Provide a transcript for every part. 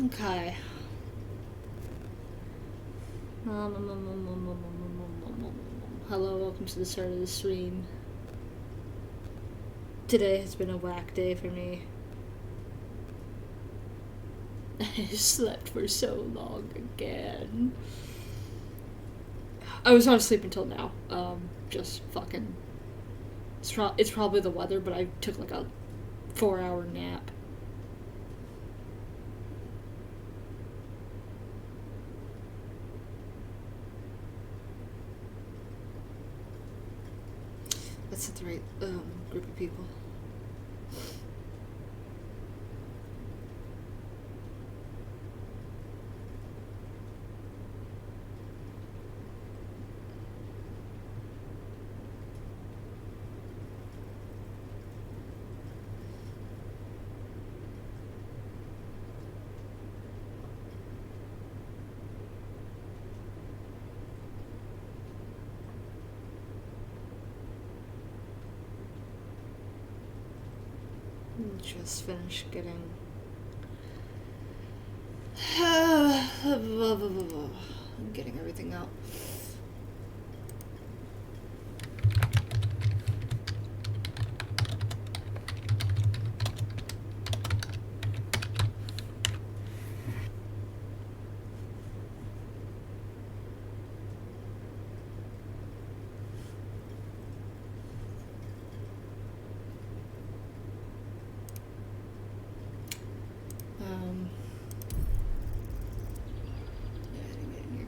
Okay. Hello, welcome to the start of the stream. Today has been a whack day for me. I slept for so long again. I was not asleep until now. Just fucking. It's probably the weather, but I took like a 4-hour nap. That's the right group of people. Just finished getting. I'm getting everything out. Yeah, I didn't get in here.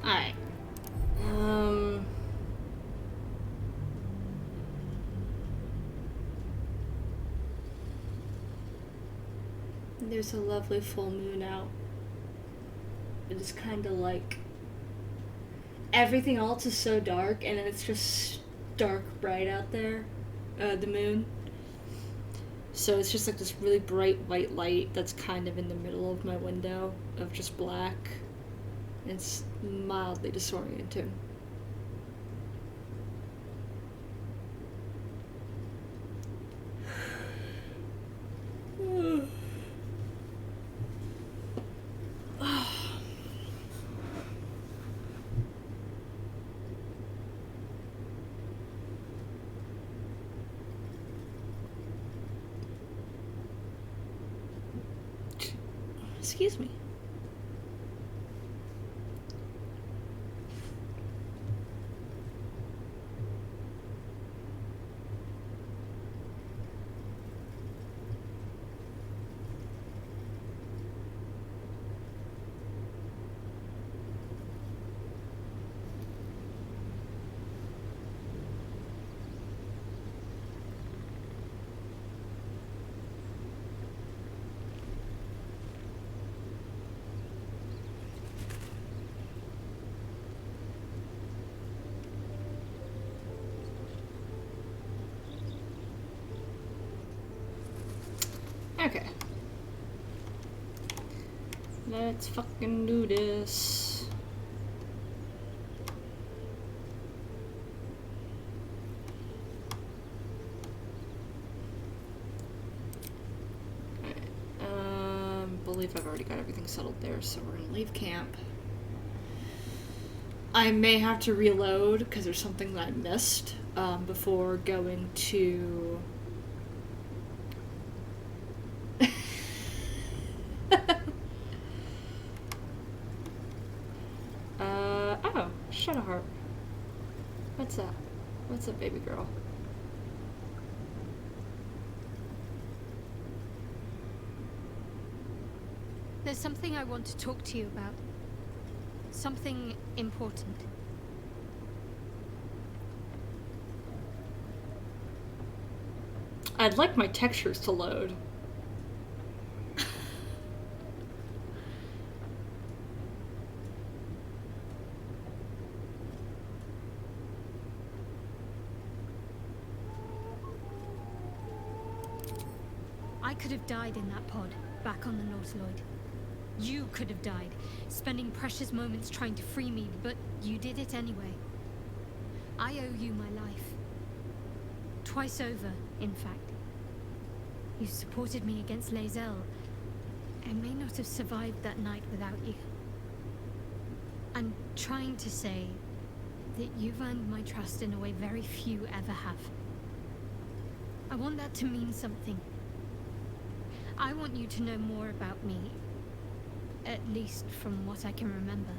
Alright. There's a lovely full moon out. It is kind of like everything else is so dark, and then it's just dark bright out there. The moon. So it's just like this really bright white light that's kind of in the middle of my window of just black. It's mildly disorienting. Excuse me. Okay. Let's fucking do this. Alright. Believe I've already got everything settled there, so we're gonna leave camp. I may have to reload because there's something that I missed before going to. Oh, Shadowheart. What's up? What's up, baby girl? There's something I want to talk to you about. Something important. I'd like my textures to load. I could have died in that pod, back on the Nautiloid. You could have died, spending precious moments trying to free me, but you did it anyway. I owe you my life. Twice over, in fact. You supported me against Lae'zel. I may not have survived that night without you. I'm trying to say that you've earned my trust in a way very few ever have. I want that to mean something. I want you to know more about me, at least from what I can remember.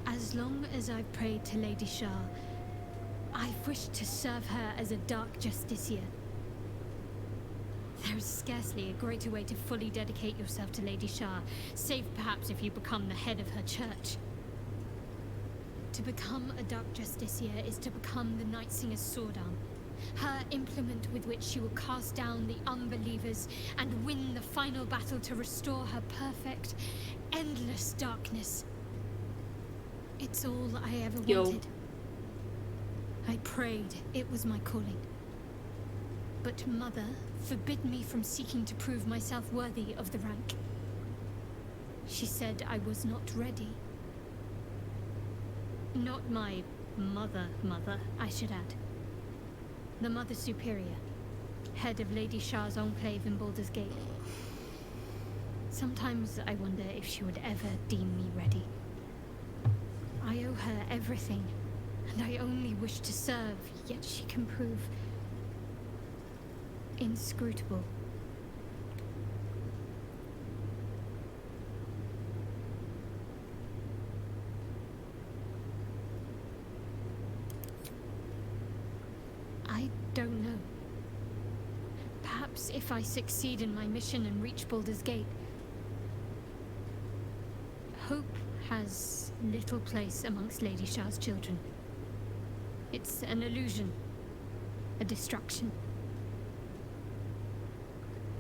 As long as I've prayed to Lady Shah, I've wished to serve her as a Dark Justiciar. There is scarcely a greater way to fully dedicate yourself to Lady Shah, save perhaps if you become the head of her church. To become a Dark Justiciar is to become the Night Singer's sword arm, her implement with which she will cast down the unbelievers and win the final battle to restore her perfect, endless darkness. It's all I ever wanted. I prayed it was my calling. But Mother forbid me from seeking to prove myself worthy of the rank. She said I was not ready. Not my mother, I should add. The Mother Superior, head of Lady Shah's enclave in Baldur's Gate. Sometimes I wonder if she would ever deem me ready. I owe her everything, and I only wish to serve, yet she can prove inscrutable. I don't know. Perhaps if I succeed in my mission and reach Baldur's Gate, hope has little place amongst Lady Shah's children. It's an illusion, a distraction.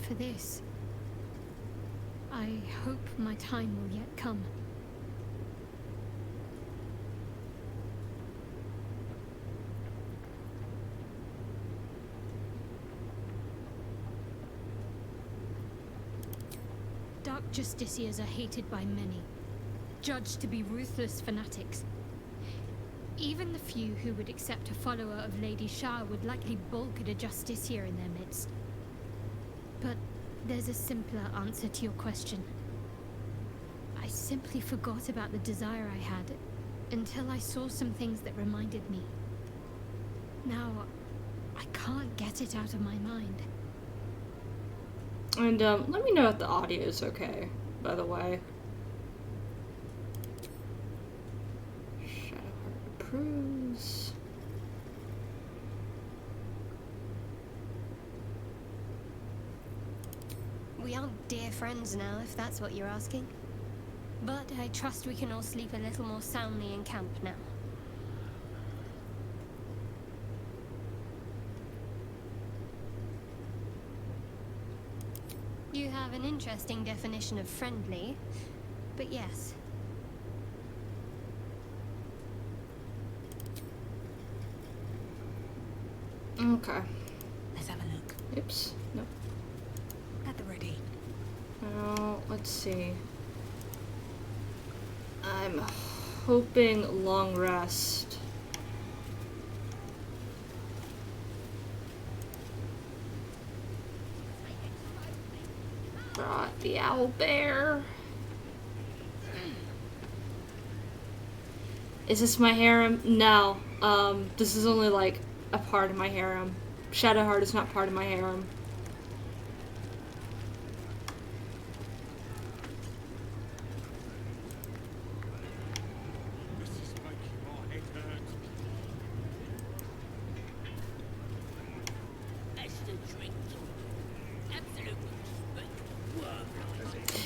For this, I hope my time will yet come. Dark Justiciars are hated by many, judged to be ruthless fanatics. Even the few who would accept a follower of Lady Shah would likely balk at a Justiciar in their midst. But there's a simpler answer to your question. I simply forgot about the desire I had until I saw some things that reminded me. Now, I can't get it out of my mind. And let me know if the audio is okay, by the way. Shadowheart approves. We aren't dear friends now, if that's what you're asking. But I trust we can all sleep a little more soundly in camp now. You have an interesting definition of friendly, but yes. Okay. Let's have a look. Oops. Nope. At the ready. Now, let's see. I'm hoping long rest. Brought the owl bear. Is this my harem? No. This is only like a part of my harem. Shadowheart is not part of my harem.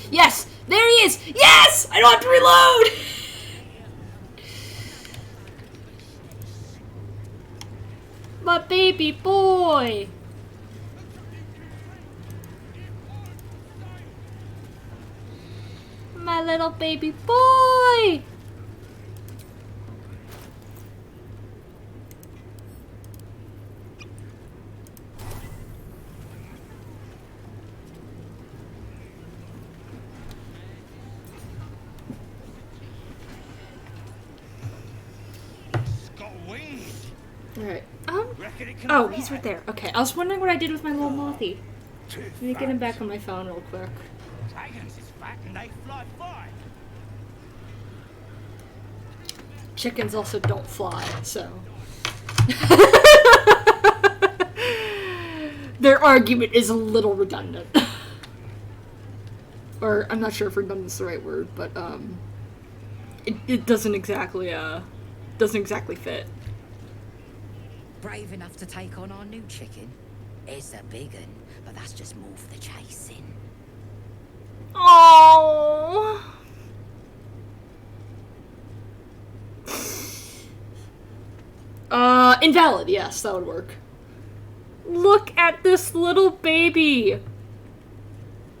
Yes! There he is! Yes! I don't have to reload! baby boy! My little baby boy! Alright. Oh, he's right there. Okay, I was wondering what I did with my little mothy. Let me get him back on my phone real quick. Dragons is fat and they fly far. Chickens also don't fly, so... Their argument is a little redundant. Or, I'm not sure if redundant's the right word, but, it doesn't exactly fit. Brave enough to take on our new chicken? It's a big un, but that's just more for the chasing. Oh. Invalid, yes, that would work. Look at this little baby!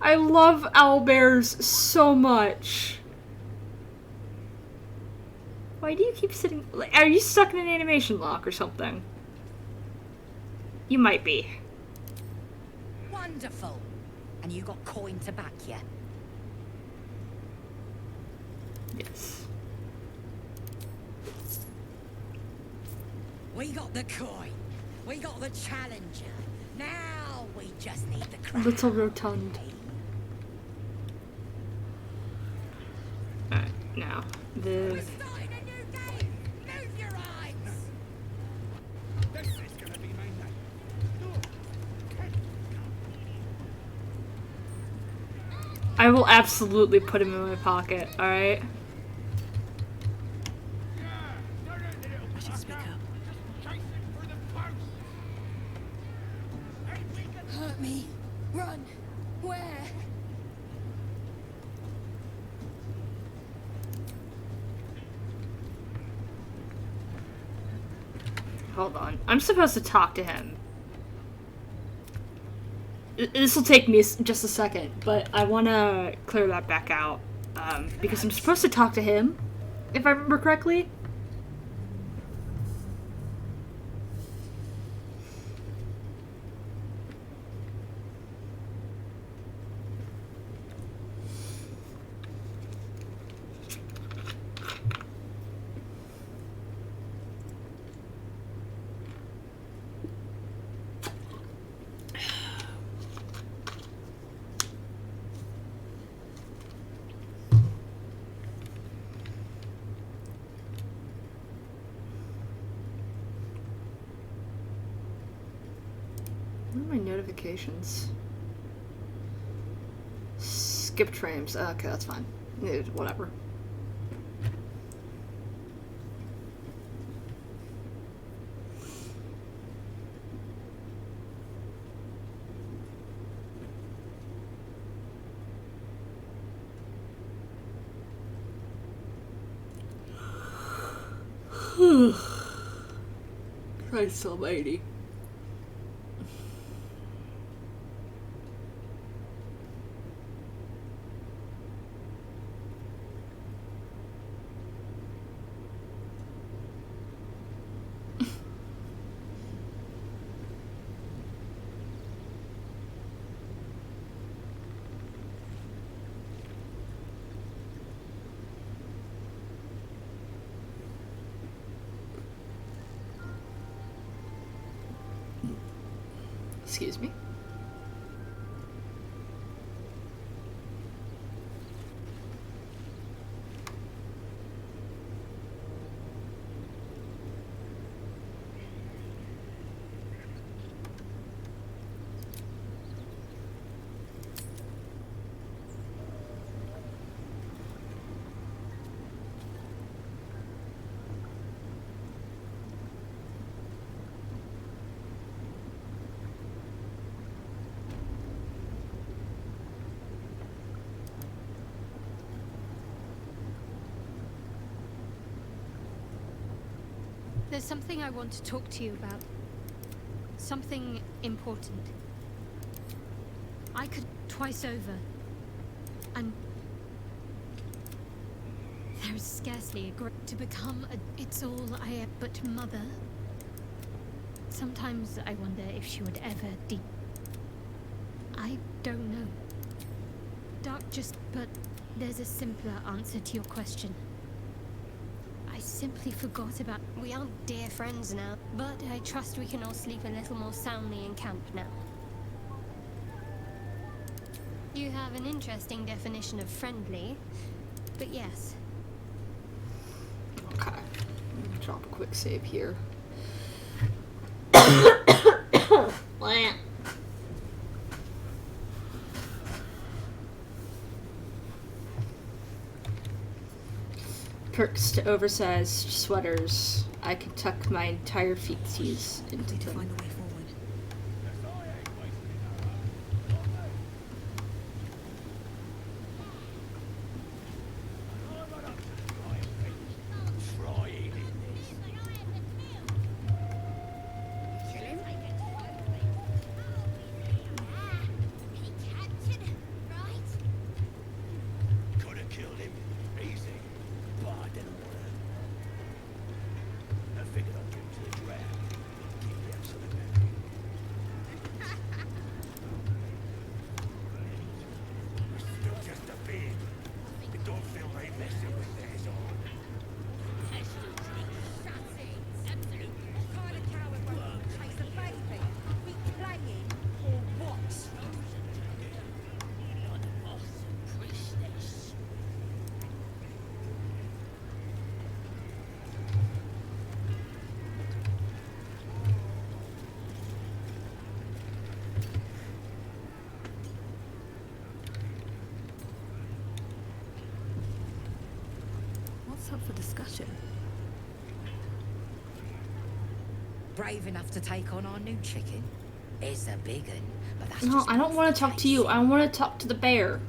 I love owlbears so much. Why do you keep sitting... Are you stuck in an animation lock or something? You might be. Wonderful! And you got coin to back you? Yes. We got the coin. We got the challenger. Now we just need the crowd. Little rotund. Alright, now. We're starting a new game! Move your eyes! This is gonna be my night. I will absolutely put him in my pocket, alright? I should speak up. Hurt me. Run. Where? Hold on. I'm supposed to talk to him. This will take me just a second, but I want to clear that back out. Because I'm supposed to talk to him, if I remember correctly. What are my notifications? Skip frames. Okay, that's fine. Whatever. Christ almighty. Excuse me. There's something I want to talk to you about. something important. I could twice over, and there is scarcely a to become a it's all I am but mother. Sometimes I wonder if she would ever I don't know. Dark but there's a simpler answer to your question. I simply forgot about. We aren't dear friends now, but I trust we can all sleep a little more soundly in camp now. You have an interesting definition of friendly, but yes. Okay. I'm gonna drop a quick save here. Perks to oversized sweaters. I can tuck my entire feetsies into Need to them. find a way forward. Could have killed him. Easy. But I didn't want to. I figured I'd get him to the ground. Keep the absolute happy. It's still just a beard. It don't feel right messing with theirs on. What's up for discussion? Brave enough to take on our new chicken? It's a big un, but that's No, just I don't want to talk to you. I want to talk to the bear.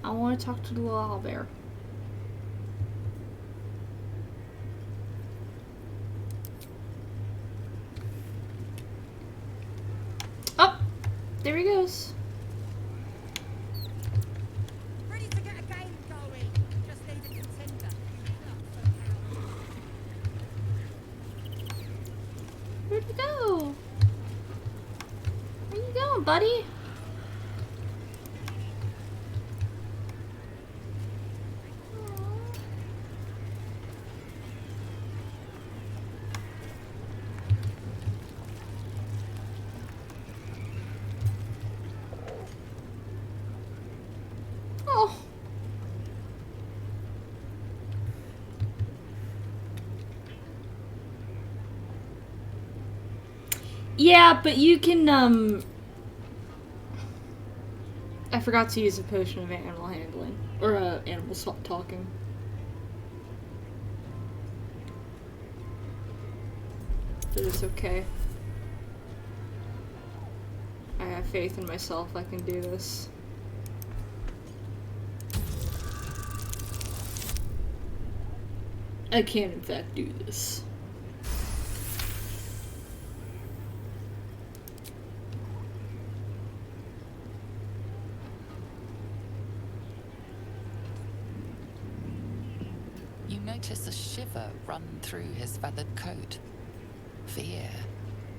I want to talk to the little owl bear. Oh, there he goes. ready to get a game going. Just need a contender. Where'd he go? Where you going, buddy? Oh. Yeah, but you can, I forgot to use a potion of animal handling. Or, animal stop talking. But it's okay. I have faith in myself, I can do this. I can, in fact, do this. You notice a shiver run through his feathered coat. Fear,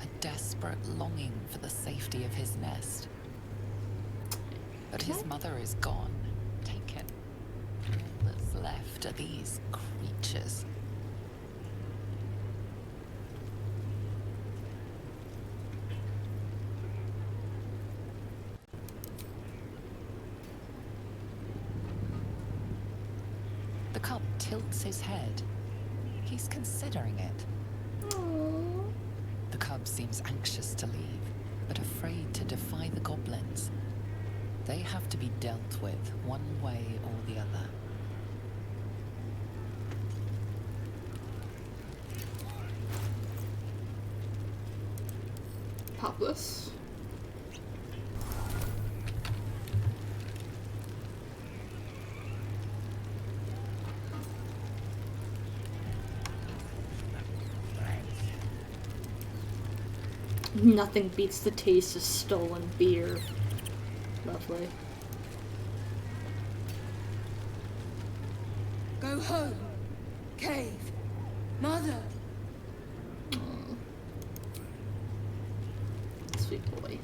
a desperate longing for the safety of his nest. But his mother is gone, taken. All that's left are these creatures. The cub tilts his head. He's considering it. Aww. The cub seems anxious to leave, but afraid to defy the goblins. They have to be dealt with one way or the other. Pop this. Nothing beats the taste of stolen beer. Lovely. Go home. Cave. Mother. Sweet boy.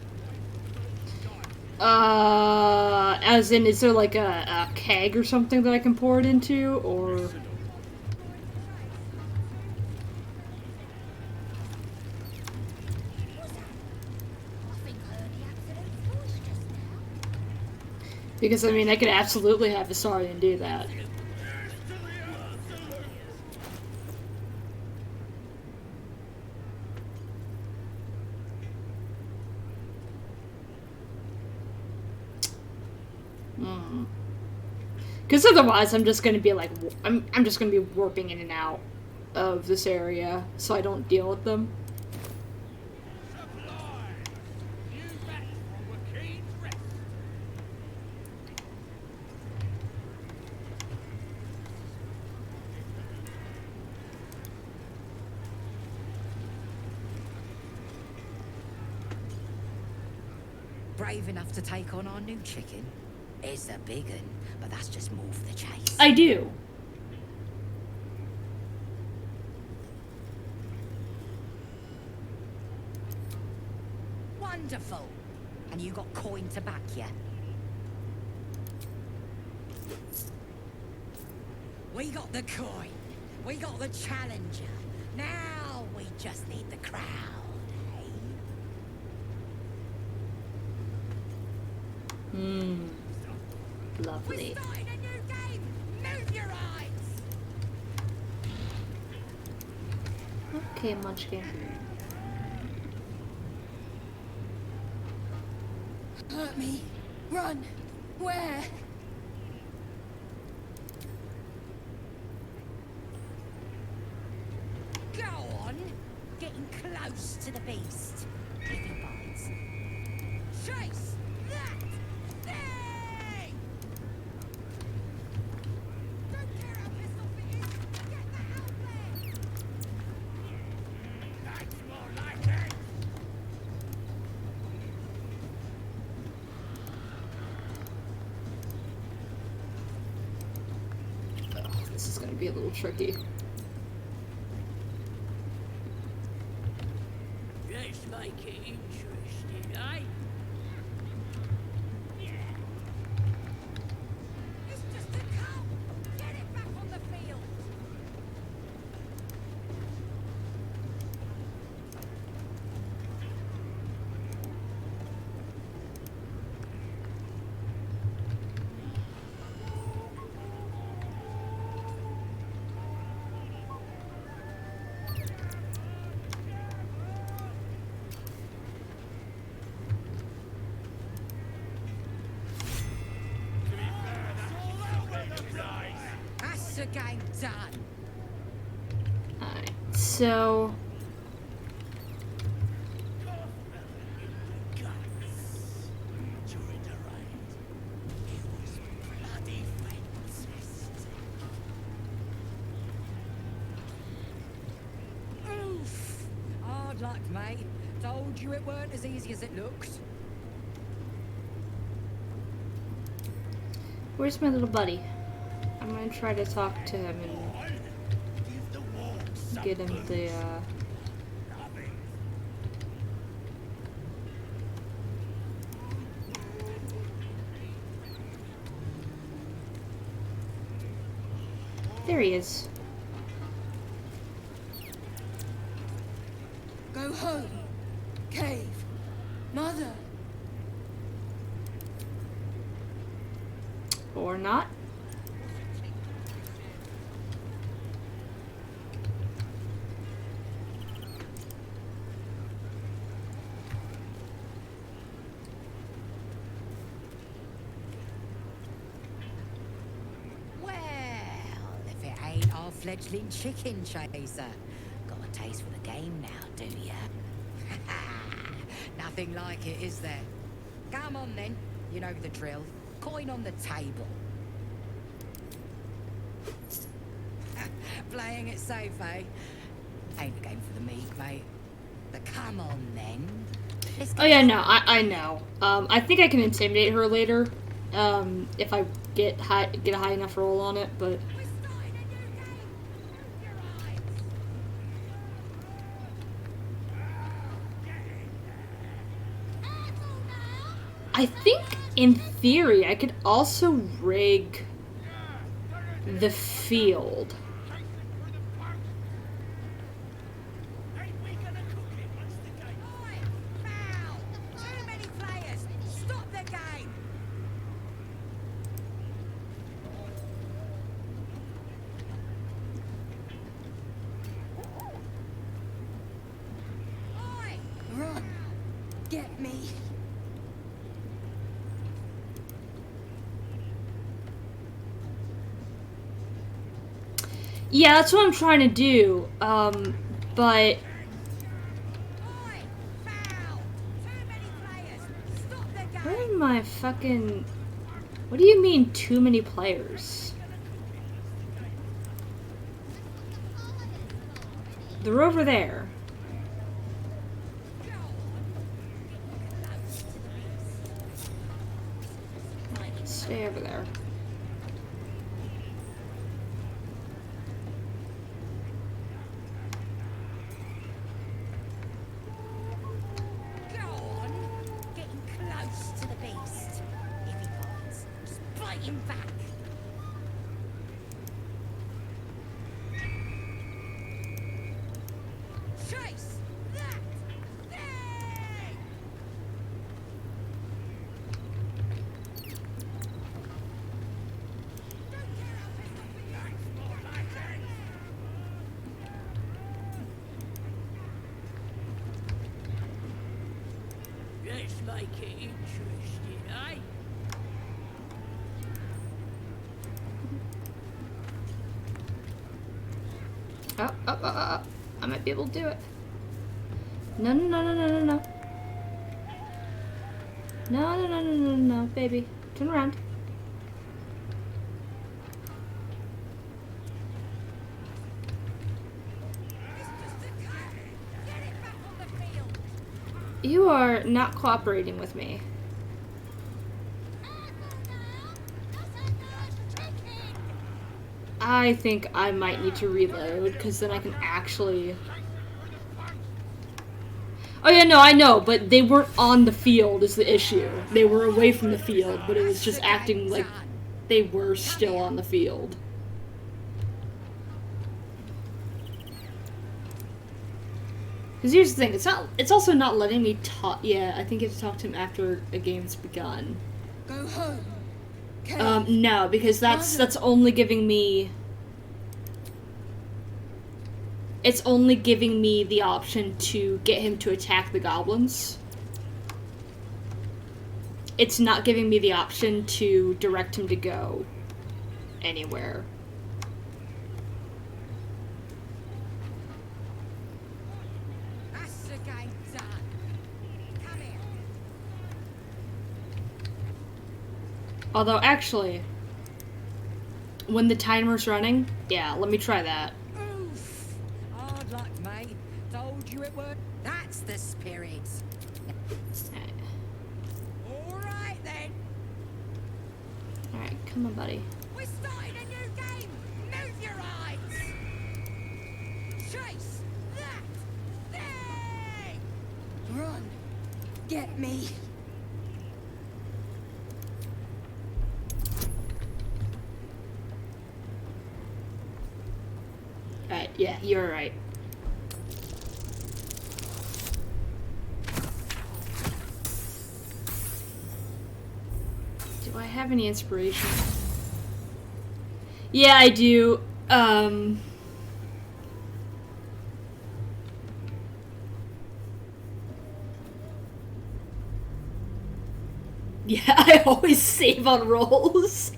As in, is there like a keg or something that I can pour it into, or? Because, I mean, I could absolutely have a Saurian do that. Because otherwise, I'm just gonna be like, I'm just gonna be warping in and out of this area, so I don't deal with them. Brave enough to take on our new chicken? It's a big un, but that's just more for the chase. I do. Wonderful. And you got coin to back you? We got the coin. We got the challenger. Now we just need the crowd, eh? Lovely. We're starting a new game! Move your eyes! Okay, Munchkin. Hurt me. Run. Where? Go on! Getting close to the beast. If he bites. Chase that thing! Don't care how pissed off it is. Get that out there! That's more like it! Oh, this is gonna be a little tricky. Let's make it interesting, eh? It's just a cup! Get it back on the field! That's the game done. Alright, so... During the raid, it was bloody fantastic. Oof! Hard luck, mate. Told you it weren't as easy as it looked. Where's my little buddy? I'm gonna try to talk to him and Give the war get him the, nothing. There he is. Go home. Cave. Mother. Or not. Well, if it ain't our fledgling chicken chaser. Got a taste for the game now, do ya? Nothing like it, is there? Come on then. You know the drill. Coin on the table. Playing it safe, eh? Ain't a game for the meek, mate. But come on then. Oh yeah, no, I know. I think I can intimidate her later, if I get a high enough roll on it. But I think, in theory, I could also rig the field. Ain't we gonna cook it once the game? Oi! Foul! Too many players! Stop the game! Oi! Run! Get me! Yeah, that's what I'm trying to do. But Oi! Foul! Too many players! Stop the game! where are my fucking? What do you mean, too many players? They're over there. Stay over there. Go on! Getting close to the beast. If he bites, just bite him back. Chase! That! Thing! Don't care how pissed off he is. More like it. Let's make it interesting, eh? I might be able to do it. No, no, no, no, no, no, no. No, no, no, no, no, no, baby. Turn around. It's just a cut. Get it back on the field. You are not cooperating with me. I think I might need to reload, because then I can actually... Oh yeah, no, I know, but they weren't on the field is the issue. They were away from the field, but it was just acting like they were still on the field. Because here's the thing, it's also not letting me talk. Yeah, I think you have to talk to him after a game's begun. Go home. No, because that's only giving me... It's only giving me the option to get him to attack the goblins. It's not giving me the option to direct him to go anywhere. That's the game done. Come here. Although, actually, when the timer's running, yeah, let me try that. Oof! Hard luck, mate. Told you it would. That's the spirit. All right then. Alright, come on, buddy. We're starting a new game. Move your eyes. Chase that thing. Run. Get me. Alright, yeah, you're right. Do I have any inspiration? Yeah, I do. Yeah, I always save on rolls.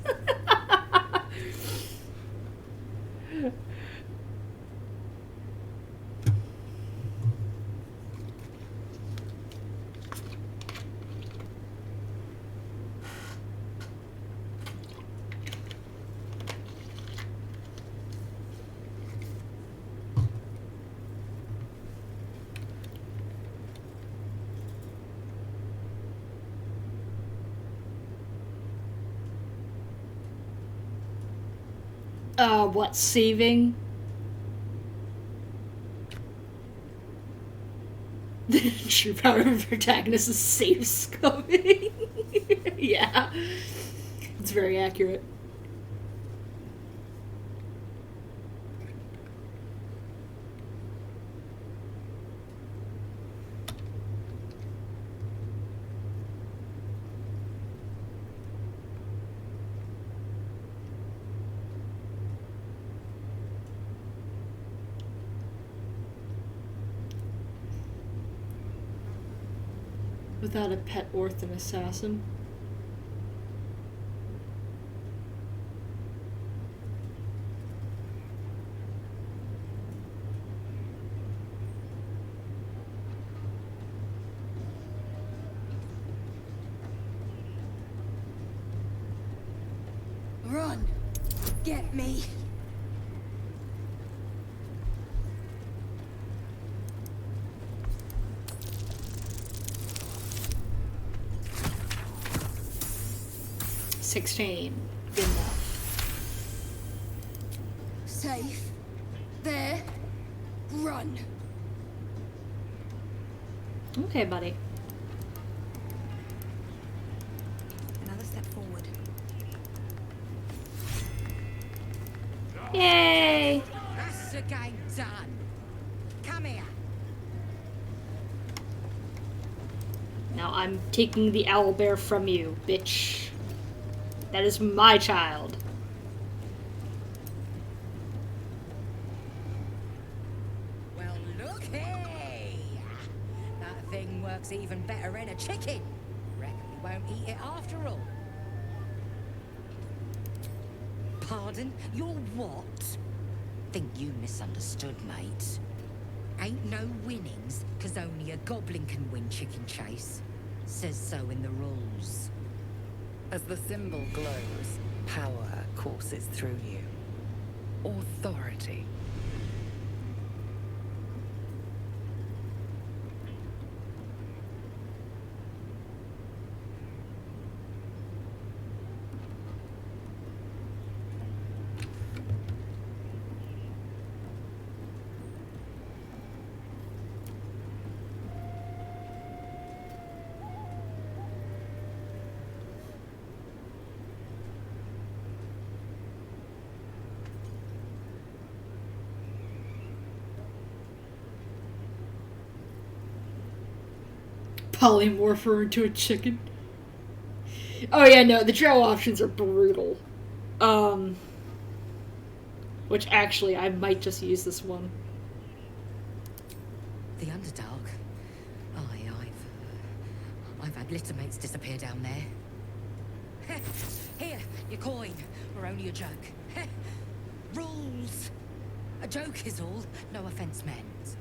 What, saving? The true power of a protagonist is save scoping. Yeah. It's very accurate. Without a pet worth an assassin. Run! Get me! Good enough. Safe. There. Run. Okay, buddy. Another step forward. Yay! That's the game done. Come here. Now I'm taking the owlbear from you, bitch. That is my child. Well, look here. That thing works even better in a chicken. Reckon we won't eat it after all. Pardon? You're what? Think you misunderstood, mate. Ain't no winnings, 'cause only a goblin can win chicken chase. Says so in the rules. As the symbol glows, power courses through you. Authority. Polymorph her into a chicken. Oh yeah, no, the trail options are brutal. Which actually, I might just use this one. The Underdark? Aye, I've had littermates disappear down there. Here, your coin. We're only a joke. Rules. A joke is all. No offence meant.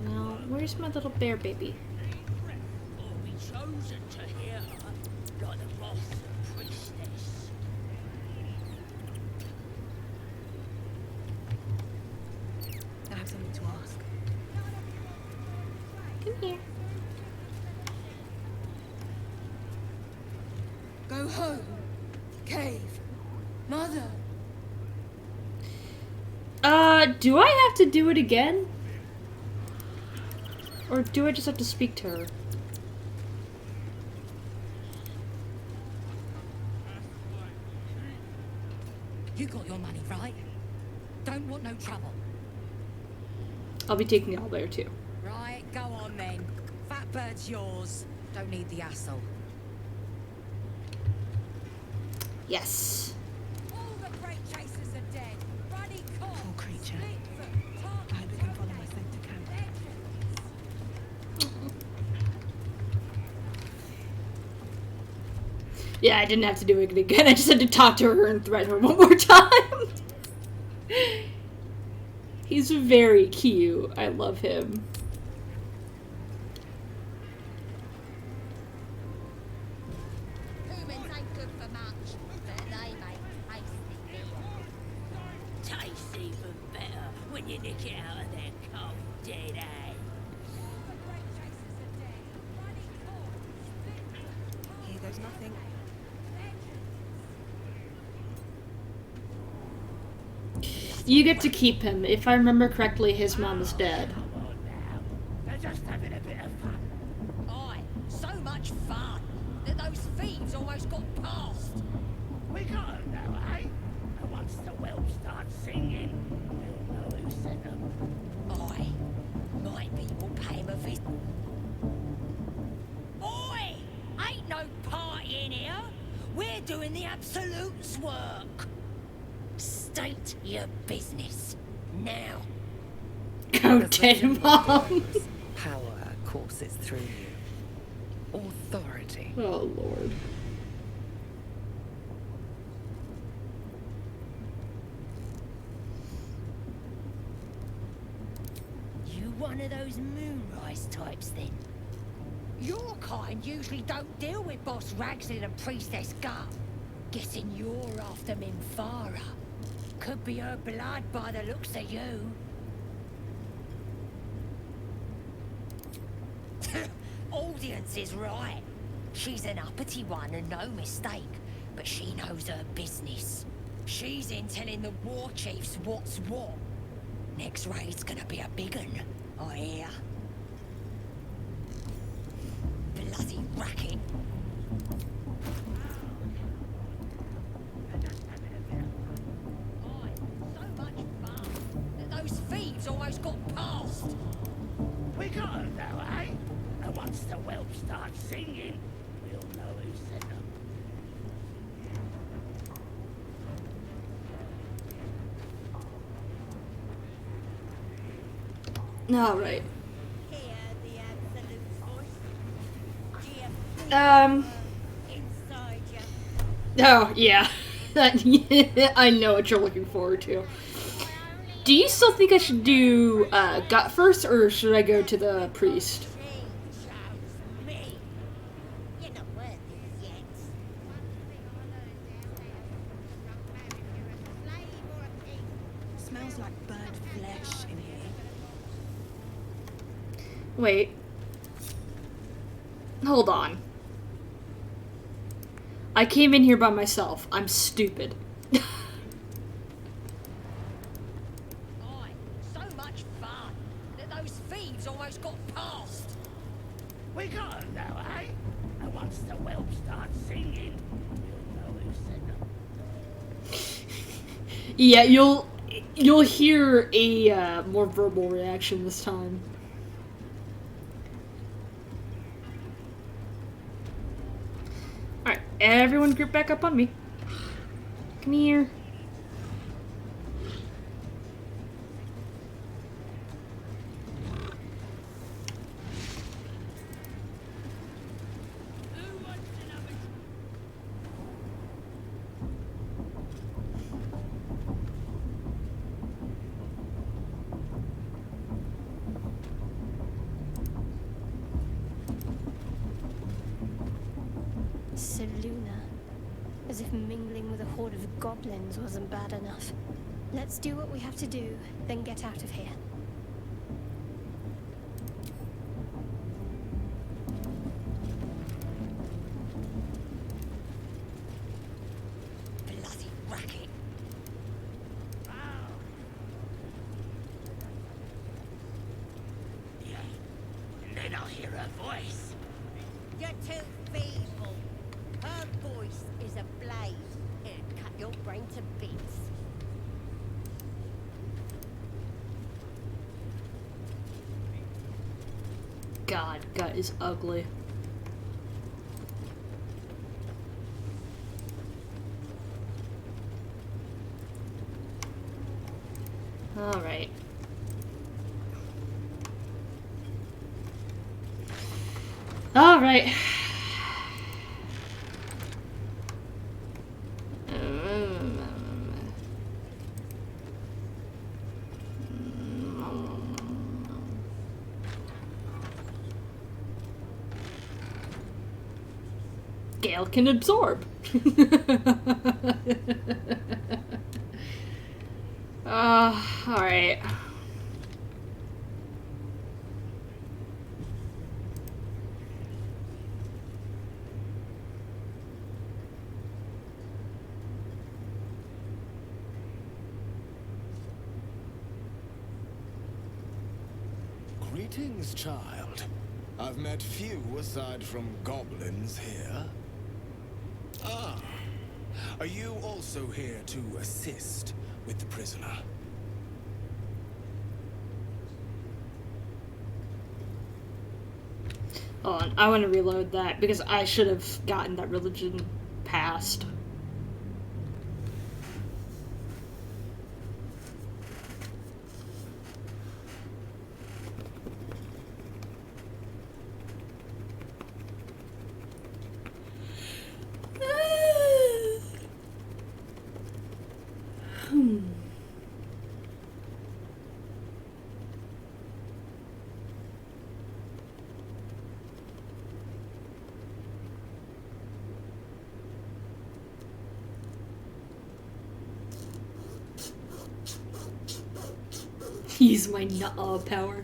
Now, where's my little bear baby? Or we chosen to hear her like the boss and priestess. I have something to ask. Come here. Go home. Cave. Mother. Do I have to do it again? Or do I just have to speak to her? You got your money, right? Don't want no trouble. I'll be taking the owlbear too. Right, go on then. Fat bird's yours. Don't need the hassle. Yes. All the great chasers are dead. Ruddy Poor creature. I hope you can follow my scent to camp. Yeah, I didn't have to do it again. I just had to talk to her and threaten her one more time. He's very cute. I love him. Humans ain't good for much, but they make tasty beer. Tastes even better when you nick it out of their cold dead egg. All the great chasers are dead. Ruddy Poor goes nothing. You get to keep him. If I remember correctly, his mom is dead. Come on now. They're just having a bit of fun. Aye, so much fun that those thieves almost got past. We got 'em now, eh? And once the whelps start singing, we'll know who sent 'em. Aye, might be we'll pay him a visit. Oi! Ain't no party in here. We're doing the Absolute's work. State your business now. Go As the dead, symbol mom. glows, power courses through you. Authority. Oh, Lord. You one of those moonrise types then? Your kind usually don't deal with Boss Ragslin and Priestess Gut. Guessing you're after Minfara. Could be her blood by the looks of you. Audience is right. She's an uppity one and no mistake, but she knows her business. She's in telling the war chiefs what's what. Next raid's gonna be a big un, I hear. Bloody racket. Aye, so much fun that those thieves almost got past. We got 'em now, eh? And once the whelps start singing, we'll know who sent 'em. All right. Hear the absolute voice. Do you inside you? Oh, yeah. I know what you're looking forward to. Do you still think I should do gut first, or should I go to the priest? She chose me. You're not worth it yet. Smells like burnt flesh in here. Wait. Hold on. I came in here by myself. I'm stupid. Aye, so much fun that those thieves almost got past. We got 'em now, eh? And once the whelps start singing, we'll know who sent 'em. Yeah, you'll hear a more verbal reaction this time. Alright, everyone group back up on me. Come here. Seluna. As if mingling with a horde of goblins wasn't bad enough. Let's do what we have to do, then get out of here. Bloody racket. Yeah. And then I'll hear her voice. You're too feeble. Her voice is a blade. It'll cut your brain to bits. God, gut is ugly. Alright. Alright. Gale can absorb. Alright. Greetings, child. I've met few aside from goblins here. Ah, are you also here to assist with the prisoner? Hold on, I want to reload that because I should have gotten that religion passed. Use my nuh power.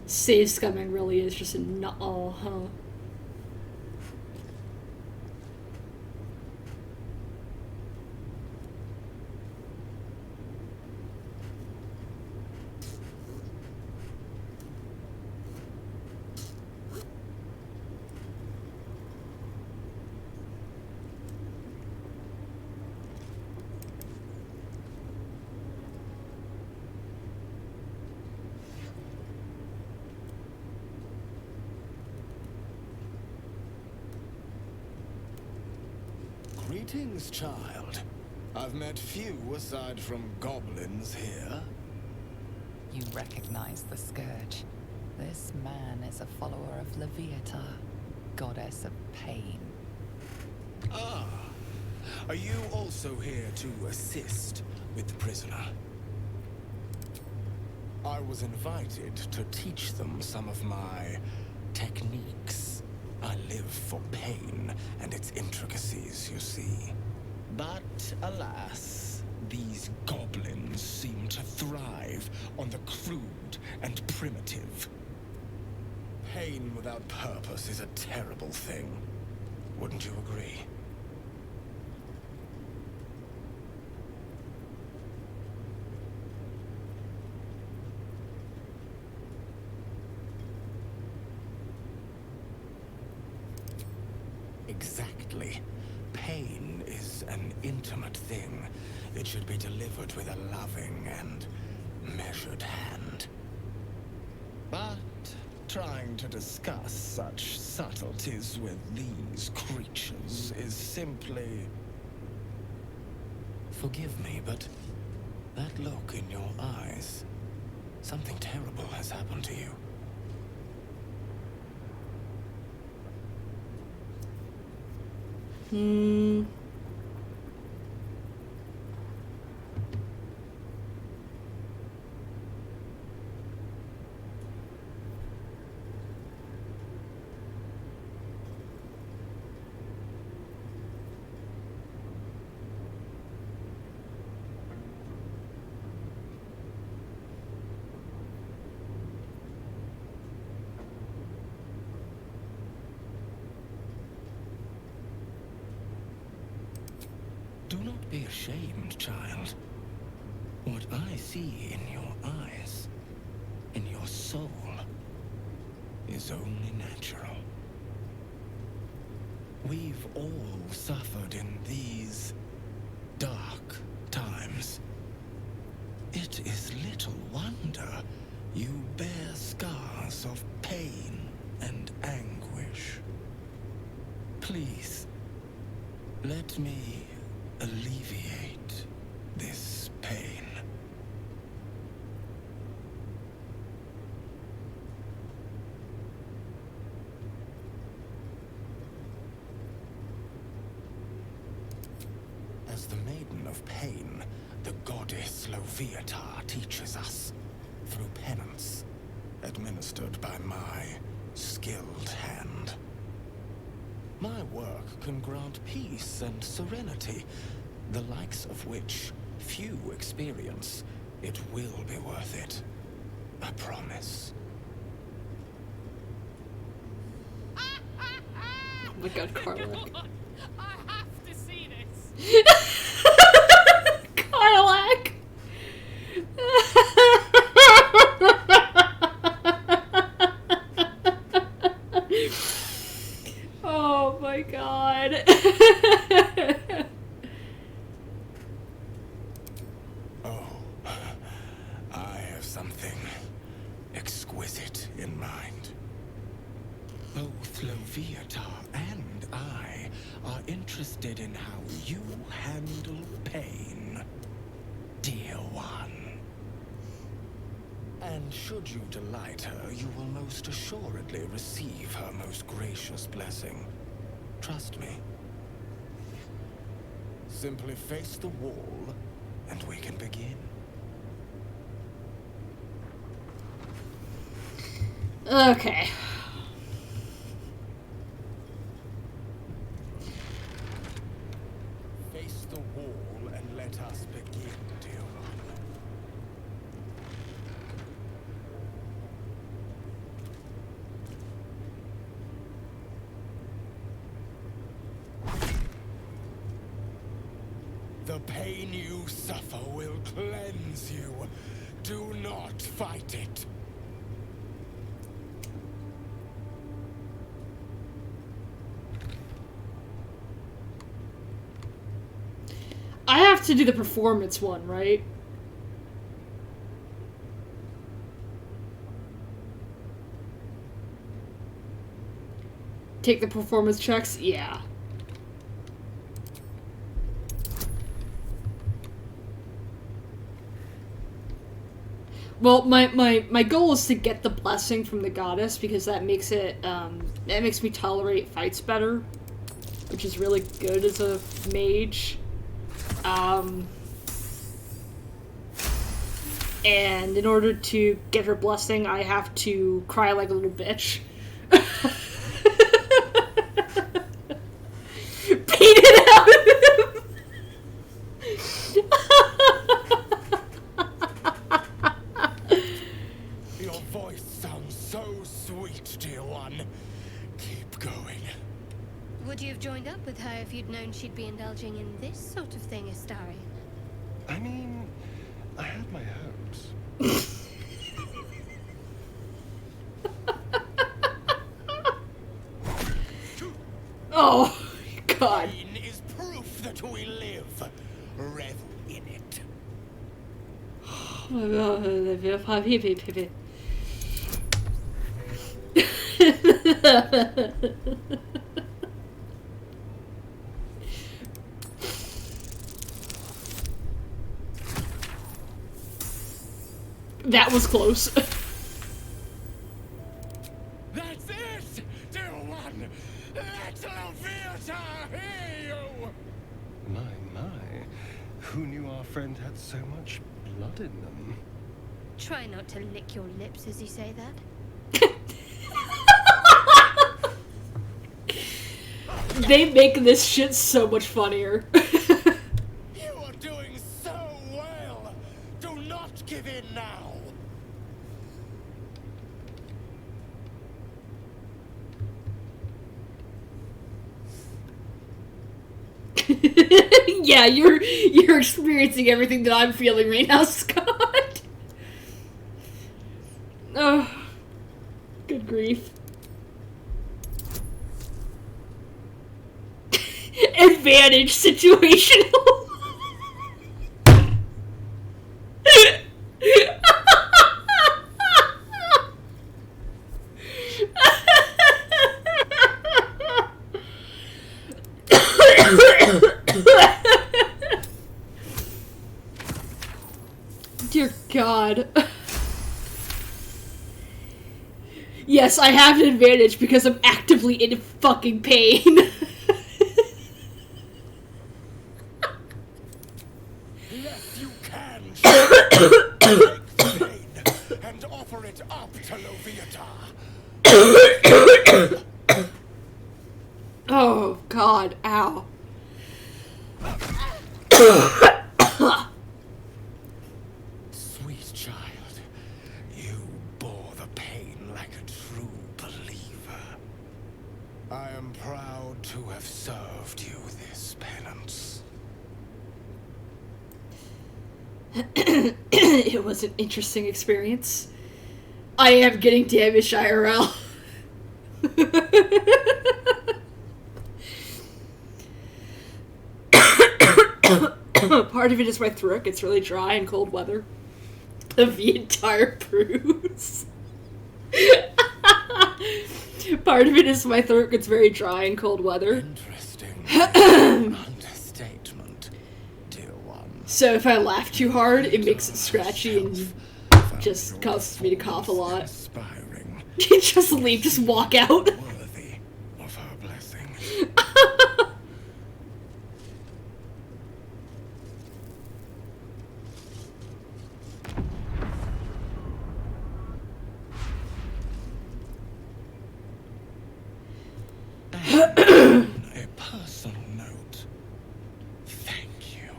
Save scumming really is just a nuh-uh, huh? Greetings, child. I've met few aside from goblins here. You recognize the scourge. This man is a follower of Leviata, goddess of pain. Ah, are you also here to assist with the prisoner? I was invited to teach them some of my techniques. I live for pain and its intricacies, you see. But alas, these goblins seem to thrive on the crude and primitive. Pain without purpose is a terrible thing. Wouldn't you agree? Exactly. Pain is an intimate thing. It should be delivered with a loving and measured hand. But trying to discuss such subtleties with these creatures is simply... Forgive me, but that look in your eyes, something terrible has happened to you. Do not be ashamed, child. What I see in your eyes, in your soul, is only natural. We've all suffered in these dark times. It is little wonder you bear scars of pain and anguish. Please, let me alleviate this pain. As the Maiden of Pain, the goddess Leviata teaches us, through penance, administered by my skilled hand. My work can grant peace and serenity, the likes of which few experience. It will be worth it. I promise. Oh my god, Karlak. I have to see this. Karlak! Oh my god. Oh, I have something exquisite in mind. Both Loviatar and I are interested in how you handle pain, dear one. And should you delight her, you will most assuredly receive her most gracious blessing. Trust me. Simply face the wall, and we can begin. Okay. Face the wall and let us begin, dear one. The pain you suffer will cleanse you. Do not fight it. I have to do the performance one, right? Take the performance checks? Yeah. Well, my goal is to get the blessing from the goddess because that makes it, that makes me tolerate fights better, which is really good as a mage. And in order to get her blessing, I have to cry like a little bitch. Beat it out of him! Your voice sounds so sweet, dear one. Keep going. Would you have joined up with her if you'd known she'd be indulging in this sort of thing, Astarion? I mean, I had my hopes. Oh, God. Pain is proof that we live. Revel in it. That was close. That's it, dear one. Let Loviatar hear you. My. Who knew our friend had so much blood in them? Try not to lick your lips as you say that. They make this shit so much funnier. You are doing so well. Do not give in now. Yeah, you're experiencing everything that I'm feeling right now, Scott. Oh, good grief. Advantage situational. Dear God. Yes, I have an advantage because I'm actively in fucking pain. Yes, you can. Take the pain to have served you this penance. It was an interesting experience. I am getting damaged IRL. Part of it is my throat gets really dry in cold weather. Of the entire bruise. Part of it is my throat gets very dry in cold weather. Interesting. Understatement, dear one. So if I laugh too hard, it makes it scratchy and just causes me to cough a lot. Inspiring. Just leave, just walk out. Worthy of her blessing. A personal note. Thank you.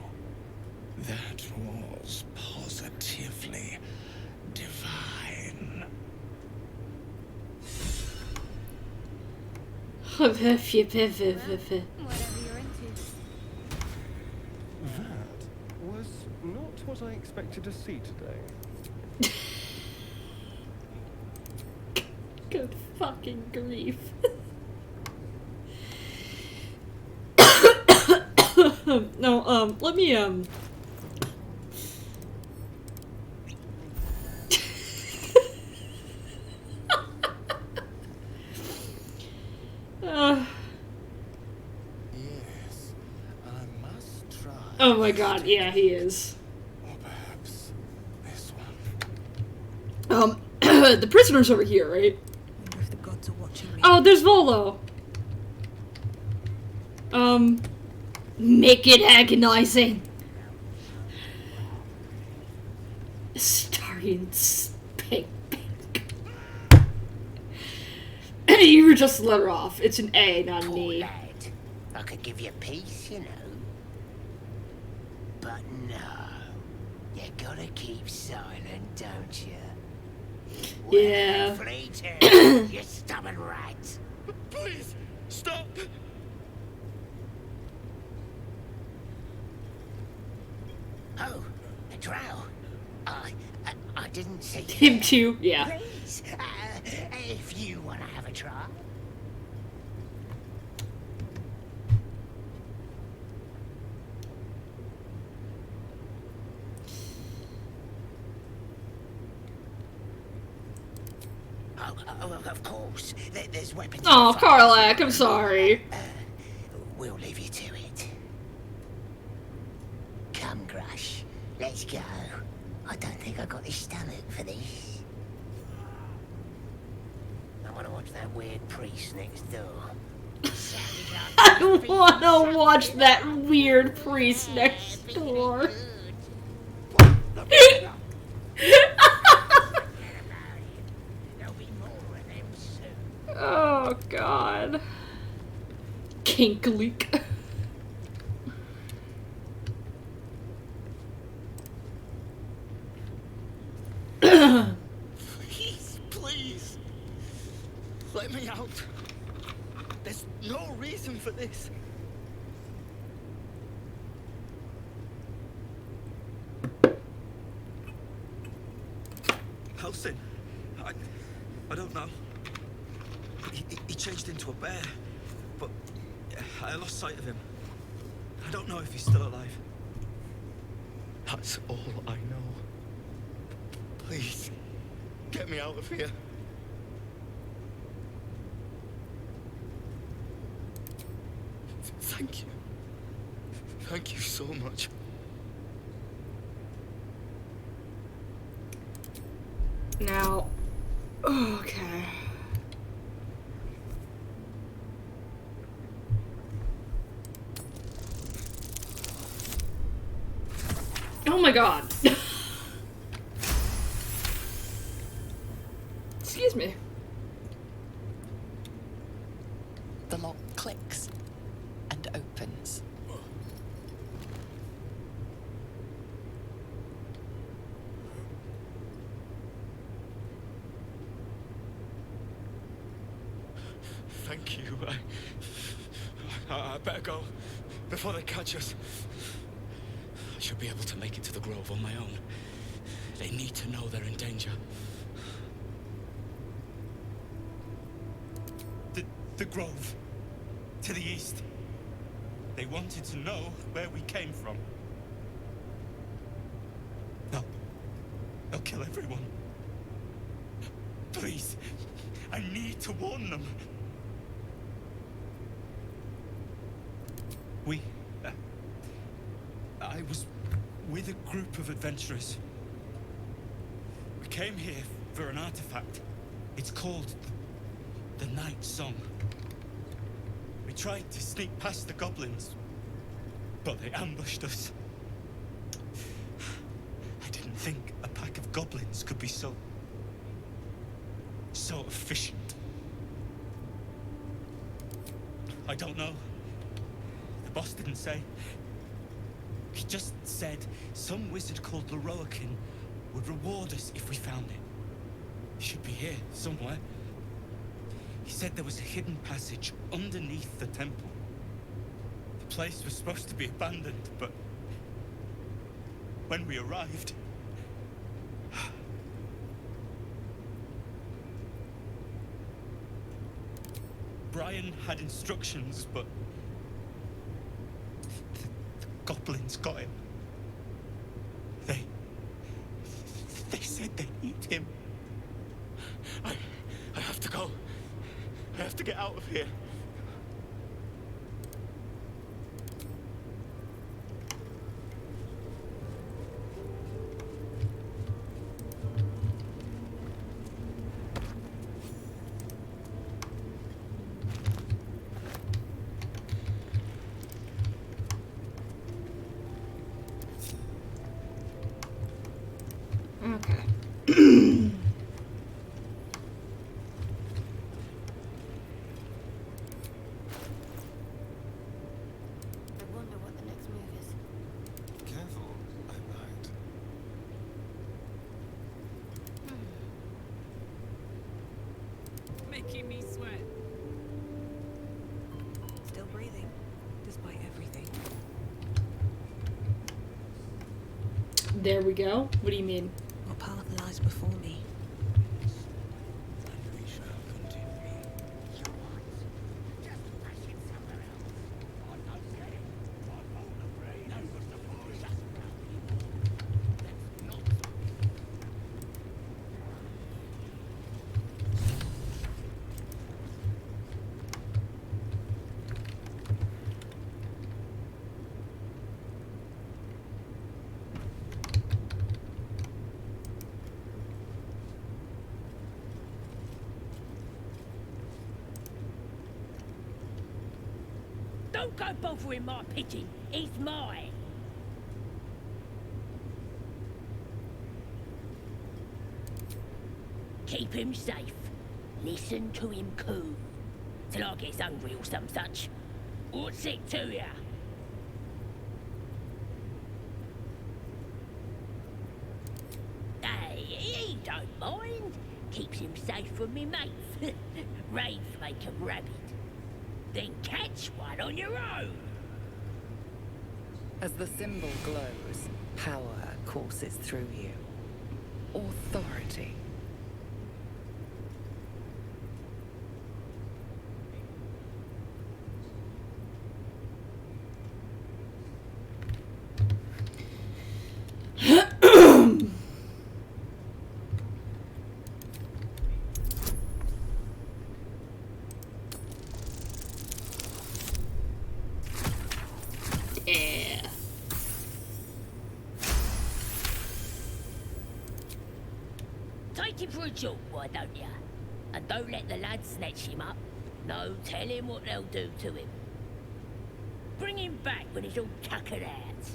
That was positively divine. Whatever you're into. That was not what I expected to see today. Good fucking grief. No, let me, Yes, I must try. oh my god, yeah, he is. Or perhaps this one. The prisoner's over here, right? Wonder if the gods are watching me. Oh, there's Volo. Make it agonizing. Starian's pink. You were just let her off. It's an A, not an Poor E. lad. I could give you peace, you know. But no. You gotta keep silent, don't you? Yeah. Flee to, you stubborn rat. Please, stop! Oh, a drow. I didn't see you Him there. too, yeah. Please, if you want to have a try. Oh, of course. There's weapons. Oh, Karlak, I'm sorry. We'll leave you to it. Come, Grush. Let's go. I don't think I got the stomach for this. I want to watch that weird priest next door. I wanna watch that weird priest next door. There'll be more of them soon. Oh god. Kink leak. Please, please. Let me out. There's no reason for this. Helsing? I don't know. He changed into a bear, but I lost sight of him. I don't know if he's still alive. That's all I know. Please, get me out of here. Thank you. Thank you so much. Now, okay. Oh my god. Excuse me. The lock clicks and opens. Thank you. I better go before they catch us. I should be able to make it to the Grove on my own. They need to know they're in danger. The Grove. To the east. They wanted to know where we came from. No. They'll kill everyone. Please. I need to warn them. I was with a group of adventurers. We came here for an artifact. It's called the Night Song. We tried to sneak past the goblins, but they ambushed us. I didn't think a pack of goblins could be so efficient. I don't know. The boss didn't say. He just said some wizard called Leroakin would reward us if we found it. It should be here, somewhere. He said there was a hidden passage underneath the temple. The place was supposed to be abandoned, but when we arrived... Brian had instructions, but the goblins got him. They said they'd eat him. I have to go. I have to get out of here. Okay. I wonder what the next move is. Careful, I might. Making me sweat. Still breathing, despite everything. There we go. What do you mean? What path lies before me? And we shall continue. Just flash it somewhere else. I don't get it. I hold the brain. No, but the boy doesn't know anymore. Let's not. Don't go bothering my pigeon. It's mine. Keep him safe. Listen to him coo. Till I gets hungry or some such. What's it to ya? Hey, he don't mind. Keeps him safe from me mates. Rave make 'em rabid. Then catch one on your own. As the symbol glows, power courses through you. Authority. Yeah. Take him for a jolt, why don't ya? And don't let the lads snatch him up. No, tell him what they'll do to him. Bring him back when he's all tuckered out.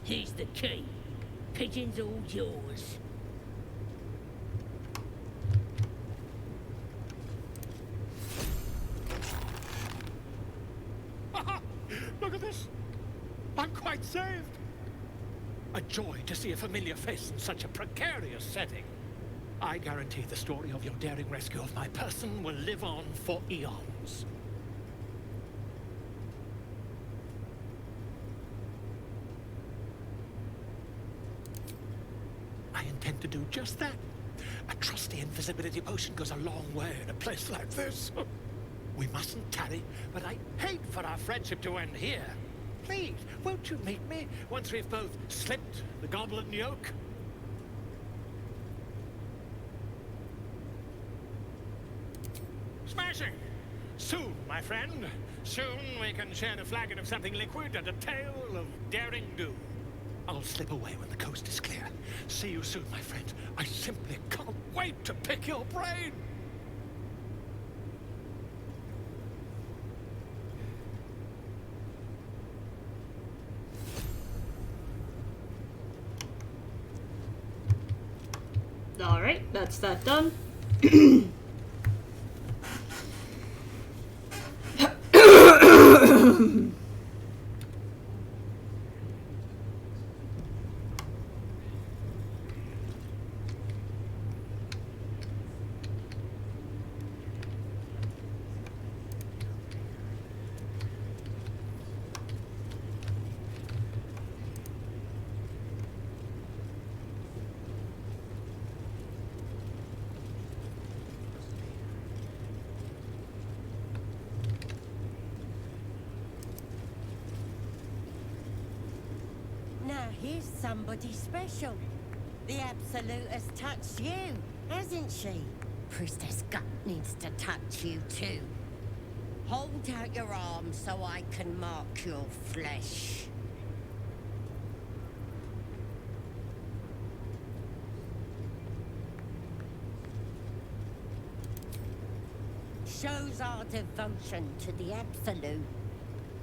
Here's the key. Pigeon's all yours. Look at this. I'm quite saved. A joy to see a familiar face in such a precarious setting. I guarantee the story of your daring rescue of my person will live on for eons. I intend to do just that. A trusty invisibility potion goes a long way in a place like this. We mustn't tarry, but I hate for our friendship to end here. Please, won't you meet me once we've both slipped the goblin yoke? Smashing! Soon, my friend. Soon we can share a flagon of something liquid and a tale of daring do. I'll slip away when the coast is clear. See you soon, my friend. I simply can't wait to pick your brain! Alright, that's that done. Now here's somebody special. The Absolute has touched you, hasn't she? Priestess Gut needs to touch you too. Hold out your arm so I can mark your flesh. Shows our devotion to the Absolute.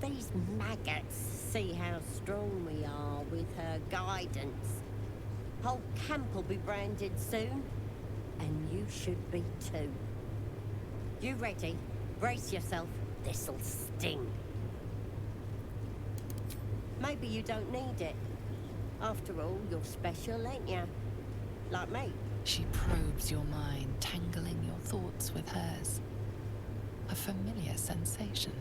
These maggots see how strong we are with her guidance. Whole camp will be branded soon, and you should be too. You ready? Brace yourself. This'll sting. Maybe you don't need it. After all, you're special, ain't you? Like me. She probes your mind, tangling your thoughts with hers. A familiar sensation.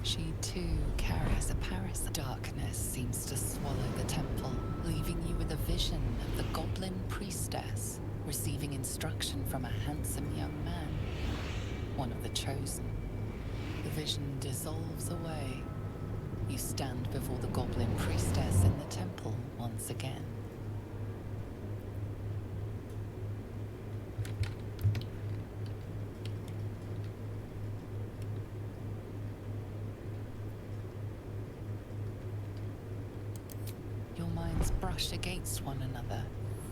She too carries a parasite. Darkness seems to swallow the temple, leaving you with a vision of the goblin priestess receiving instruction from a handsome young man, one of the chosen. The vision dissolves away. You stand before the goblin priestess in the temple once again. Your minds brush against one another,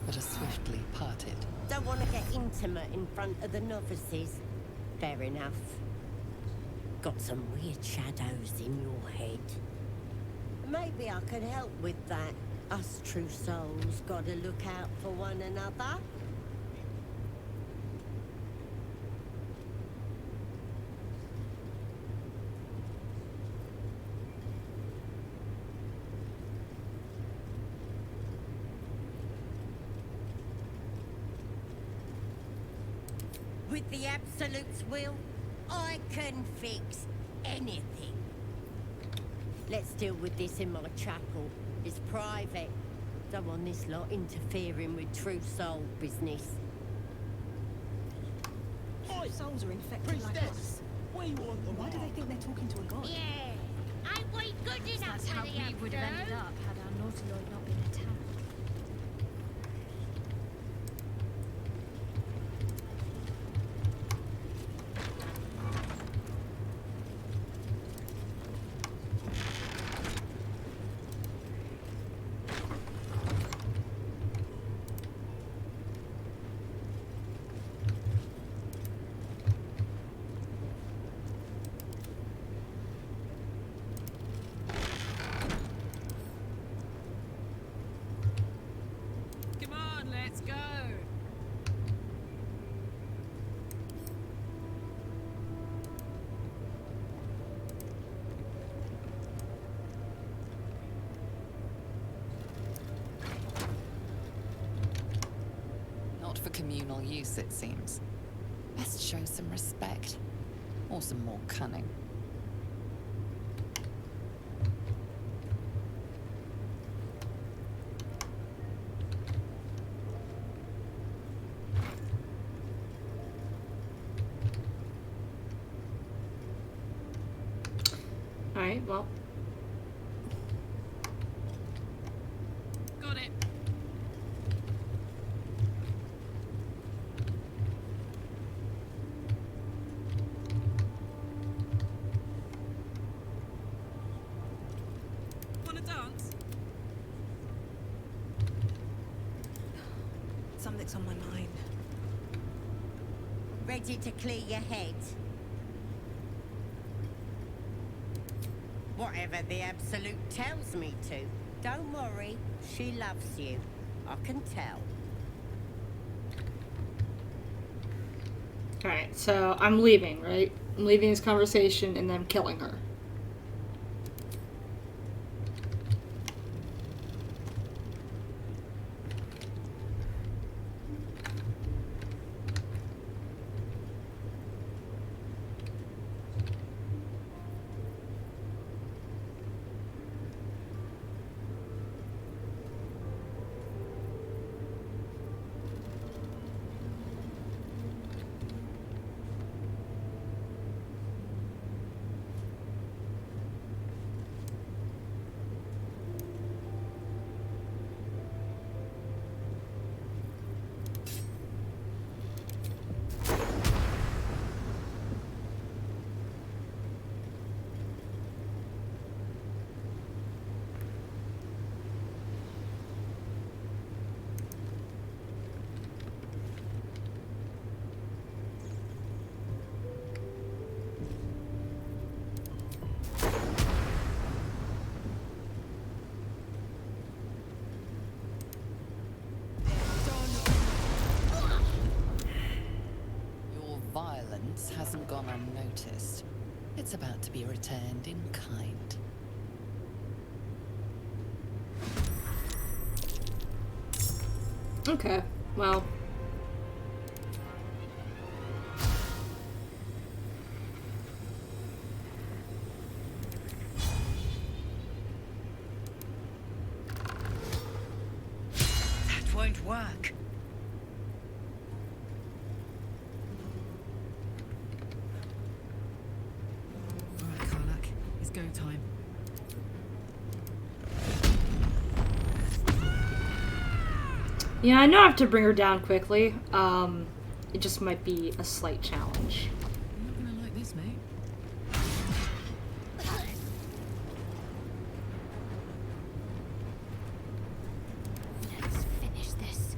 but are swiftly parted. Don't want to get intimate in front of the novices. Fair enough. Got some weird shadows in your head. Maybe I could help with that. Us true souls gotta look out for one another. With the Absolute's will, I can fix anything. Let's deal with this in my chapel. It's private. Don't want this lot interfering with true soul business. Souls are infected like us. We want them. Why do they think they're talking to a god? Yeah, ain't we good enough That's for how the we would have ended up had our Naughty Lord not been attacked. Come on, let's go. Not for communal use, it seems. Best show some respect. Or some more cunning. Alright, well. Got it. Wanna dance? Something's on my mind. Ready to clear your head? Whatever the Absolute tells me to. Don't worry, she loves you. I can tell. Alright, so I'm leaving, right? I'm leaving this conversation and then I'm killing her. Violence hasn't gone unnoticed. It's about to be returned in kind. Okay, well. That won't work. Go time. Yeah, I know I have to bring her down quickly. It just might be a slight challenge. You're not gonna like this, mate. Let's finish this.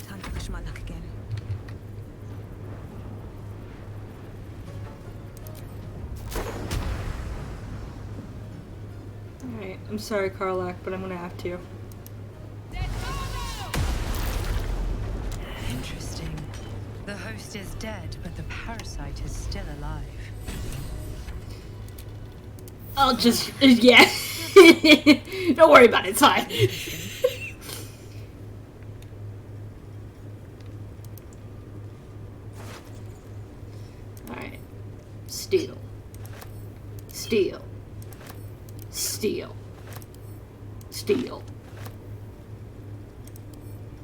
Time to push my luck again. Alright, I'm sorry, Karlak, but I'm gonna have to. Interesting. The host is dead, but the parasite is still alive. I'll just, yeah. Don't worry about it, it's fine. Alright. Steal. Steal. Steal. Steal.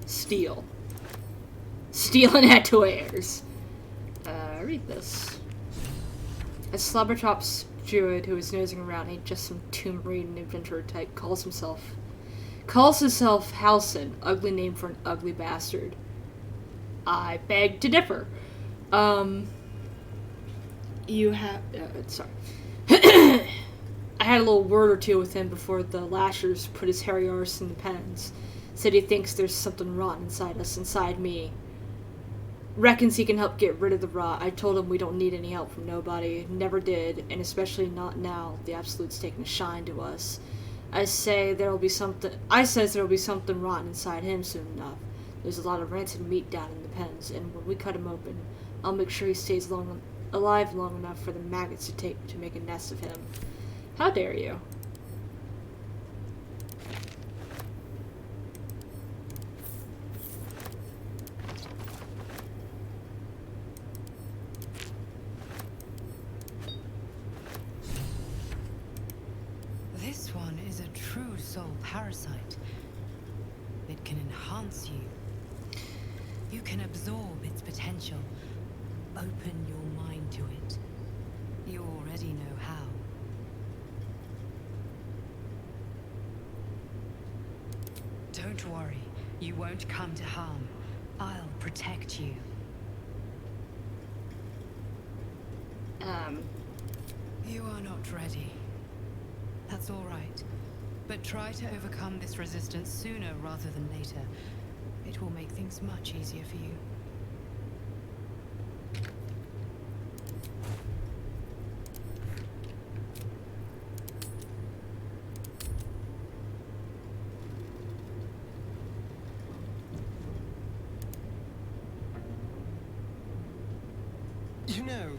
Steal. Steal and add to heirs. Read this. A Slobbertop druid who is nosing around ain't just some tomb raiding adventurer type calls himself Halsin, ugly name for an ugly bastard. I beg to differ. You have sorry. I had a little word or two with him before the Lashers put his hairy arse in the pens. Said he thinks there's something rotten inside us, inside me. Reckons he can help get rid of the rot. I told him we don't need any help from nobody. Never did, and especially not now. The Absolute's taking a shine to us. I says there'll be something rotten inside him soon enough. There's a lot of rancid meat down in the pens, and when we cut him open, I'll make sure he stays alive long enough for the maggots to make a nest of him. How dare you? a true soul parasite. It can enhance you. You can absorb its potential. Open your mind to it. You already know how. Don't worry. You won't come to harm. I'll protect you. You are not ready. That's all right. But try to overcome this resistance sooner rather than later. It will make things much easier for you. You know,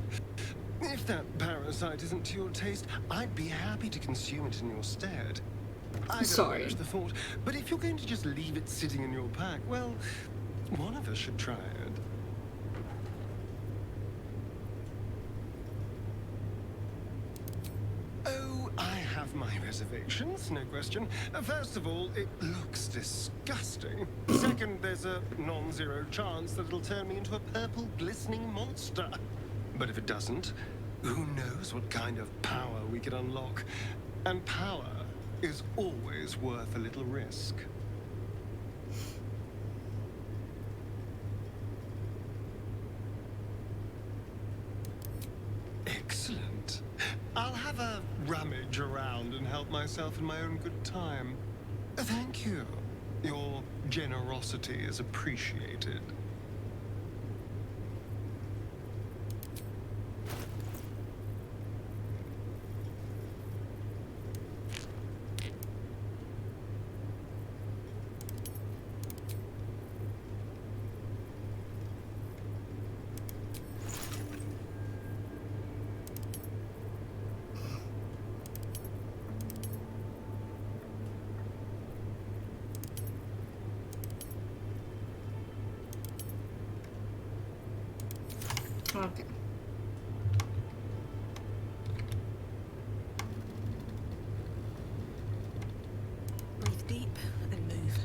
if that parasite isn't to your taste, I'd be happy to consume it in your stead. I don't relish the thought, but if you're going to just leave it sitting in your pack, well, one of us should try it. Oh, I have my reservations, no question. First of all, it looks disgusting. Second, there's a non-zero chance that it'll turn me into a purple glistening monster. But if it doesn't, who knows what kind of power we could unlock. And power is always worth a little risk. Excellent. I'll have a rummage around and help myself in my own good time. Thank you. Your generosity is appreciated. Okay. Breathe deep and move.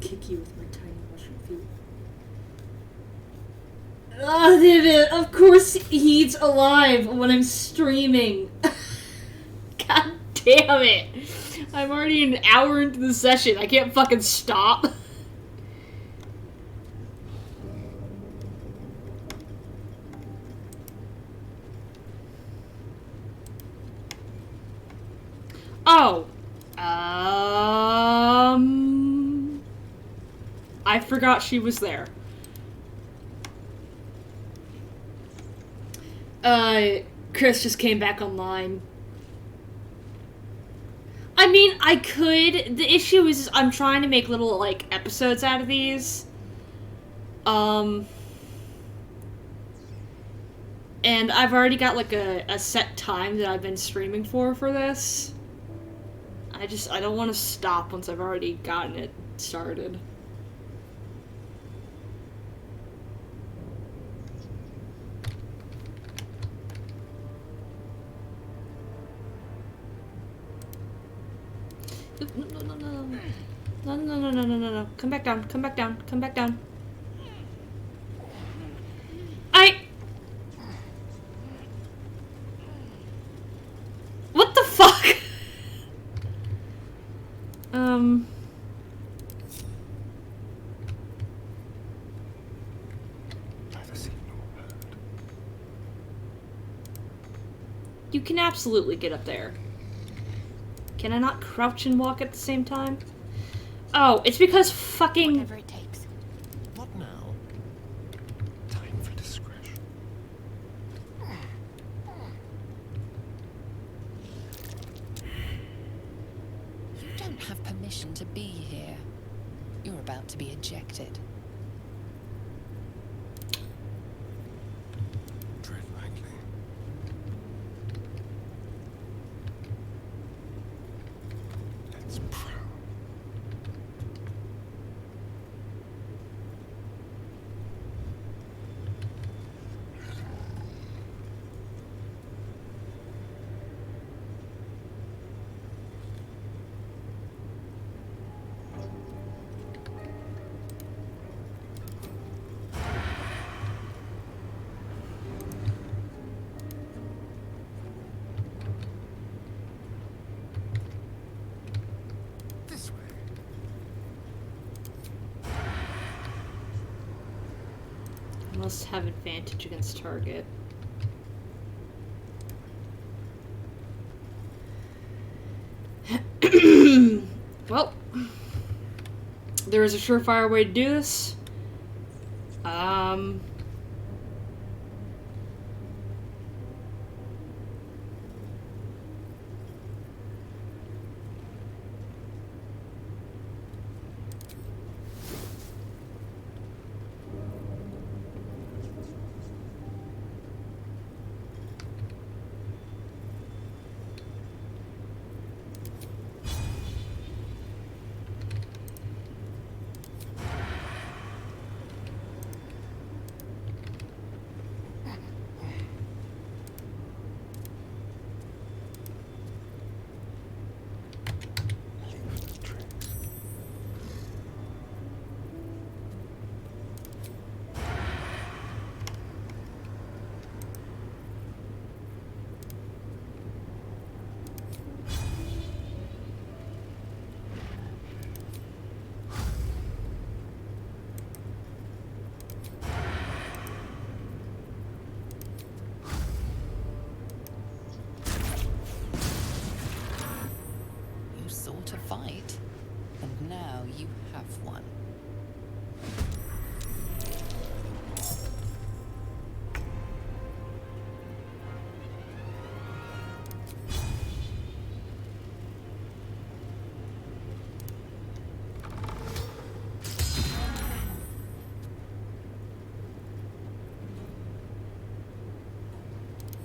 Kick you with my tiny mushroom feet. Oh, damn it! Of course he's alive when I'm streaming. God damn it! I'm already an hour into the session. I can't fucking stop. Oh. I forgot she was there. Chris just came back online. I mean, I could. The issue is I'm trying to make little, like, episodes out of these. And I've already got, like, a set time that I've been streaming for this. I don't want to stop once I've already gotten it started. No. Come back down. Come back down. Come back down. What the fuck? Neither seen nor heard. You can absolutely get up there. Can I not crouch and walk at the same time? Oh, it's because fucking... Whatever it takes. What now? Time for discretion. You don't have permission to be here. You're about to be ejected. Must have advantage against target. Well, there is a surefire way to do this. You sought a fight, and now you have one.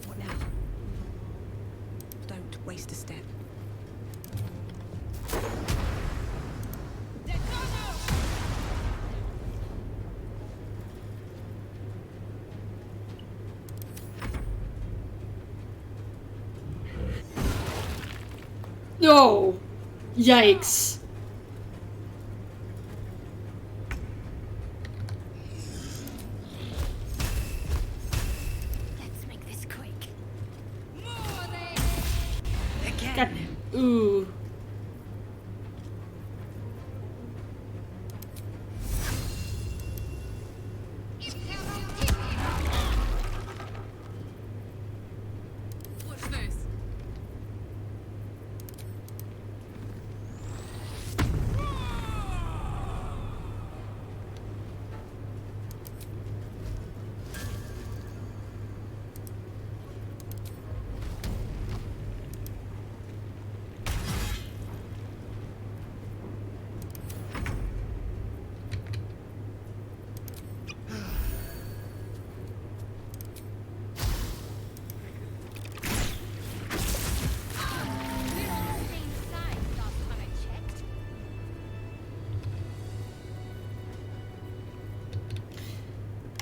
What now? Don't waste a step. No! Yikes. Let's make this quick. God. Ooh. What's this?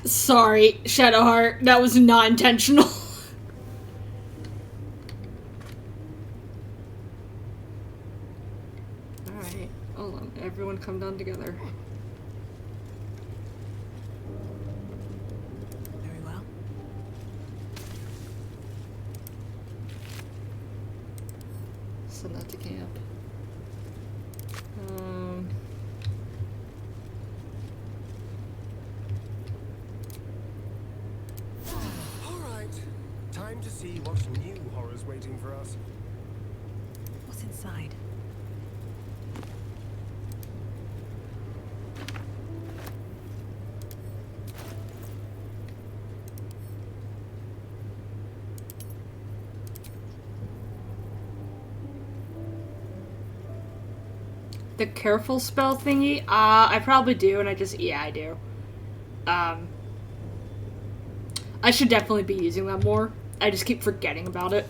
Sorry, Shadowheart. That was not intentional. Alright, hold on. Everyone come down together. Very well. Send that to camp. Alright. Time to see what new horror's waiting for us. What's inside? The careful spell thingy? I probably do, and yeah, I do. I should definitely be using that more. I just keep forgetting about it.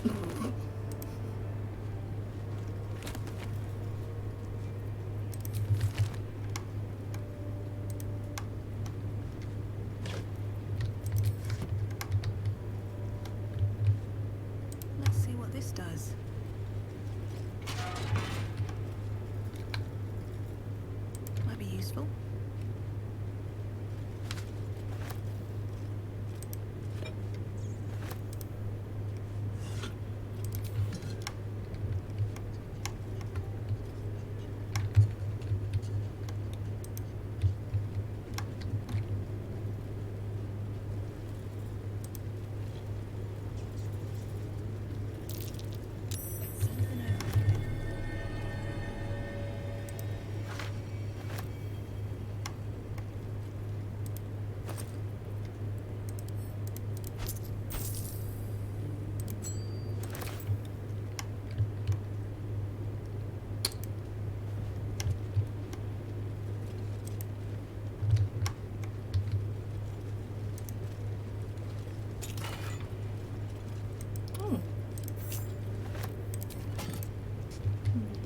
Let's see what this does. Might be useful.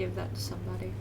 give that to somebody.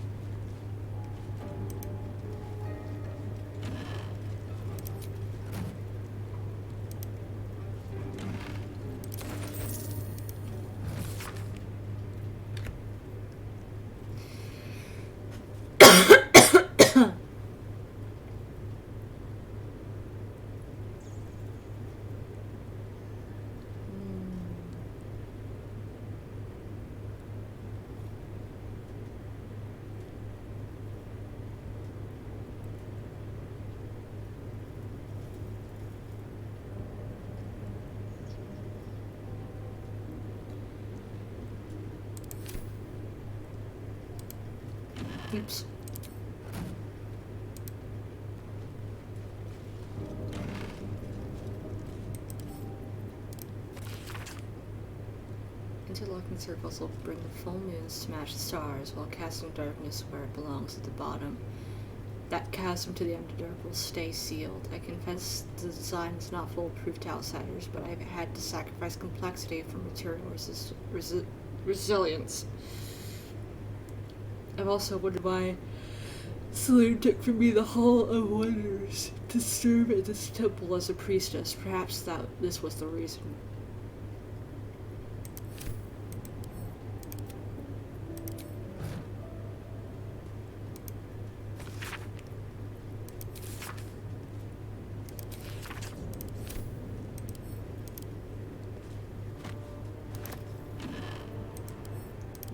Oops. Interlocking circles will bring the full moons to match the stars, while casting darkness where it belongs at the bottom. That chasm to the Underdark will stay sealed. I confess the design is not foolproof to outsiders, but I've had to sacrifice complexity for material resilience. I've also wondered why Selene took from me the Hall of Wonders to serve at this temple as a priestess. Perhaps this was the reason.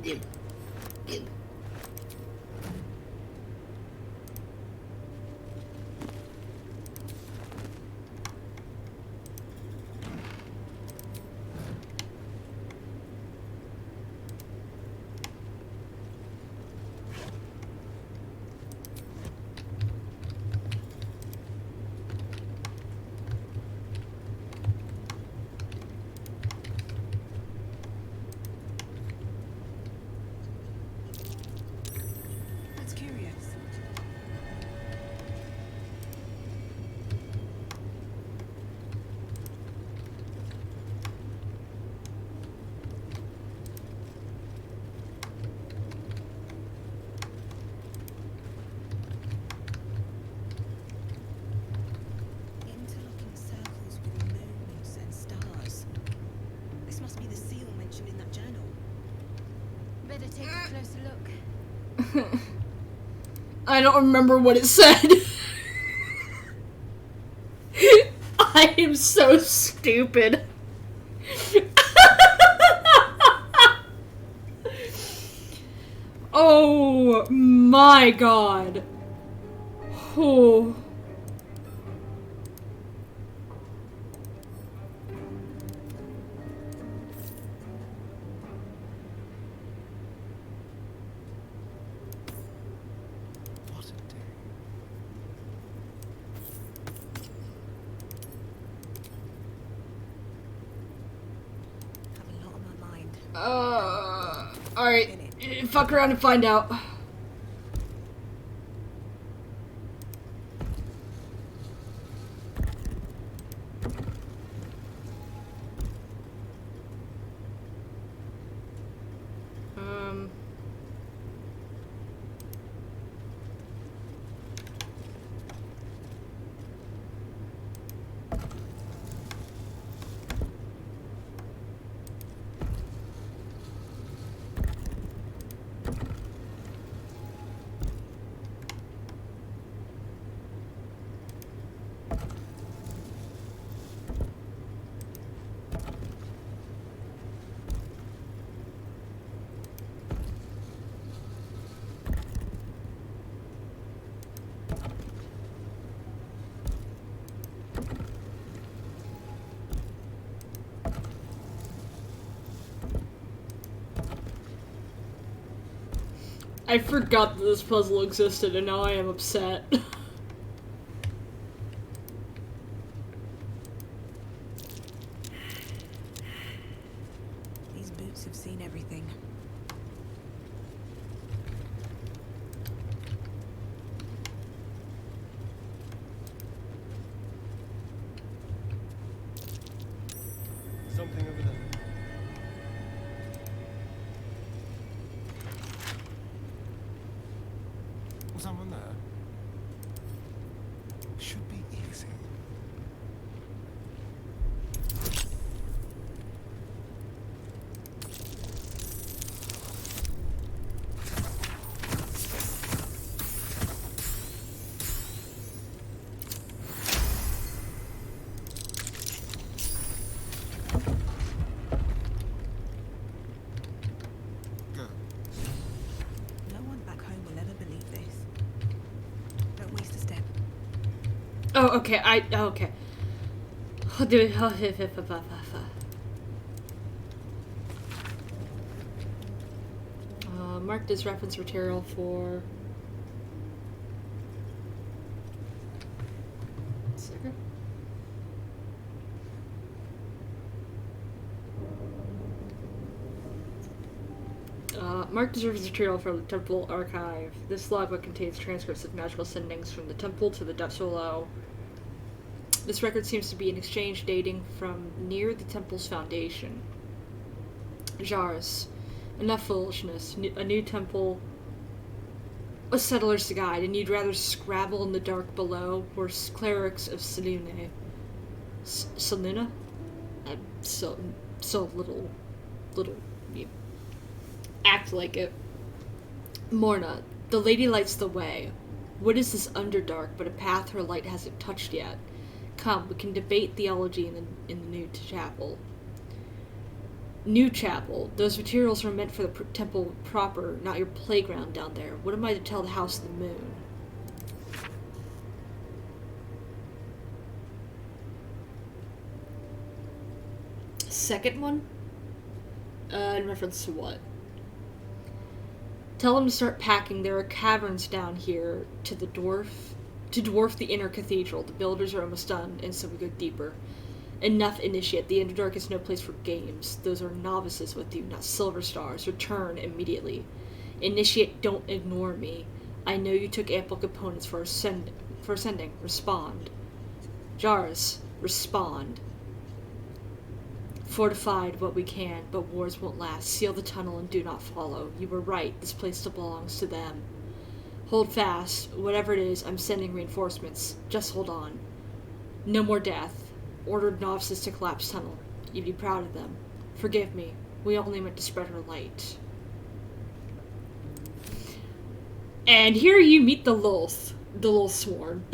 Yep. Yep. That's curious. Interlocking circles with moons and stars. This must be the seal mentioned in that journal. Better take a closer look. I don't remember what it said. I am so stupid. Oh my god. Oh. What a day. Have a lot on my mind. Alright. Fuck around and find out. I forgot that this puzzle existed and now I am upset. These boots have seen everything. Something over there. Oh, okay. Okay. Mark this reference material for. Second. Mark this reference material for the Temple Archive. This logbook contains transcripts of magical sendings from the temple to the depths below. This record seems to be an exchange dating from near the temple's foundation. Jars. Enough foolishness. A new temple. A settler's guide, and you'd rather scrabble in the dark below. We're clerics of Selune. Seluna? I'm so little. You act like it. Morna. The lady lights the way. What is this Underdark but a path her light hasn't touched yet? Come, we can debate theology in the new chapel. New chapel. Those materials are meant for the temple proper, not your playground down there. What am I to tell the House of the Moon? Second one? In reference to what? Tell them to start packing. There are caverns down here to dwarf the inner cathedral. The builders are almost done, and so we go deeper. Enough, Initiate. The Underdark is no place for games. Those are novices with you, not silver stars. Return immediately. Initiate, don't ignore me. I know you took ample components for ascending. Respond. Jars, respond. Fortified what we can, but wars won't last. Seal the tunnel and do not follow. You were right. This place still belongs to them. Hold fast. Whatever it is, I'm sending reinforcements. Just hold on. No more death. Ordered novices to collapse tunnel. You'd be proud of them. Forgive me. We only meant to spread her light. And here you meet the Lulth Sworn.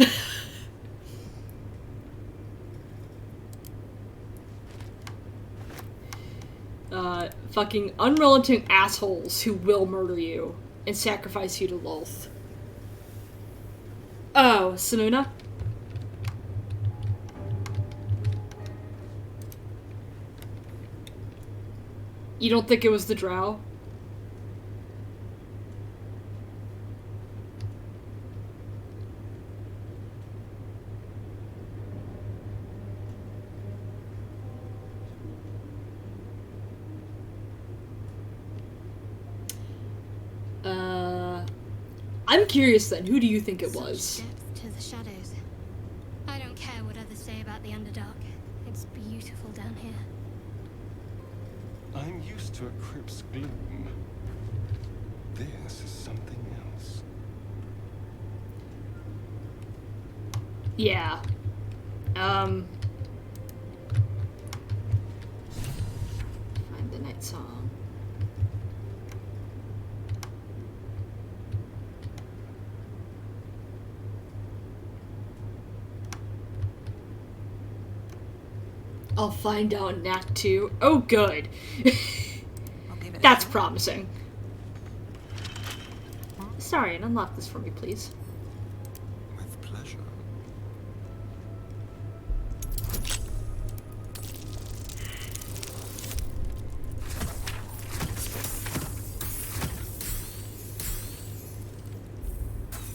Fucking unrelenting assholes who will murder you and sacrifice you to Lulth. Oh, Sununa? You don't think it was the drow? I'm curious then, who do you think it was? Depth to the shadows. I don't care what others say about the Underdark. It's beautiful down here. I'm used to a crypt's gloom. This is something else. Yeah. Find the night song. I'll find out in Act 2. Oh, good. That's promising. Sorry, and unlock this for me, please. With pleasure.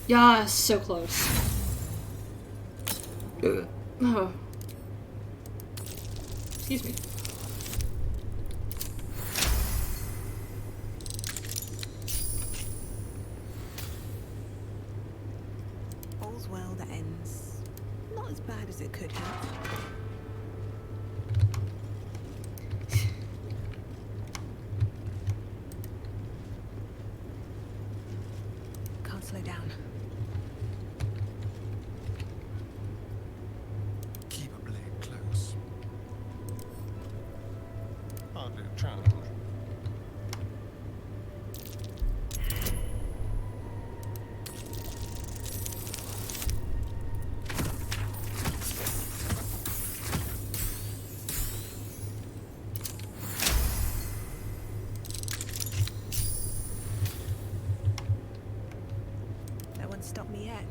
Yeah, so close. Oh. Excuse me. All's well that ends. Not as bad as it could have. Can't slow down. Keep a blade close. Hardly a challenge. No one's stopped me yet.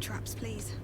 traps, please.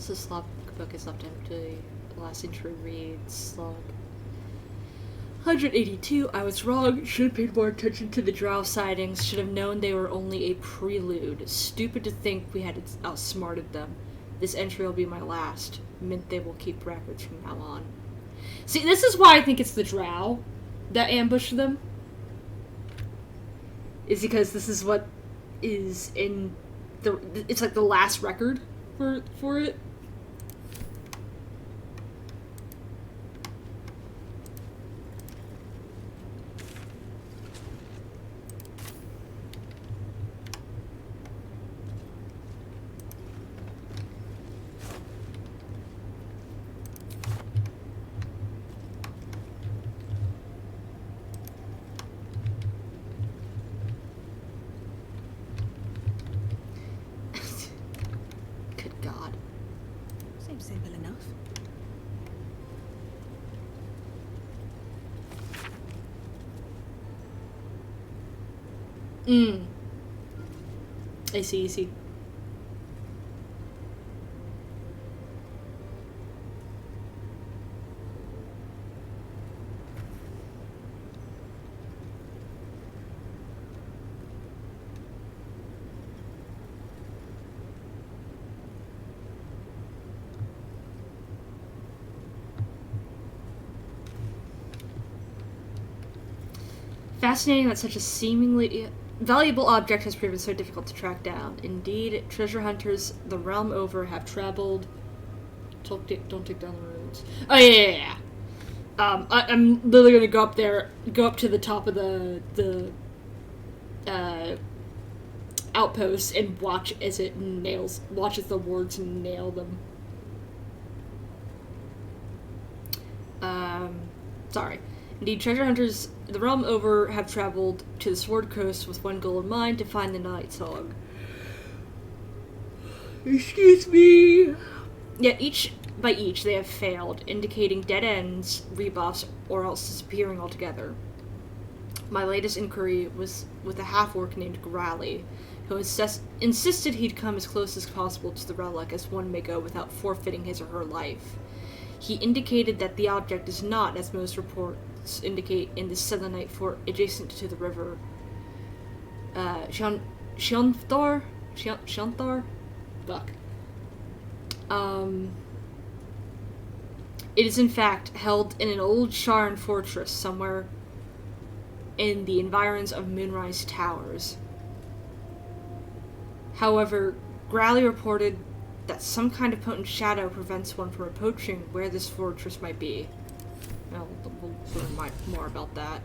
This logbook is left empty. The last entry reads log 182. I was wrong. Should have paid more attention to the drow sightings. Should have known they were only a prelude. Stupid to think we had outsmarted them. This entry will be my last. Mint they will keep records from now on. See, this is why I think it's the drow that ambushed them. Is because this is what is in the. It's like the last record for it. Simple enough. I see. Fascinating that such a seemingly valuable object has proven so difficult to track down. Indeed, treasure hunters the realm over have traveled. Don't take down the ruins. Oh yeah. I'm literally gonna go up to the top of the outpost and watch as it watches the wards nail them. Sorry. Indeed, treasure hunters the realm over have traveled to the Sword Coast with one goal in mind: to find the Night Song. Excuse me. Yet by each they have failed, indicating dead ends, rebuffs, or else disappearing altogether. My latest inquiry was with a half-orc named Grally, who insisted he'd come as close as possible to the relic as one may go without forfeiting his or her life. He indicated that the object is not, as most reports indicate, in the Selenite fort adjacent to the river. Shionthar? Fuck. It is in fact held in an old Sharan fortress somewhere in the environs of Moonrise Towers. However, Grally reported that some kind of potent shadow prevents one from approaching where this fortress might be. Well, we'll learn more about that.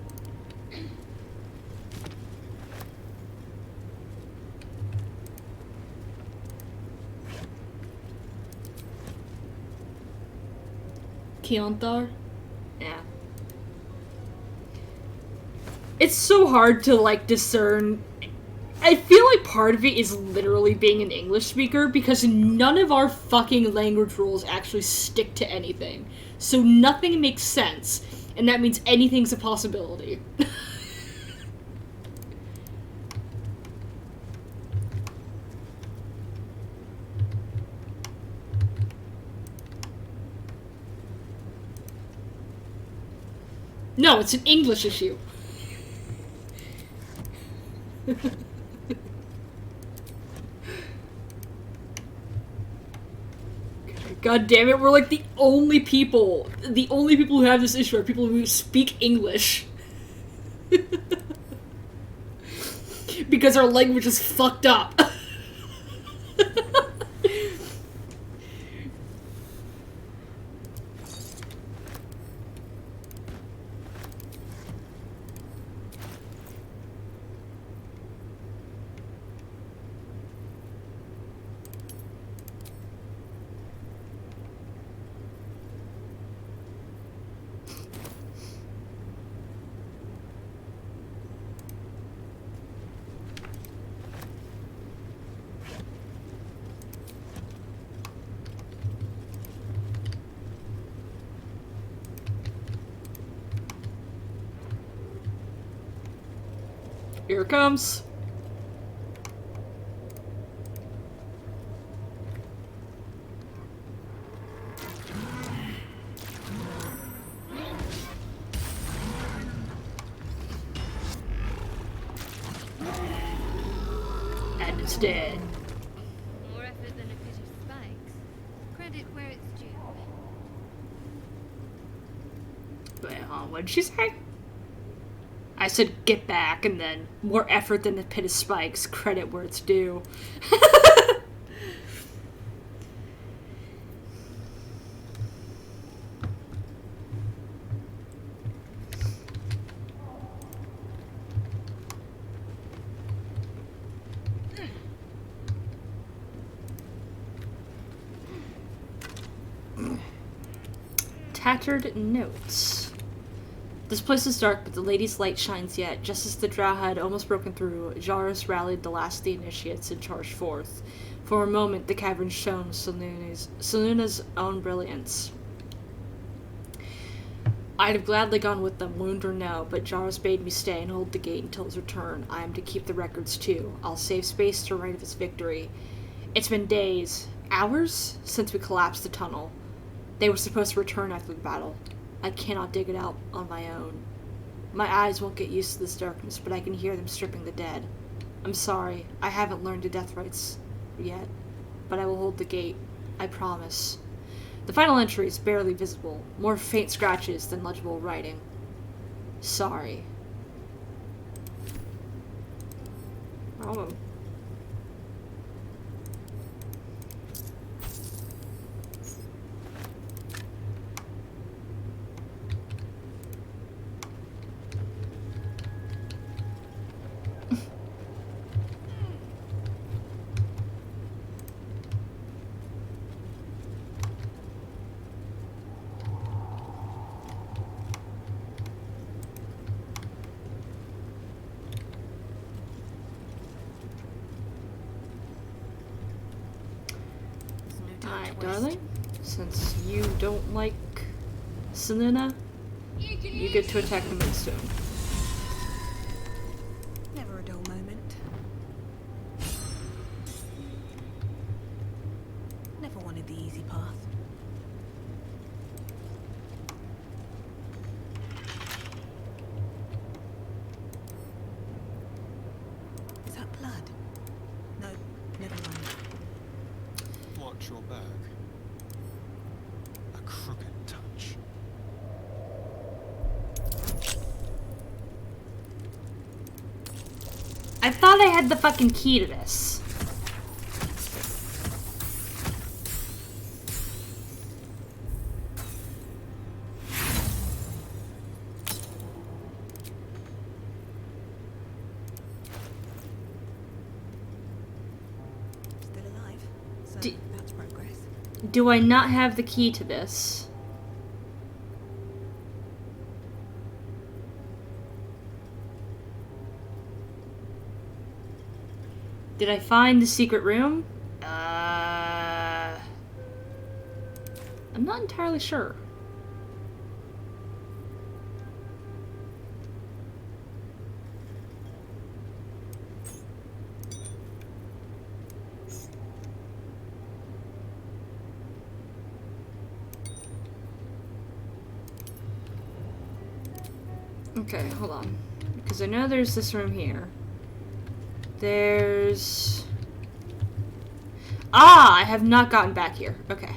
Keonthar? Yeah. It's so hard to, like, discern. I feel like part of it is literally being an English speaker, because none of our fucking language rules actually stick to anything. So nothing makes sense, and that means anything's a possibility. No, it's an English issue. God damn it, we're like the only people who have this issue are people who speak English. Because our language is fucked up. Here it comes. And it's dead. More effort than a pit of spikes. Credit where it's due. Wait, what did she say? I said get back, and then more effort than the pit of spikes. Credit where it's due. Tattered notes. This place is dark, but the lady's light shines yet. Just as the drow had almost broken through, Jarrus rallied the last of the initiates and charged forth. For a moment, the cavern shone with Selena's own brilliance. I'd have gladly gone with them, wound or no, but Jarrus bade me stay and hold the gate until his return. I am to keep the records too. I'll save space to write of his victory. It's been days, hours, since we collapsed the tunnel. They were supposed to return after the battle. I cannot dig it out on my own. My eyes won't get used to this darkness, but I can hear them stripping the dead. I'm sorry, I haven't learned the death rites yet, but I will hold the gate. I promise. The final entry is barely visible, more faint scratches than legible writing. Sorry. Oh. Alright, darling. Since you don't like Selena, you get to attack the Moonstone. Never a dull moment. Never wanted the easy path. Is that blood? No, never mind. Watch your back. A crooked touch. I thought I had the fucking key to this. Still alive. So that's progress. Do I not have the key to this? Did I find the secret room? I'm not entirely sure. Okay, hold on. Because I know there's this room here. There's... Ah! I have not gotten back here. Okay.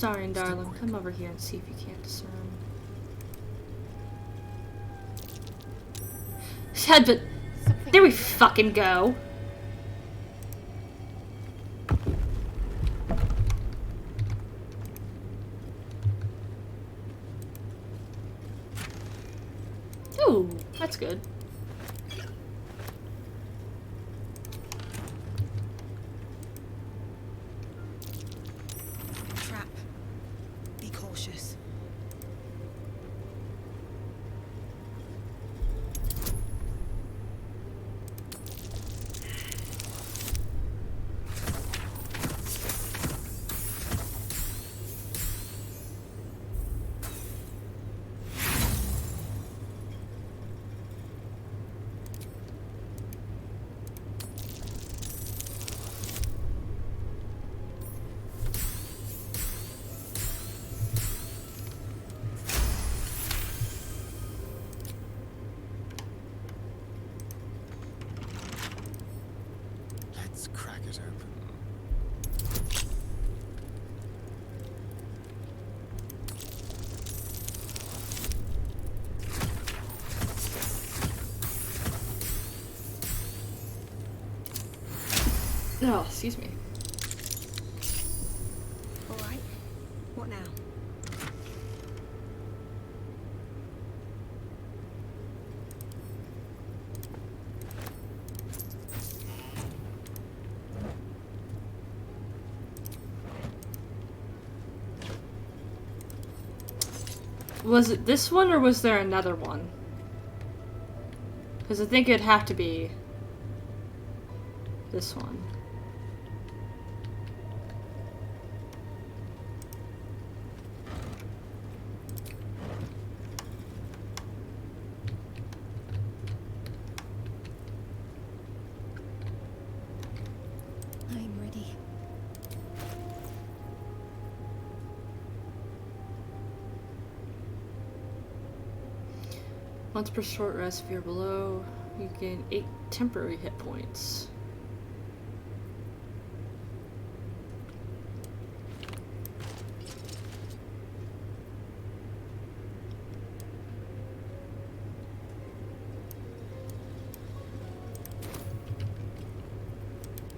Sorry, darling. Come over here and see if you can't discern. Said, but there we fucking go. Ooh, that's good. Trap. Be cautious. Let's crack it open. Oh, excuse me. All right. What now? Was it this one or was there another one? Because I think it'd have to be this one. I'm ready. Once per short rest, if you're below, you gain 8 temporary hit points.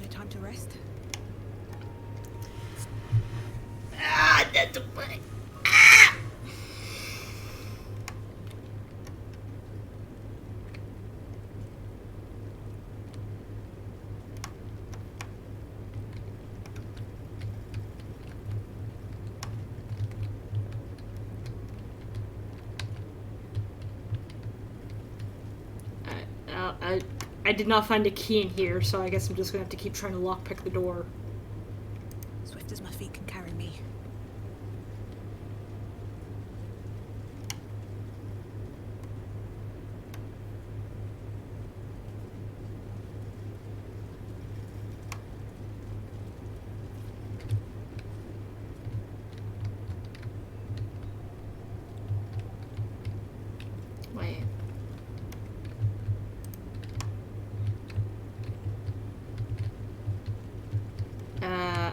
No time to rest. Ah, that's a funny. I did not find a key in here, so I guess I'm just gonna have to keep trying to lockpick the door. Swift as my feet can carry me. Wait.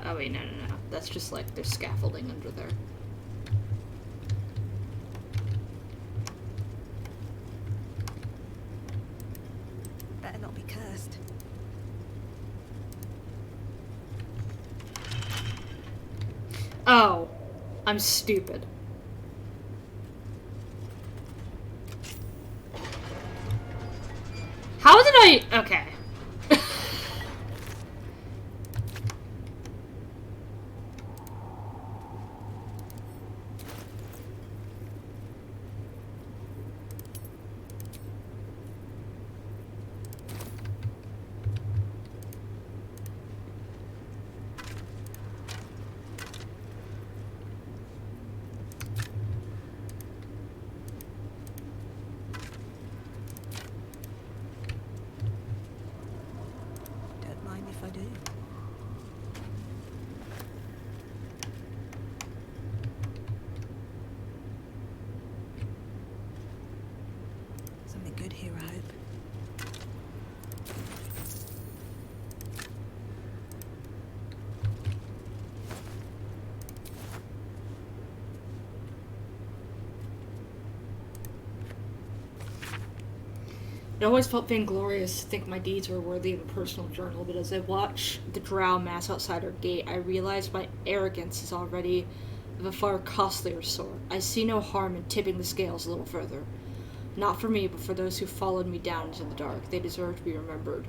Oh wait, no. That's just like there's scaffolding under there. Better not be cursed. Oh, I'm stupid. How did I... Okay. Don't mind if I do. Something good here, I hope. It always felt vainglorious to think my deeds were worthy of a personal journal, but as I watch the drow mass outside our gate, I realize my arrogance is already of a far costlier sort. I see no harm in tipping the scales a little further. Not for me, but for those who followed me down into the dark. They deserve to be remembered.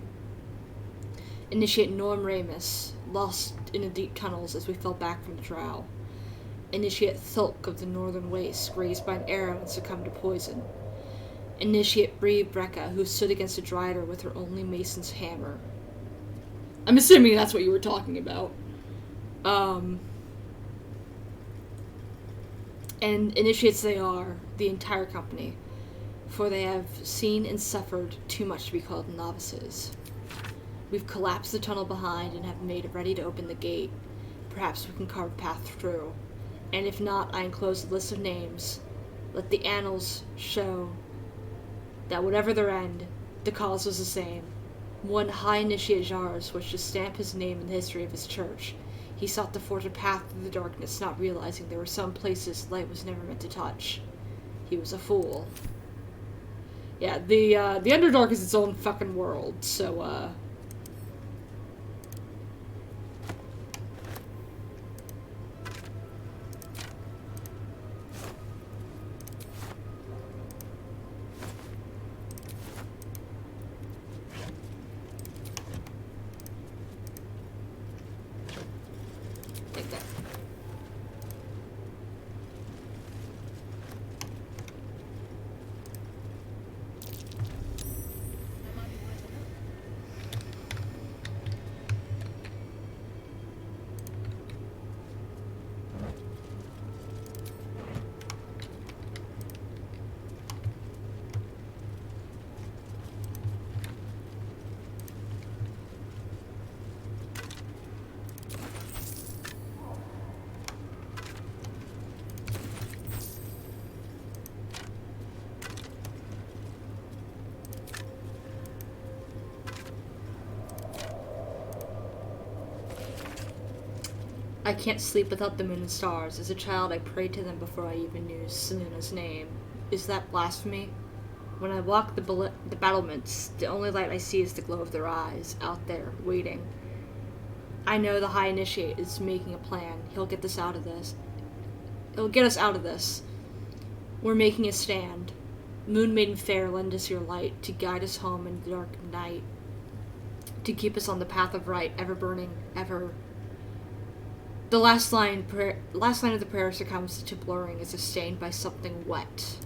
Initiate Norm Ramus, lost in the deep tunnels as we fell back from the drow. Initiate Thulk of the Northern Wastes, grazed by an arrow and succumbed to poison. Initiate Bree Brecca, who stood against a Drider with her only mason's hammer. I'm assuming that's what you were talking about. And initiates they are, the entire company, for they have seen and suffered too much to be called novices. We've collapsed the tunnel behind and have made it ready to open the gate. Perhaps we can carve a path through. And if not, I enclose a list of names. Let the annals show that whatever their end, the cause was the same. One High Initiate Jars wished to stamp his name in the history of his church. He sought to forge a path through the darkness, not realizing there were some places light was never meant to touch. He was a fool. Yeah, the Underdark is its own fucking world, so, take that. I can't sleep without the moon and stars. As a child, I prayed to them before I even knew Sununa's name. Is that blasphemy? When I walk the battlements, the only light I see is the glow of their eyes, out there, waiting. I know the High Initiate is making a plan. He'll get us out of this. We're making a stand. Moon Maiden Fair, lend us your light, to guide us home in the dark night, to keep us on the path of right, ever burning, ever. The last line of the prayer succumbs to blurring as if stained by something wet.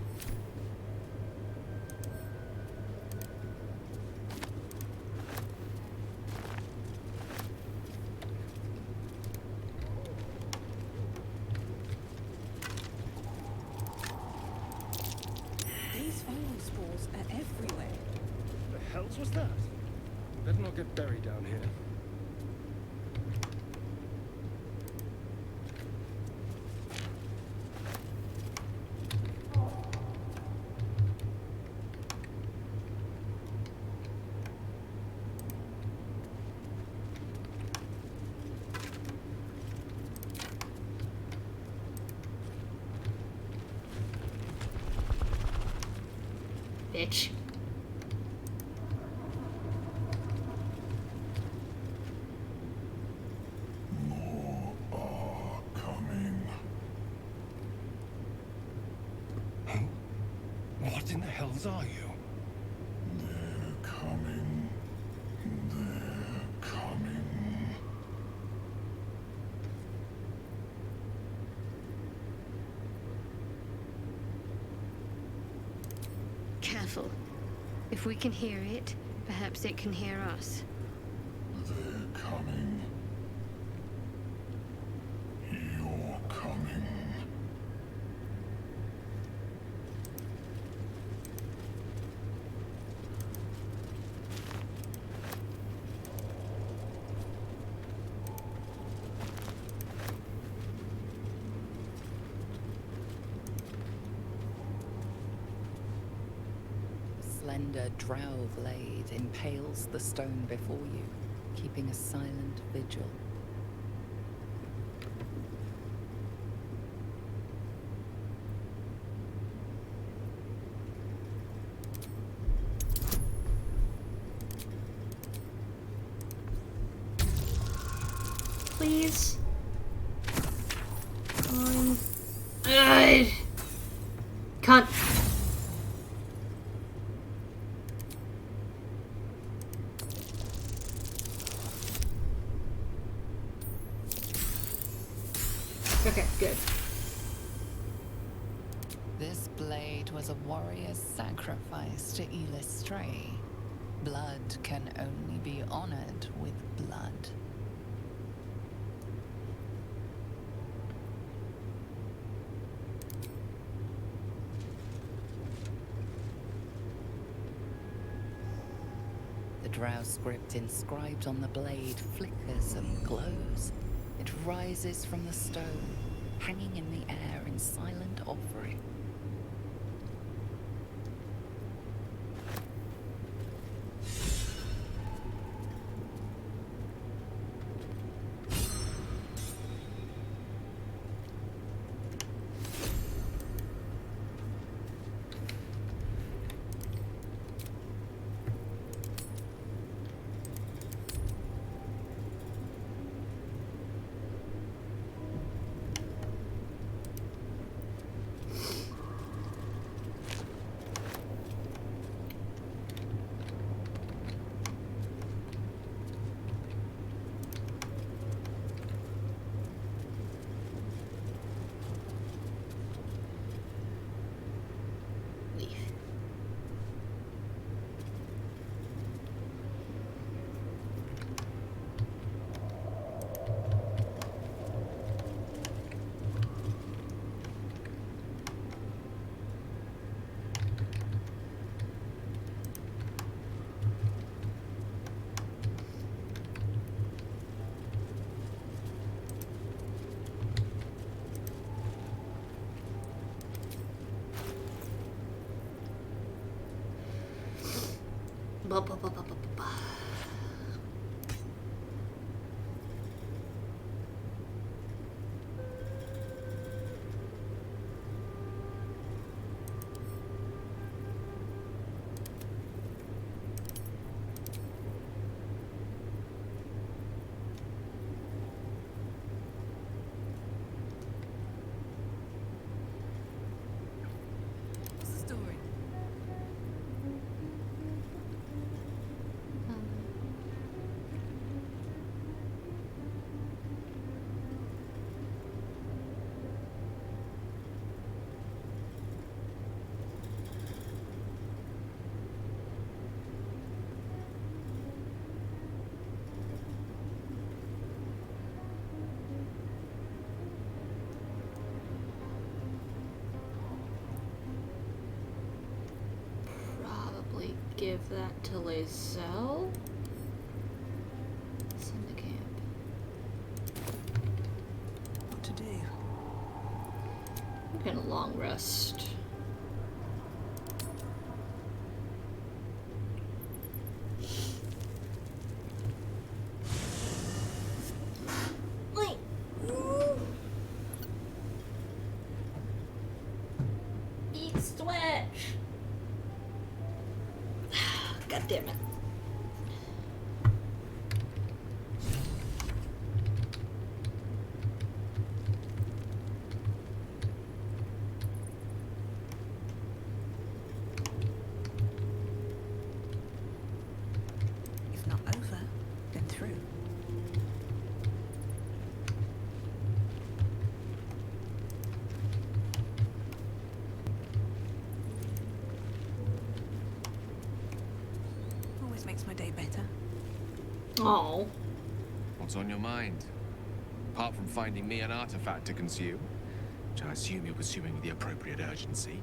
These fungal spores are everywhere. The hells was that? Better not get buried down here. Bitch. More are coming. Huh? What in the hells are you? They're coming. They're coming. Careful. If we can hear it, perhaps it can hear us. They're coming. You're coming. Slender drow blade impales the stone before you, keeping a silent vigil. please? Ugh. Can't. Okay, good. This blade was a warrior's sacrifice to Stray. Blood can only be honored with blood. The drow script inscribed on the blade flickers and glows. It rises from the stone, hanging in the air in silent offering. What's the story? Probably give that to Lae'zel. Send to camp. What to do? I'm gonna long rest. Big stretch. God damn it. If not over, then through. Always makes my day better. Oh. What's on your mind? Apart from finding me an artifact to consume, which I assume you're pursuing with the appropriate urgency.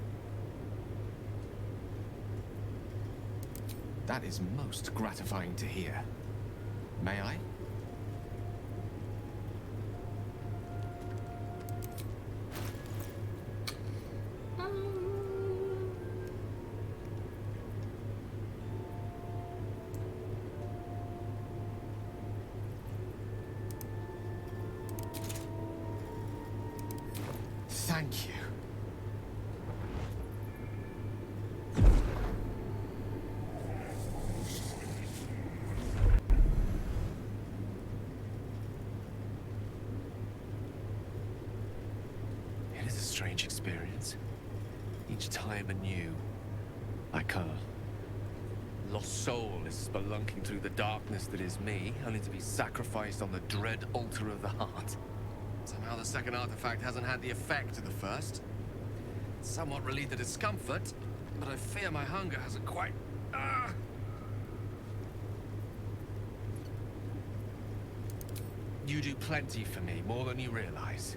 That is most gratifying to hear. May I? Thank you. strange experience. Each time anew. Like her. Lost soul is spelunking through the darkness that is me, only to be sacrificed on the dread altar of the heart. Somehow the second artifact hasn't had the effect of the first. It's somewhat relieved the discomfort, but I fear my hunger hasn't quite... You do plenty for me, more than you realize.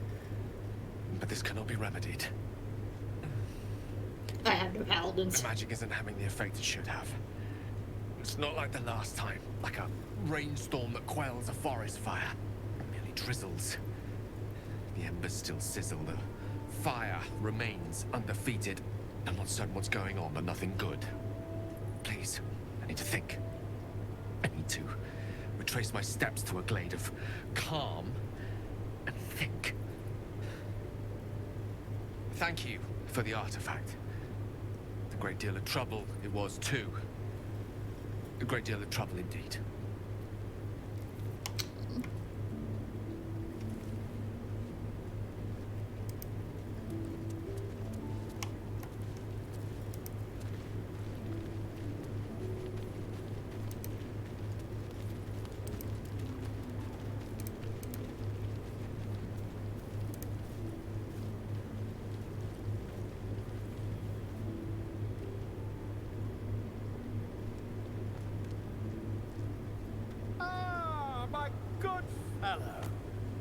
But this cannot be remedied. I have no paladins. The magic isn't having the effect it should have. It's not like the last time, like a rainstorm that quells a forest fire. It merely drizzles. The embers still sizzle, the fire remains undefeated. I'm not certain what's going on, but nothing good. Please, I need to think. I need to retrace my steps to a glade of calm and think. Thank you for the artifact. A great deal of trouble it was too. A great deal of trouble indeed.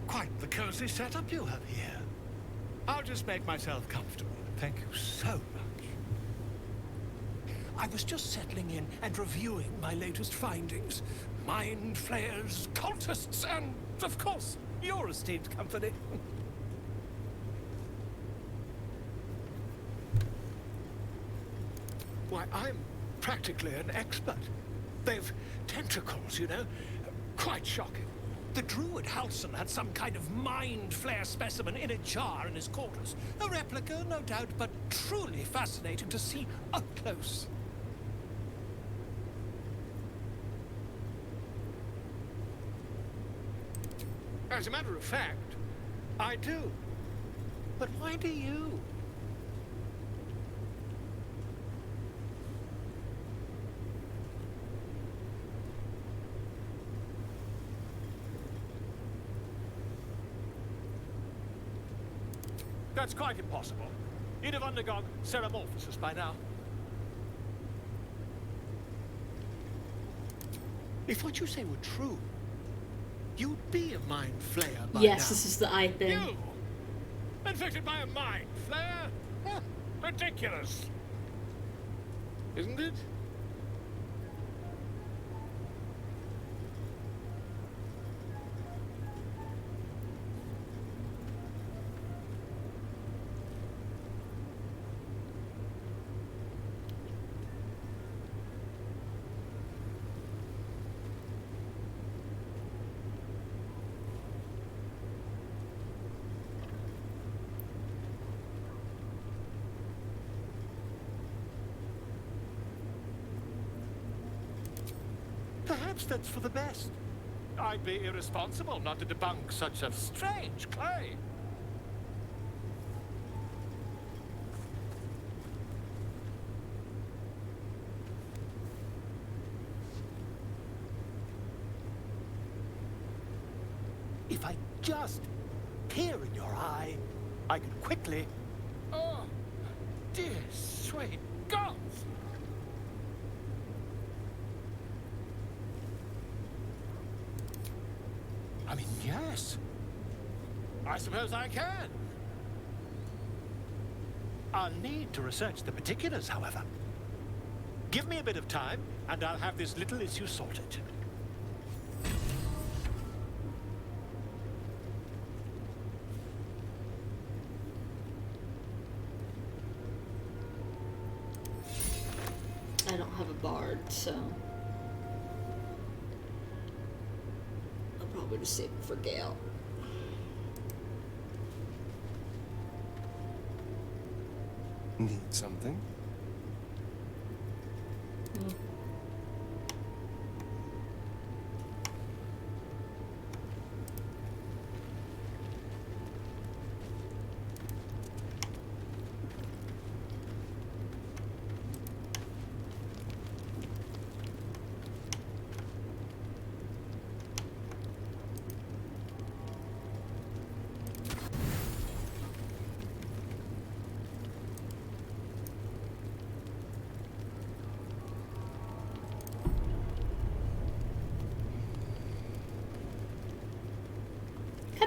Quite the cozy setup you have here. I'll just make myself comfortable. Thank you so much. I was just settling in and reviewing my latest findings. Mind flayers, cultists, and, of course, your esteemed company. Why, I'm practically an expert. They've tentacles, you know. Quite shocking. The druid Halson had some kind of mind flare specimen in a jar in his quarters. A replica, no doubt, but truly fascinating to see up close. As a matter of fact, I do. But why do you? That's quite impossible. You'd have undergone Ceramorphosis by now. If what you say were true, you'd be a mind flayer by now. Yes, this is the eye thing. You? Infected by a mind flare? Huh, ridiculous. Isn't it? Perhaps that's for the best. I'd be irresponsible not to debunk such a strange claim. If I just peer in your eye, I could quickly... Oh, dear sweet gods! I mean, yes. I suppose I can. I'll need to research the particulars, however. Give me a bit of time, and I'll have this little issue sorted. I don't have a bard, so I'll probably just save it for Gale. Need something?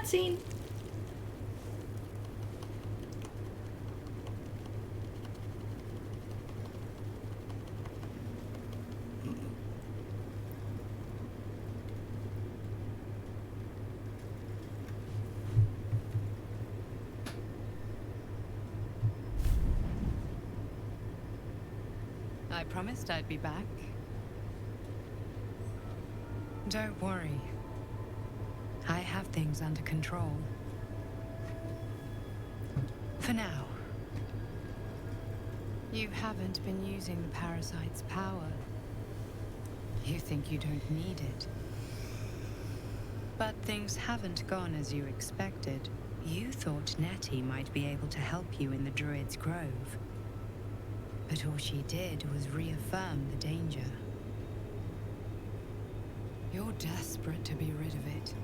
Cutscene. I promised I'd be back. Don't worry. I have things under control. For now. You haven't been using the parasite's power. You think you don't need it. But things haven't gone as you expected. You thought Nettie might be able to help you in the Druid's Grove. But all she did was reaffirm the danger. You're desperate to be rid of it.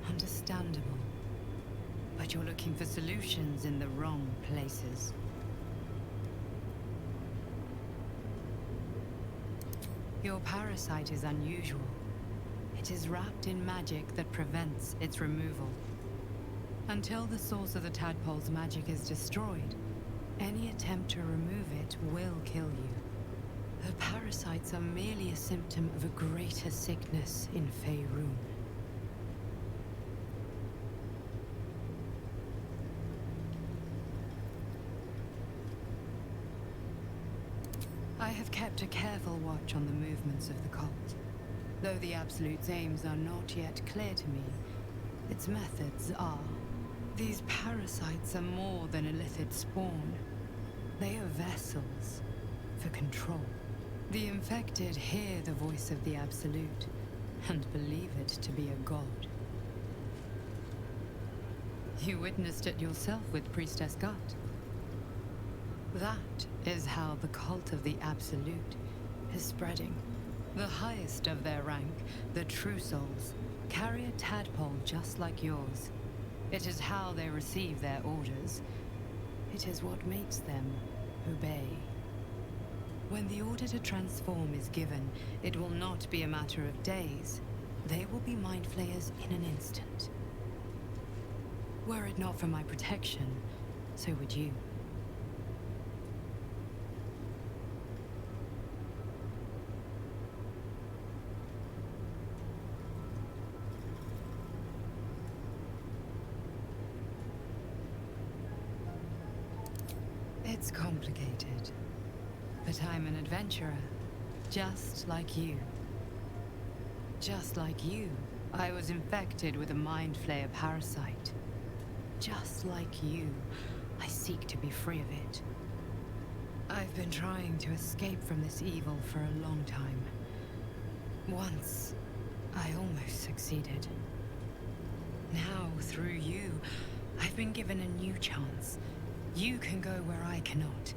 Understandable. But you're looking for solutions in the wrong places. Your parasite is unusual. It is wrapped in magic that prevents its removal. Until the source of the tadpole's magic is destroyed, any attempt to remove it will kill you. The parasites are merely a symptom of a greater sickness in Faerun. I have kept a careful watch on the movements of the cult. Though the Absolute's aims are not yet clear to me, its methods are. These parasites are more than illithid spawn. They are vessels for control. The infected hear the voice of the Absolute and believe it to be a god. You witnessed it yourself with Priestess Gut. That is how the cult of the Absolute is spreading. The highest of their rank, the True Souls, carry a tadpole just like yours. It is how they receive their orders. It is what makes them obey. When the order to transform is given, it will not be a matter of days. They will be mind flayers in an instant. Were it not for my protection, so would you. It's complicated, but I'm an adventurer, just like you. Just like you, I was infected with a mind flayer parasite. Just like you, I seek to be free of it. I've been trying to escape from this evil for a long time. Once, I almost succeeded. Now, through you, I've been given a new chance. You can go where I cannot,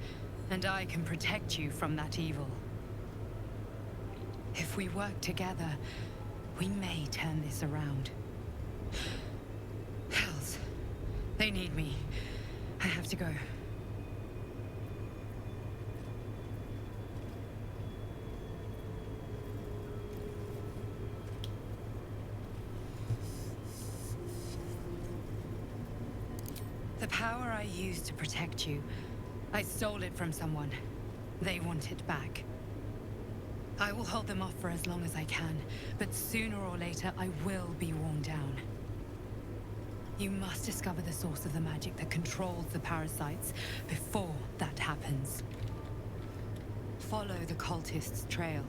and I can protect you from that evil. If we work together, we may turn this around. Hells, they need me. I have to go. The power I used to protect you, I stole it from someone. They want it back. I will hold them off for as long as I can, but sooner or later I will be worn down. You must discover the source of the magic that controls the parasites before that happens. Follow the cultists' trail.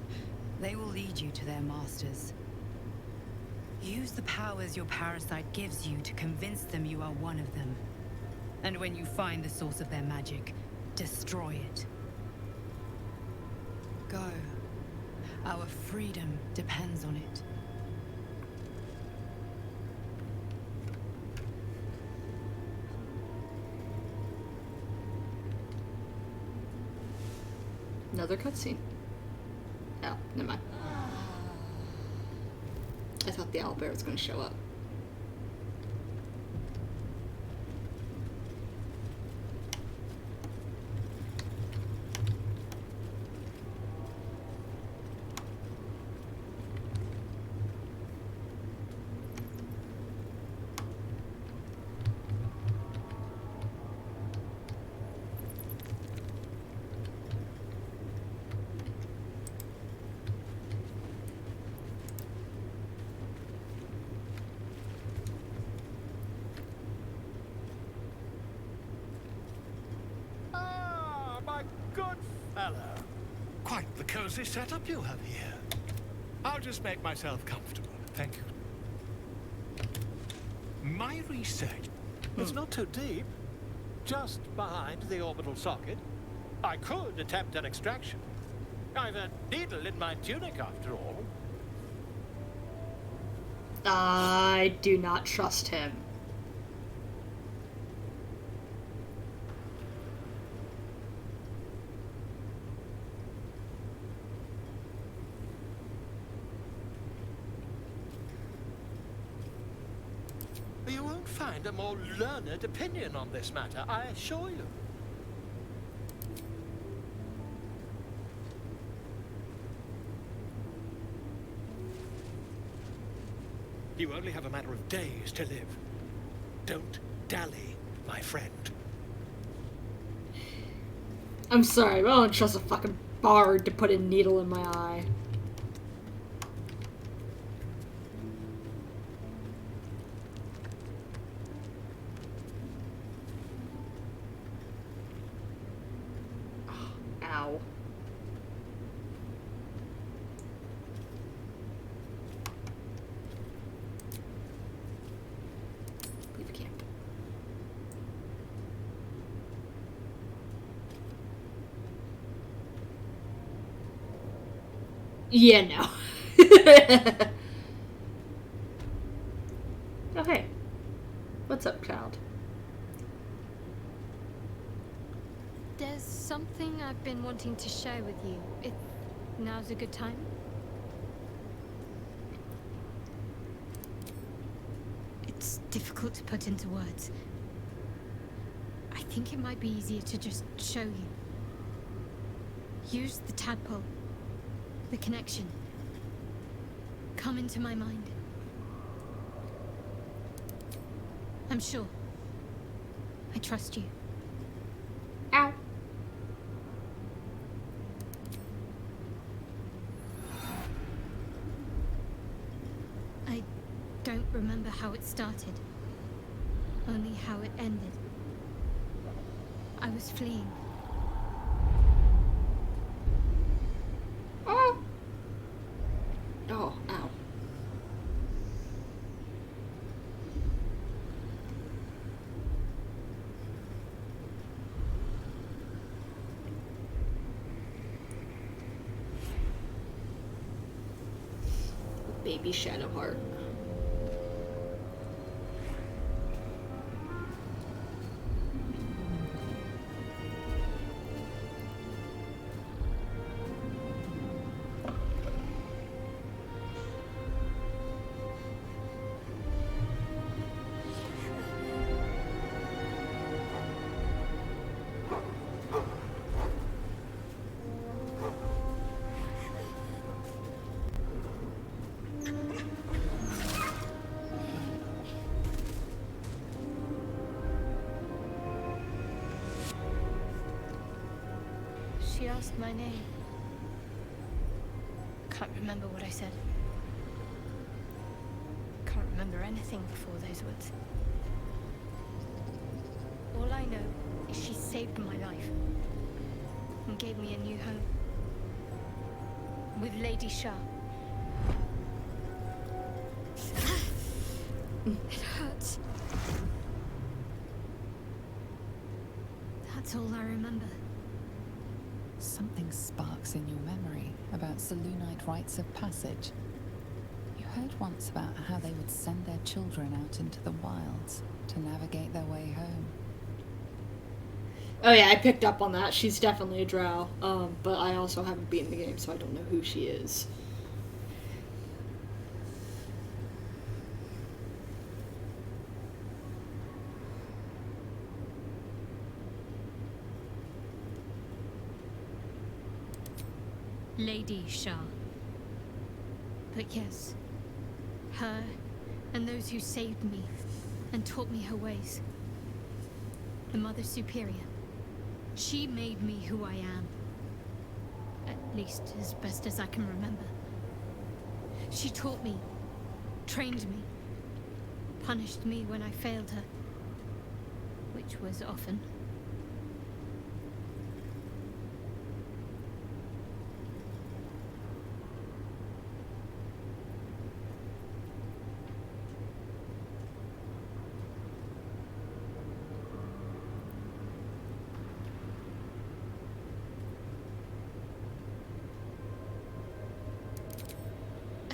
They will lead you to their masters. Use the powers your parasite gives you to convince them you are one of them. And when you find the source of their magic, destroy it. Go. Our freedom depends on it. Another cutscene. Oh, never mind. I thought the owlbear was going to show up. cozy setup you have here. I'll just make myself comfortable. Thank you. My research is not too deep. Just behind the orbital socket. I could attempt an extraction. I've a needle in my tunic, after all. I do not trust him. You won't find a more learned opinion on this matter, I assure you. You only have a matter of days to live. Don't dally, my friend. I'm sorry, but I don't trust a fucking bard to put a needle in my eye. Ow. Leave camp. Yeah, no. Oh, hey. What's up, child? There's something I've been wanting to share with you. If now's a good time. It's difficult to put into words. I think it might be easier to just show you. Use the tadpole. The connection. Come into my mind. I'm sure. I trust you. Ow. I don't remember how it started. Only how it ended. I was fleeing. Oh. Oh, ow. Baby Shadowheart. She asked my name. Can't remember what I said. Can't remember anything before those words. All I know is she saved my life and gave me a new home with Lady Shah. It hurts. That's all I remember. Something sparks in your memory about Selûnite rites of passage. You heard once about how they would send their children out into the wilds to navigate their way home. Oh yeah, I picked up on that. She's definitely a drow. But I also haven't beaten the game, so I don't know who she is. Lady Shah. But yes, her and those who saved me and taught me her ways. The Mother Superior. She made me who I am. At least as best as I can remember. She taught me, trained me, punished me when I failed her. Which was often.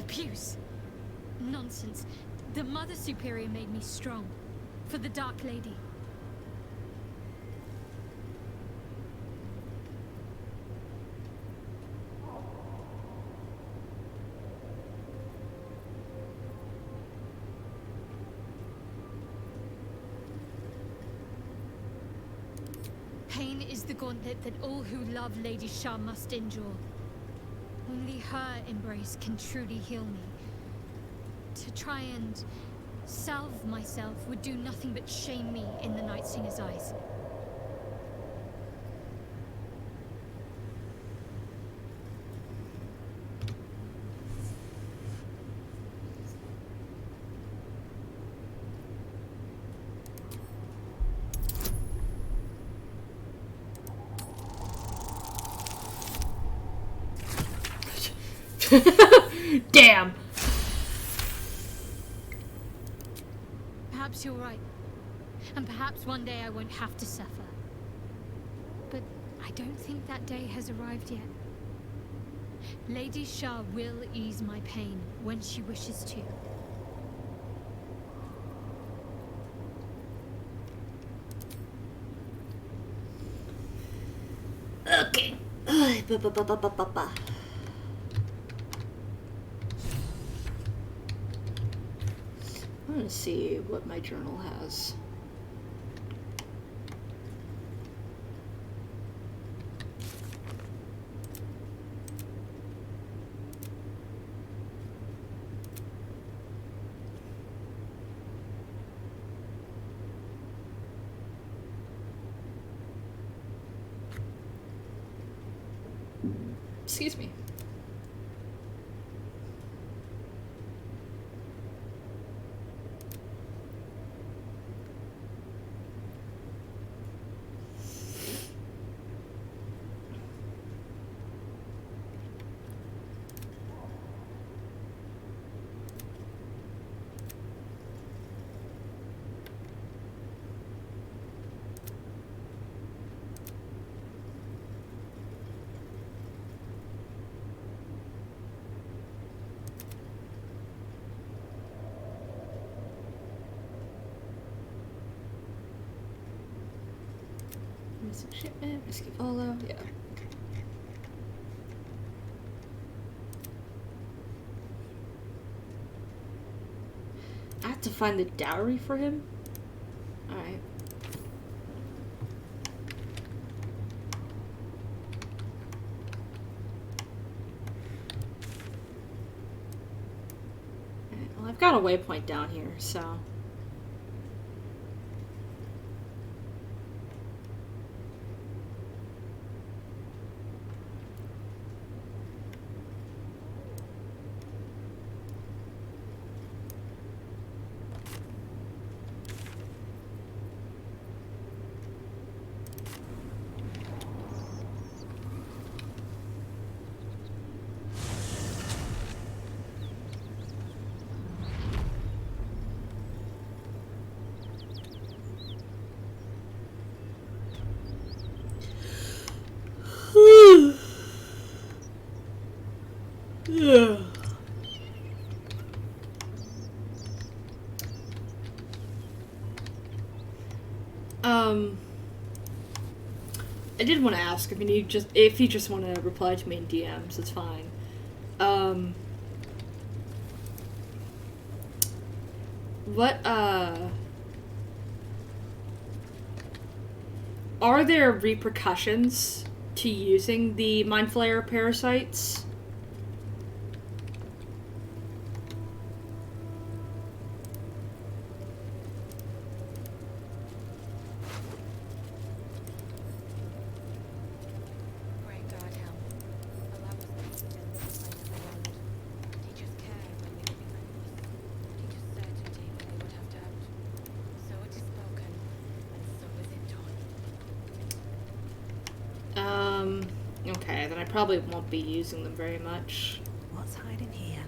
Abuse. Nonsense. The Mother Superior made me strong. For the Dark Lady. Pain is the gauntlet that all who love Lady Shah must endure. Only her embrace can truly heal me. To try and salve myself would do nothing but shame me in the Night Singer's eyes. Damn. Perhaps you're right. And perhaps one day I won't have to suffer. But I don't think that day has arrived yet. Lady Shah will ease my pain when she wishes to. Okay. I'm gonna see what my journal has. Excuse me. Missing shipment, whiskey follow, yeah. I have to find the dowry for him? Alright. Well, I've got a waypoint down here, so... Yeah. I did want to ask if you just want to reply to me in DMs, it's fine. Are there repercussions to using the Mind Flayer parasites? Okay, then I probably won't be using them very much. What's hiding here?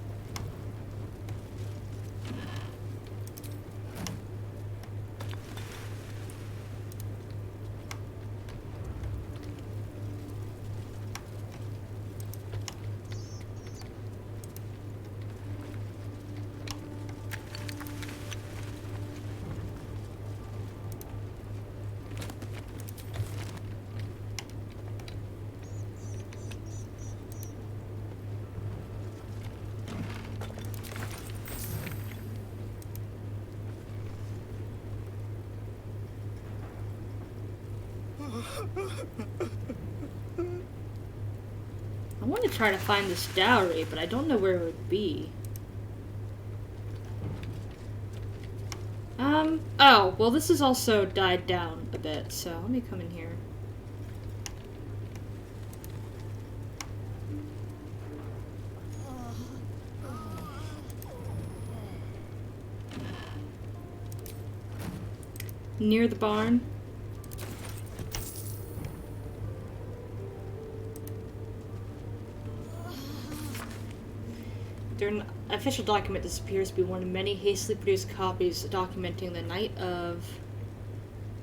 I want to try to find this dowry, but I don't know where it would be. Oh, well this has also died down a bit, so let me come in here. Near the barn. An official document. This appears to be one of many hastily produced copies documenting the night of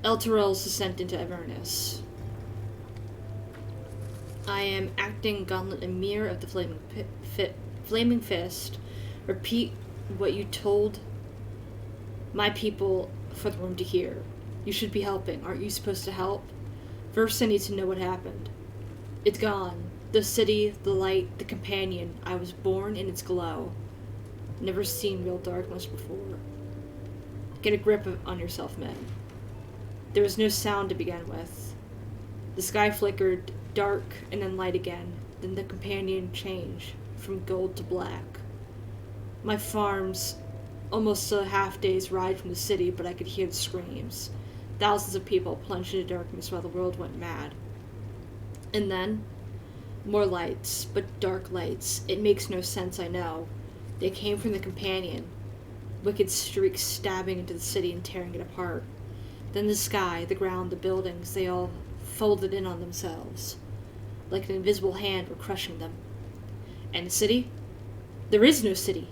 Elturel's descent into Avernus. I am acting Gauntlet Emir of the Flaming Fist. Repeat what you told my people for the room to hear. You should be helping. Aren't you supposed to help? First, I need to know what happened. It's gone. The city, the light, the companion. I was born in its glow. Never seen real darkness before. Get a grip on yourself, men. There was no sound to begin with. The sky flickered, dark, and then light again. Then the companion changed, from gold to black. My farm's almost a half-day's ride from the city, but I could hear the screams. Thousands of people plunged into darkness while the world went mad. And then, more lights, but dark lights. It makes no sense, I know. They came from the companion. Wicked streaks stabbing into the city and tearing it apart. Then the sky, the ground, the buildings, they all folded in on themselves. Like an invisible hand were crushing them. And the city? There is no city.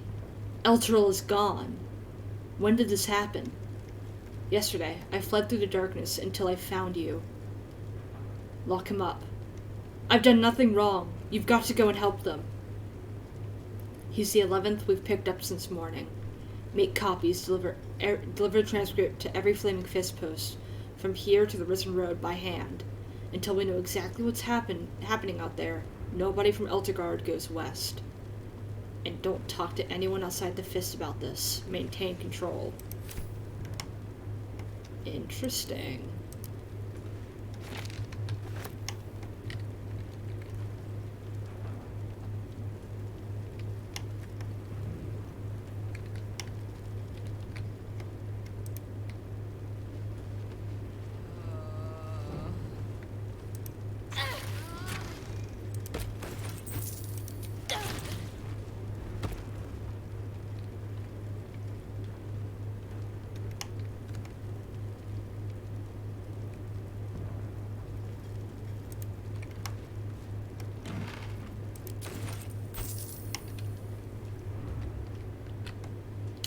Elturel is gone. When did this happen? Yesterday. I fled through the darkness until I found you. Lock him up. I've done nothing wrong. You've got to go and help them. He's the 11th we've picked up since morning. Make copies, deliver the transcript to every Flaming Fist post, from here to the Risen Road by hand. Until we know exactly what's happening out there, nobody from Eltergard goes west. And don't talk to anyone outside the Fist about this. Maintain control. Interesting.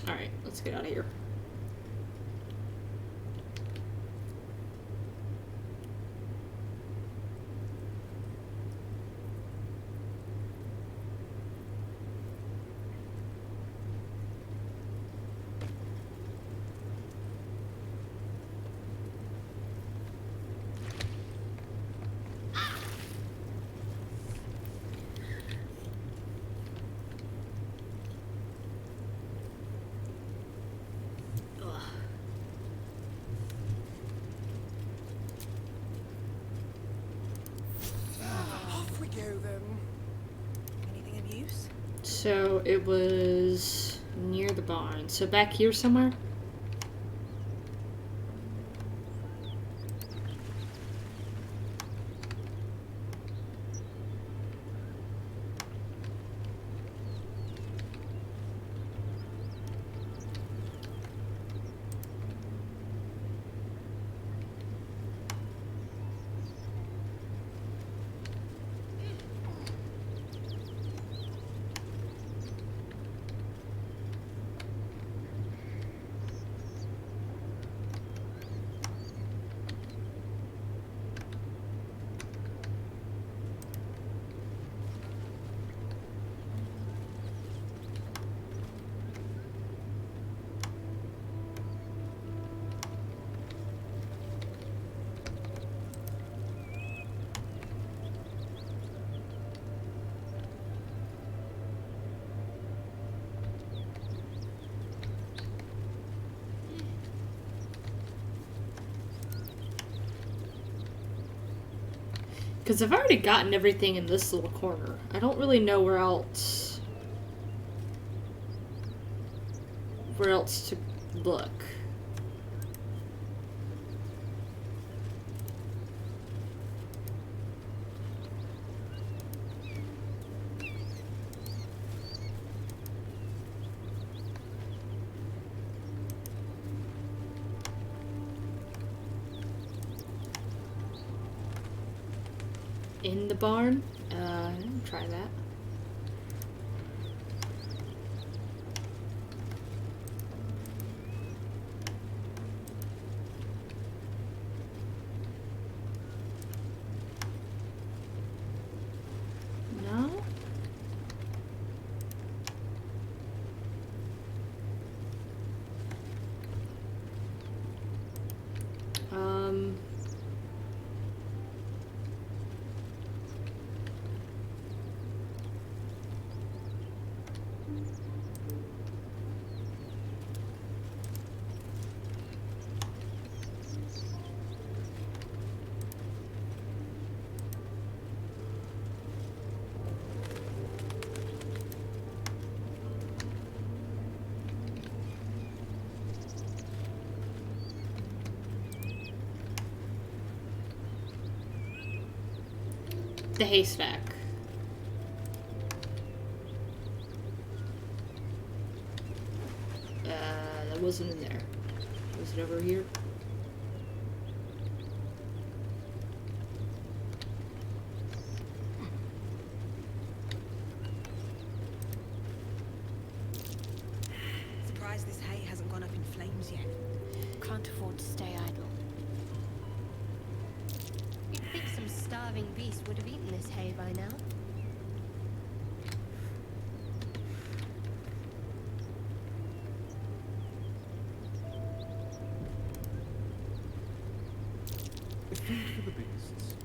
Alright, let's get out of here. Off we go then. Anything of use? So it was near the barn. So back here somewhere? Because I've already gotten everything in this little corner. I don't really know where else to look. In the barn? Try that. No? The haystack. That wasn't in there. Was it over here? Surprised this hay hasn't gone up in flames yet. Can't afford to stay idle. You'd think some starving beast would have eaten this hay by now. Food for the beasts.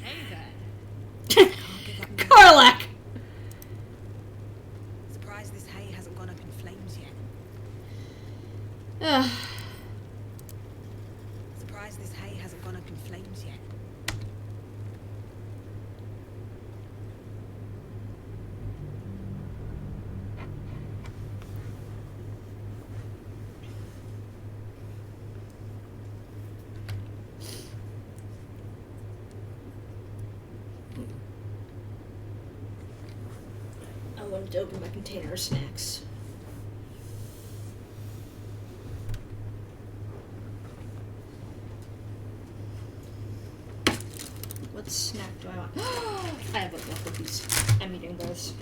Hey there. Karlak! Surprised this hay hasn't gone up in flames yet. Ugh. Surprised this hay hasn't gone up in flames yet. I wanted to open my container of snacks. What snack do I want? I have a bunch of these. I'm eating those.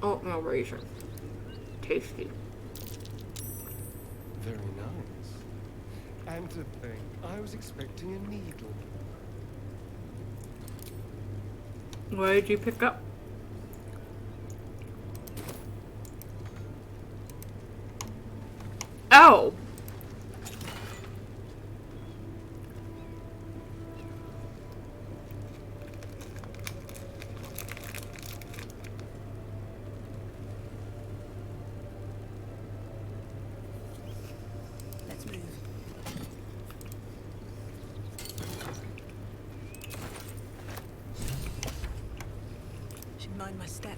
Oatmeal raisin. Tasty. Very nice. And to think, I was expecting a needle. What did you pick up? Oh! Let's move. mind my step.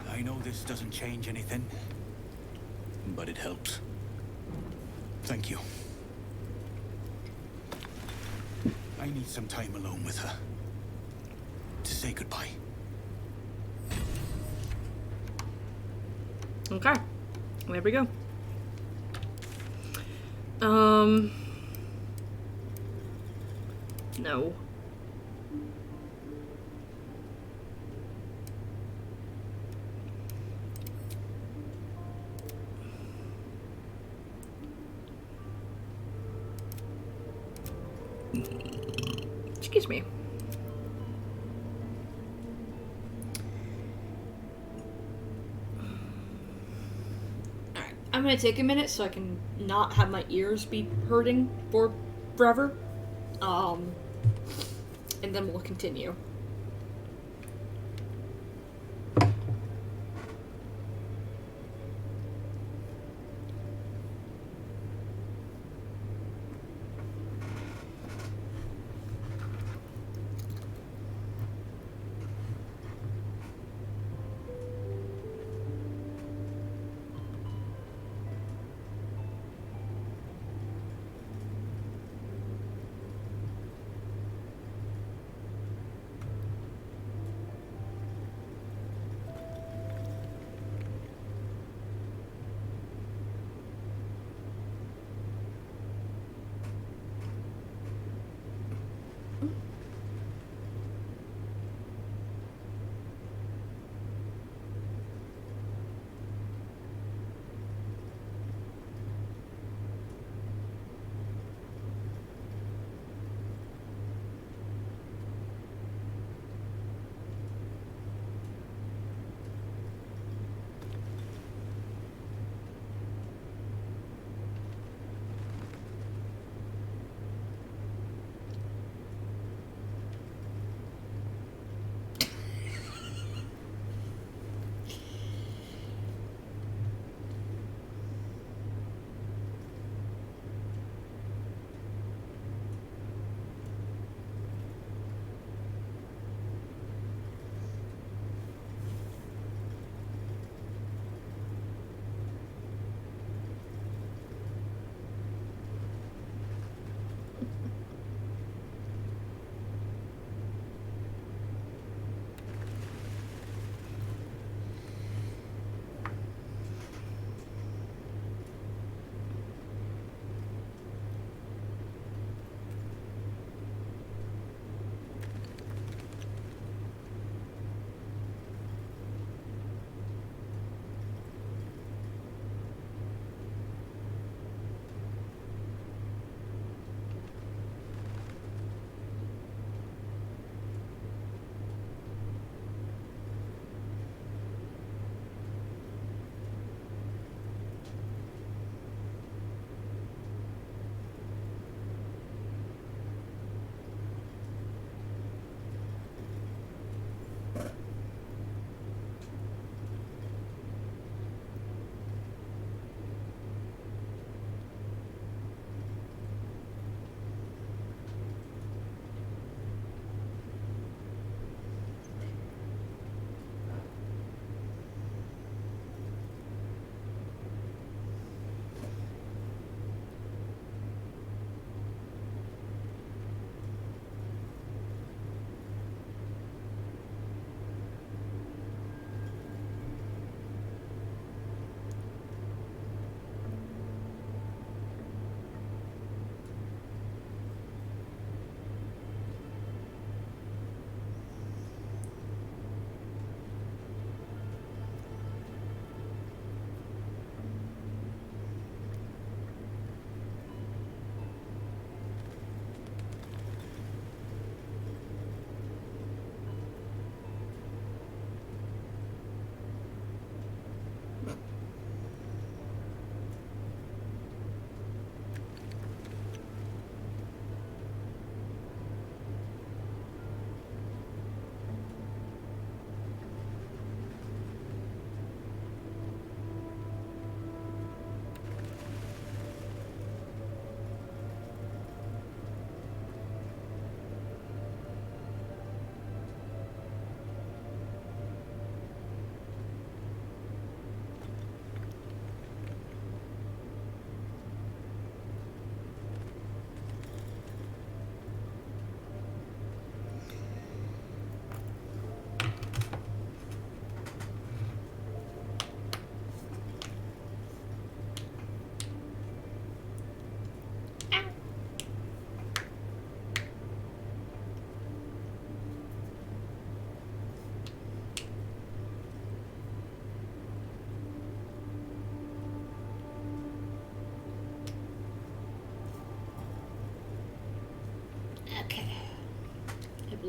I know this doesn't change anything, but it helps. Thank you. I need some time alone with her. To say goodbye. Okay. There we go. No. Excuse me. Alright, I'm gonna take a minute so I can not have my ears be hurting for forever. And then we'll continue.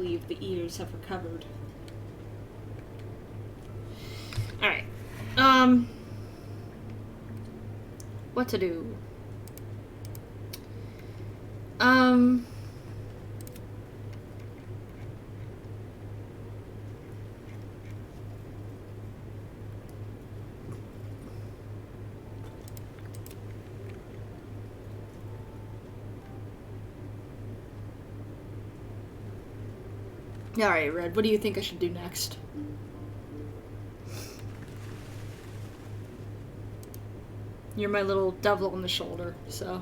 believe the eaters have recovered. Alright. What to do? Alright, Red, what do you think I should do next? You're my little devil on the shoulder, so.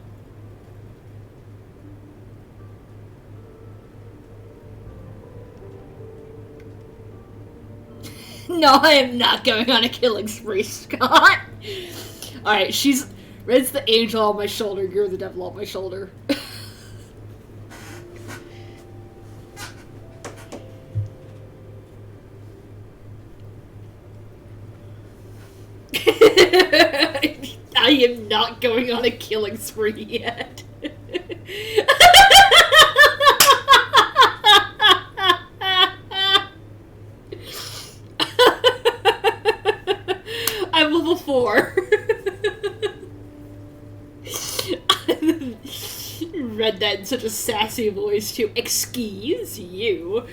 No, I am not going on a killing spree, Scott. Alright, Red's the angel on my shoulder, you're the devil on my shoulder. I am not going on a killing spree yet. I'm level 4. Read that in such a sassy voice too. Excuse you.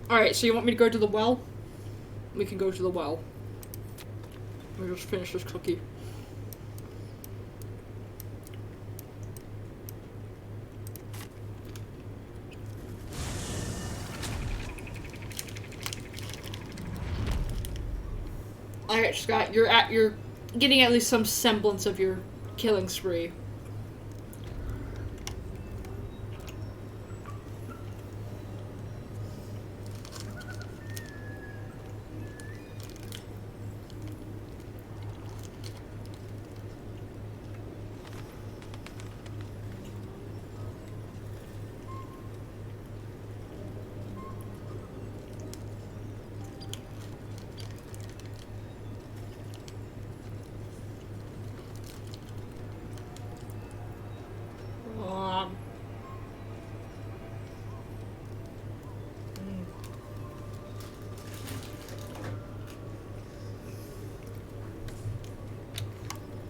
Alright, so you want me to go to the well? We can go to the well. Let me just finish this cookie. Alright, Scott, you're getting at least some semblance of your killing spree.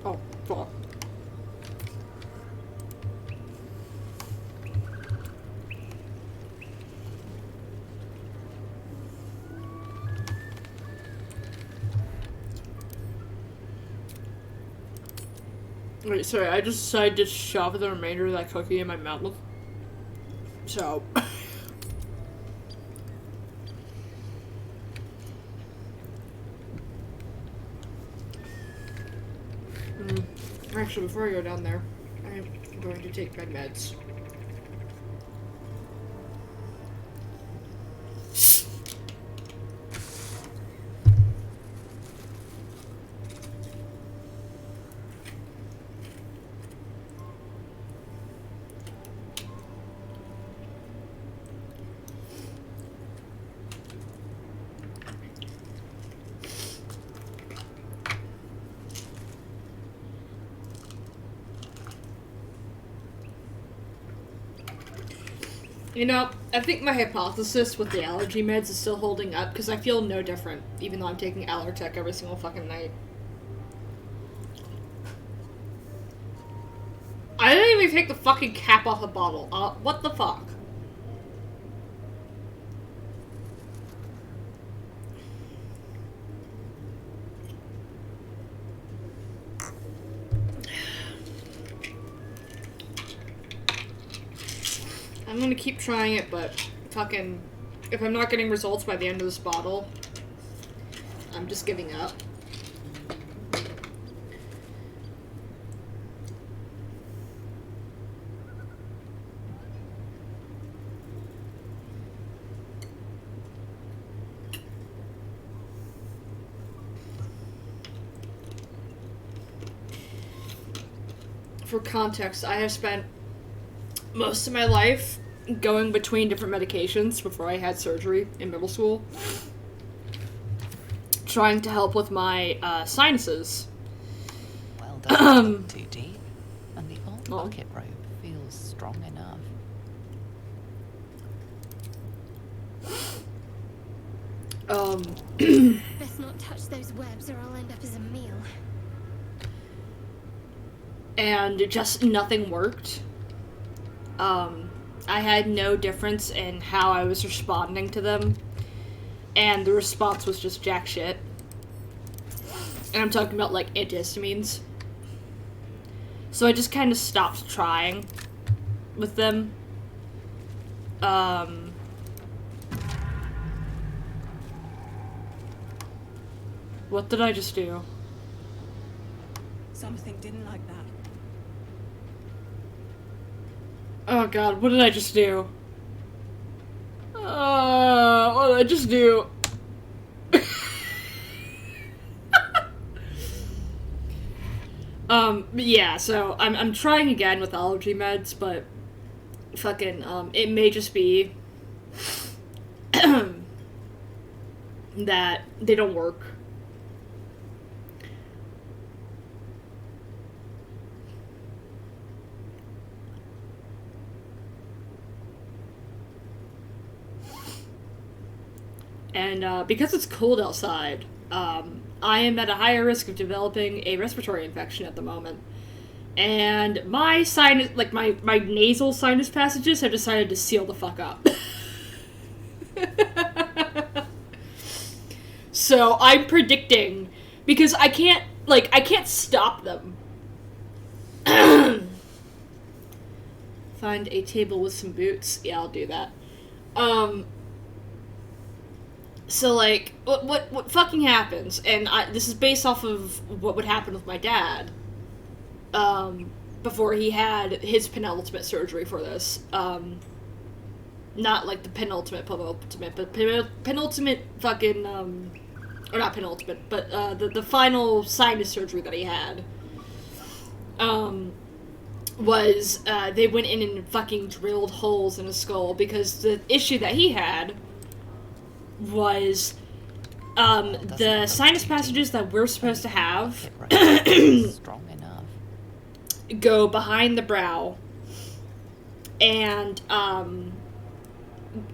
Oh, fuck. Wait, sorry, I just decided to shove the remainder of that cookie in my mouth. So. Actually, before I go down there, I'm going to take my meds. You know, I think my hypothesis with the allergy meds is still holding up because I feel no different, even though I'm taking Allertech every single fucking night. I didn't even take the fucking cap off the bottle. What the fuck? I'm gonna keep trying it, but fucking, if I'm not getting results by the end of this bottle, I'm just giving up. For context, I have spent most of my life going between different medications before I had surgery in middle school, trying to help with my sinuses. Well done. Too deep, and the old bucket rope feels strong enough. Best not touch those webs or I'll end up as a meal. And just nothing worked. I had no difference in how I was responding to them, and the response was just jack shit. And I'm talking about, like, antihistamines. So I just kind of stopped trying with them. What did I just do? Something didn't like that. Oh god, what did I just do? What did I just do? Yeah, so I'm trying again with allergy meds, but fucking, it may just be that they don't work. And because it's cold outside, I am at a higher risk of developing a respiratory infection at the moment. And my sinus, like my nasal sinus passages have decided to seal the fuck up. So I'm predicting, because I can't stop them. Find a table with some boots. Yeah, I'll do that. So, like, what fucking happens, and this is based off of what would happen with my dad, before he had his penultimate surgery for this. Not, like, the penultimate, but penultimate fucking, or not penultimate, but, the final sinus surgery that he had, was, they went in and fucking drilled holes in his skull, because the issue that he had was the sinus passages that we're supposed to have Strong enough. go behind the brow and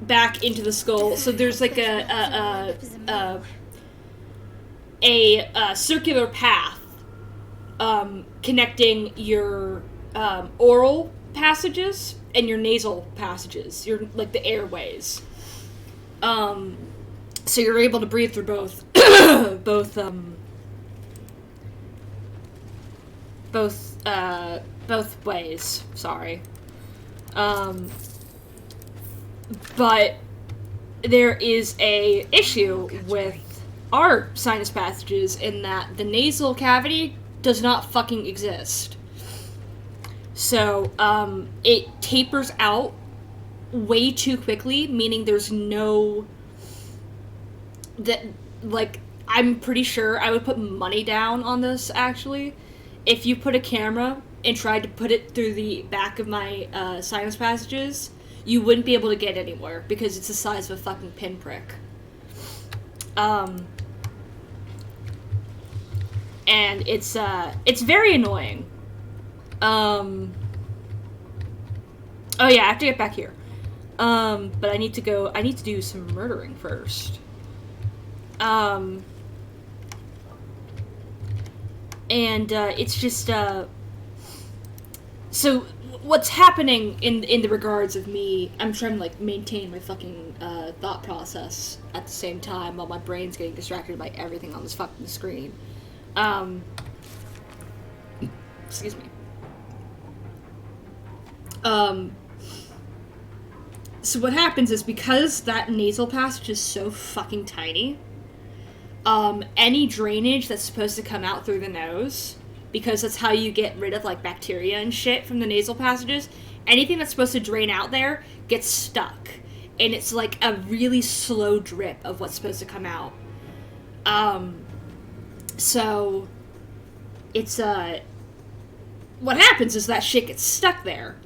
back into the skull. So there's like a circular path connecting your oral passages and your nasal passages, your like the airways. So you're able to breathe through both, both ways. Sorry. But there is a issue with our sinus passages in that the nasal cavity does not fucking exist. So, it tapers out way too quickly, meaning there's no... I'm pretty sure I would put money down on this, actually. If you put a camera and tried to put it through the back of my sinus passages, you wouldn't be able to get anywhere, because it's the size of a fucking pinprick. And it's very annoying. Oh yeah, I have to get back here. But I need to do some murdering first. It's just, so what's happening in the regards of me, I'm trying to, like, maintain my fucking, thought process at the same time while my brain's getting distracted by everything on this fucking screen. Excuse me. So what happens is, because that nasal passage is so fucking tiny, any drainage that's supposed to come out through the nose, because that's how you get rid of, like, bacteria and shit from the nasal passages, anything that's supposed to drain out there gets stuck. And it's like a really slow drip of what's supposed to come out. So it's, what happens is that shit gets stuck there.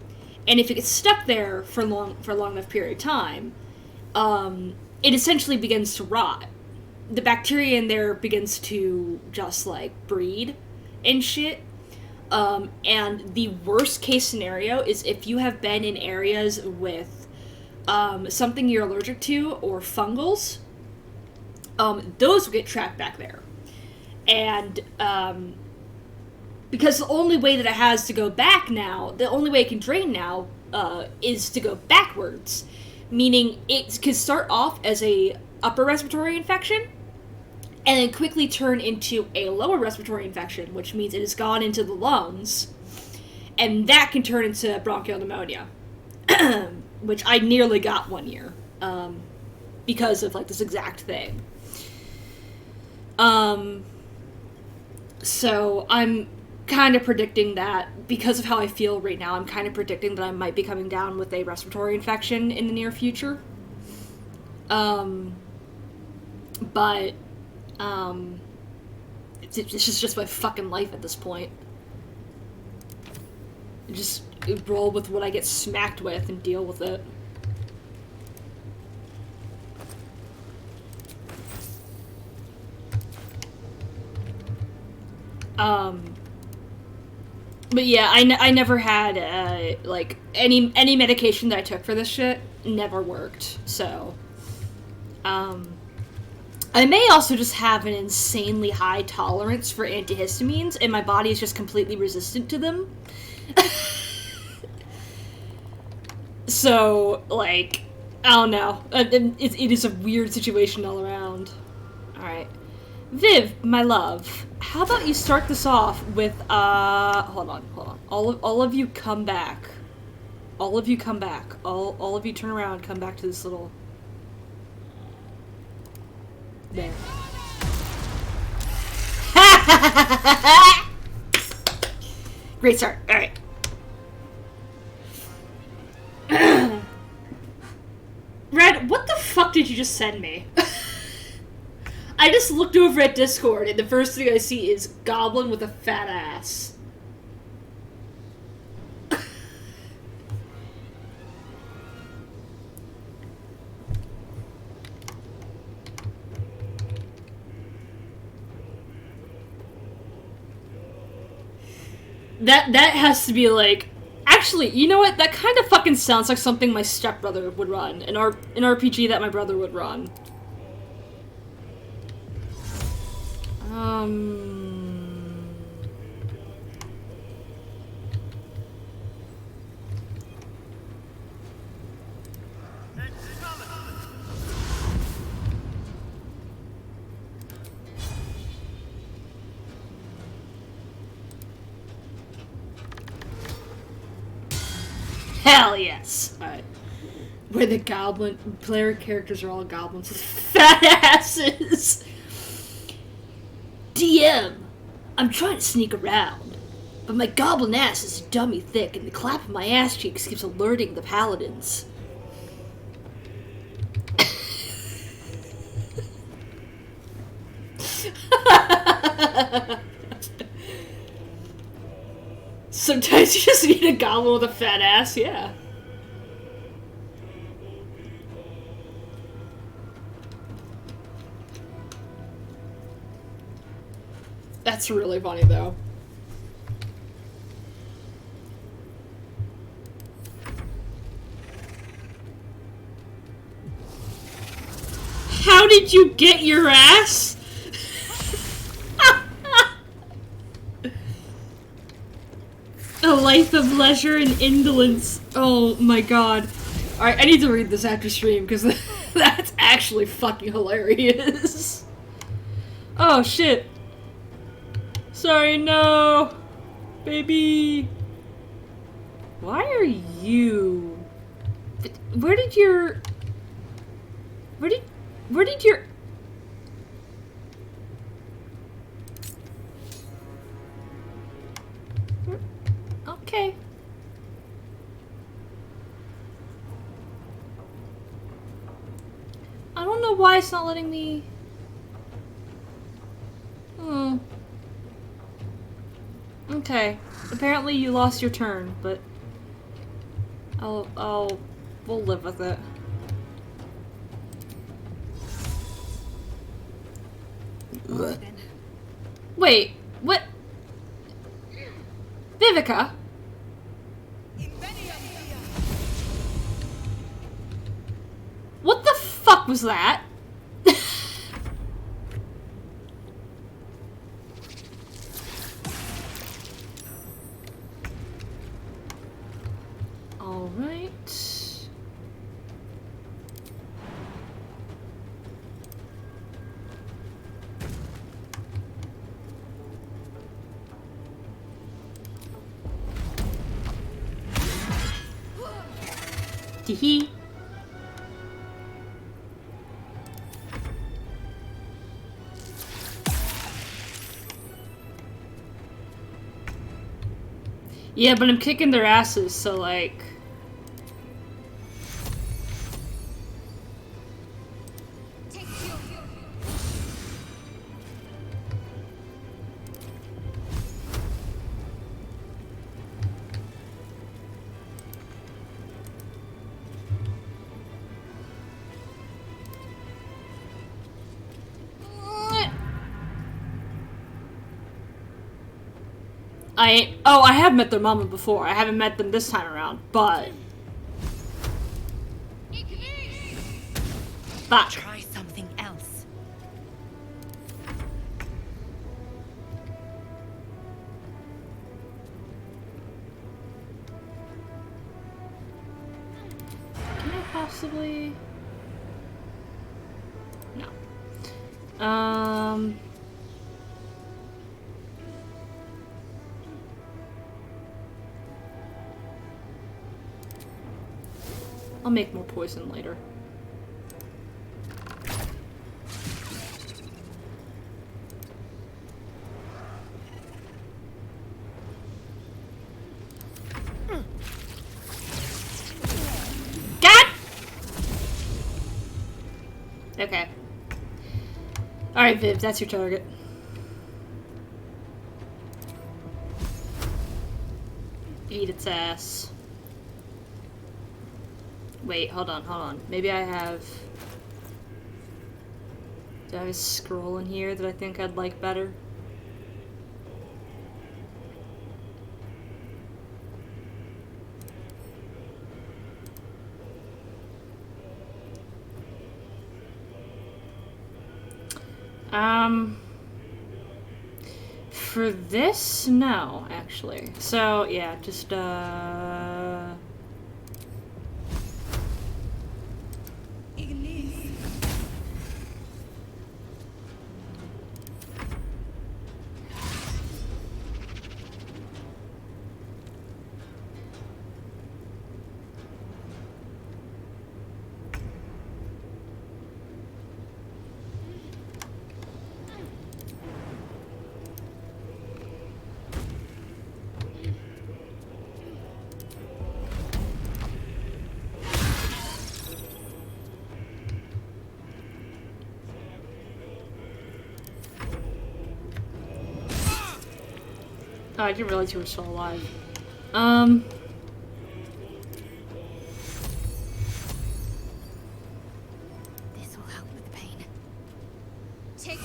And if it gets stuck there for a long enough period of time, it essentially begins to rot. The bacteria in there begins to just like breed and shit. And the worst case scenario is if you have been in areas with something you're allergic to or fungals, those will get trapped back there. And because the only way that it has to go back now, the only way it can drain now, is to go backwards. Meaning it can start off as a upper respiratory infection, and then quickly turn into a lower respiratory infection, which means it has gone into the lungs, and that can turn into bronchial pneumonia, which I nearly got one year, because of, like, this exact thing. So I'm kind of predicting that, because of how I feel right now, I'm kind of predicting that I might be coming down with a respiratory infection in the near future. But it's just my fucking life at this point. Just roll with what I get smacked with and deal with it. But yeah, I never had, like, any medication that I took for this shit never worked, so, I may also just have an insanely high tolerance for antihistamines, and my body is just completely resistant to them. So, like, I don't know. It is a weird situation all around. Alright. Viv, my love, how about you start this off with, hold on. All of you come back. All of you come back. All of you turn around, come back to this little... There. Great start. Alright. Red, what the fuck did you just send me? I just looked over at Discord, and the first thing I see is Goblin with a fat ass. That has to be like... Actually, you know what? That kind of fucking sounds like something my stepbrother would run. An RPG that my brother would run. Hell yes! Alright. Where the goblin player characters are all goblins with fat asses! DM, I'm trying to sneak around, but my goblin ass is dummy thick and the clap of my ass cheeks keeps alerting the paladins. Sometimes you just need a goblin with a fat ass, yeah. That's really funny, though. How did you get your ass? A life of leisure and indolence. Oh my god. Alright, I need to read this after stream, because that's actually fucking hilarious. Oh shit. Sorry, no. Baby. Why are you... Where did your... Okay. I don't know why it's not letting me... Okay. Apparently you lost your turn, but... we'll live with it. Right then. Wait, what? Vivica? What the fuck was that? All right. Tee-hee. Yeah, but I'm kicking their asses, so like... I have met their mama before. I haven't met them this time around, but... Fuck. Try something else. Can I possibly... No. I'll make more poison later. God! Okay. Alright, Viv, that's your target. Eat its ass. Wait, hold on. Maybe I have... Do I have a scroll in here that I think I'd like better? For this, no, actually. So, yeah, just, Oh, I didn't realize you were still alive. This will help with the pain. Take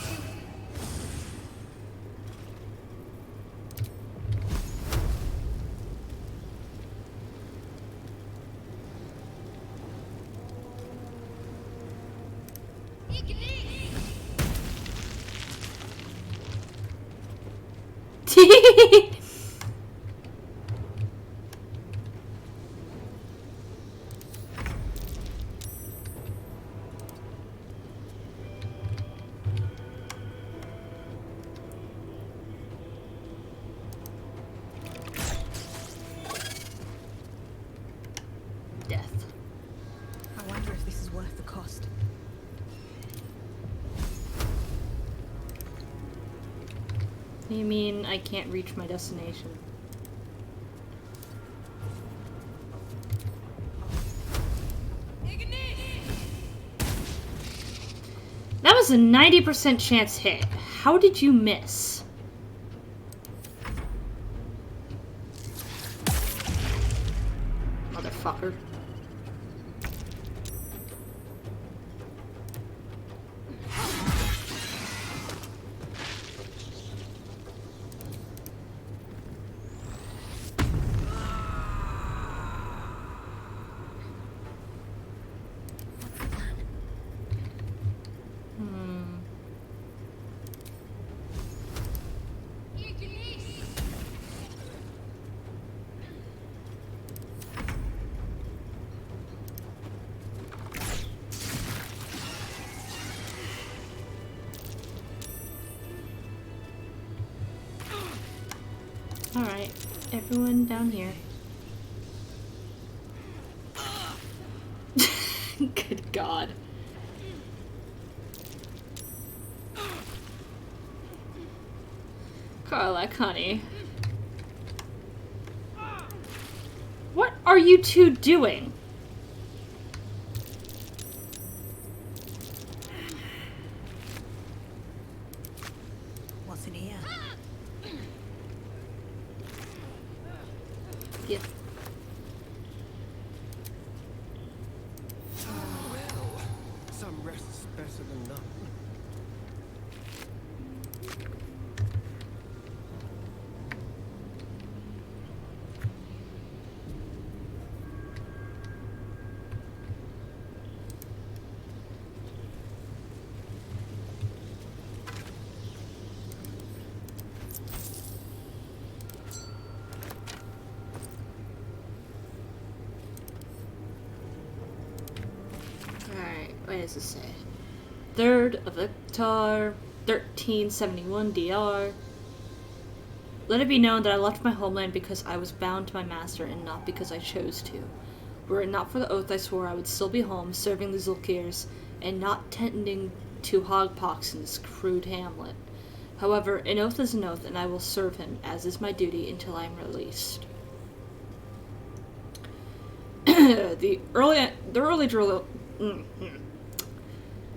Death. I wonder if this is worth the cost. You mean I can't reach my destination? That was a 90% chance hit. How did you miss? Motherfucker. fucker. Alright, everyone down here. Good God. Carlac, honey. What are you two doing? What's in here? Yep. Well, some rest's better than none. Alright, what does it say? 3rd of Ictar, 1371 DR. Let it be known that I left my homeland because I was bound to my master and not because I chose to. Were it not for the oath I swore, I would still be home, serving the Zulkirs, and not tending to hogpox in this crude hamlet. However, an oath is an oath, and I will serve him, as is my duty, until I am released.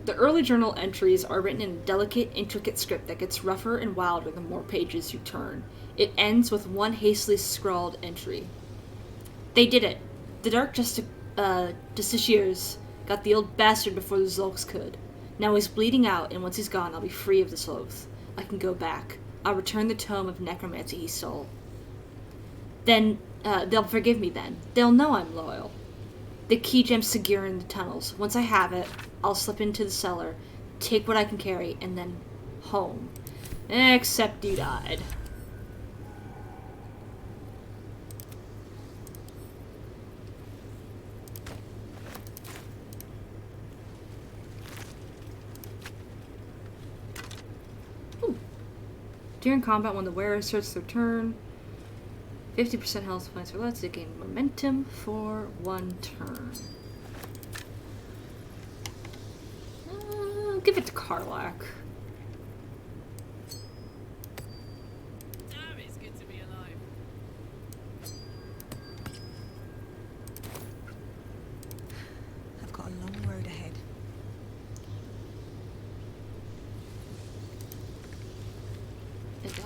The early journal entries are written in a delicate, intricate script that gets rougher and wilder the more pages you turn. It ends with one hastily scrawled entry. They did it. The Dark Justiciars got the old bastard before the Zulks could. Now he's bleeding out, and once he's gone, I'll be free of this oath. I can go back. I'll return the tome of necromancy he stole. Then, they'll forgive me then. They'll know I'm loyal. The key gem's secure in the tunnels. Once I have it, I'll slip into the cellar, take what I can carry, and then home. Except you died. Ooh. During combat, when the wearer asserts their turn, 50% health points or less, they gain momentum for 1 turn. I'll give it to Carlac. Damn, it's good to be alive. I've got a long road ahead. Adate.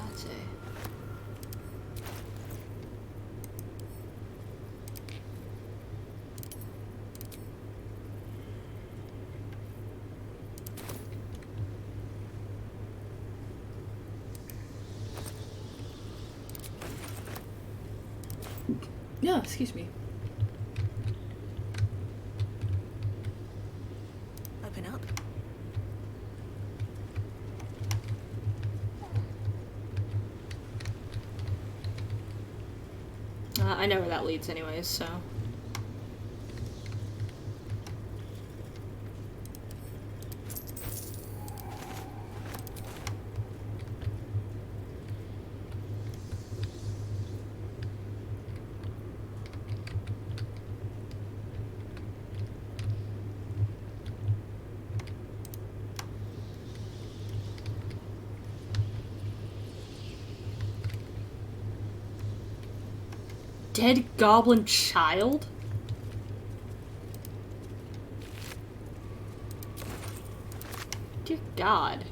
Yeah, excuse me. Open up. I know where that leads anyways, so. Dead goblin child? Dear God.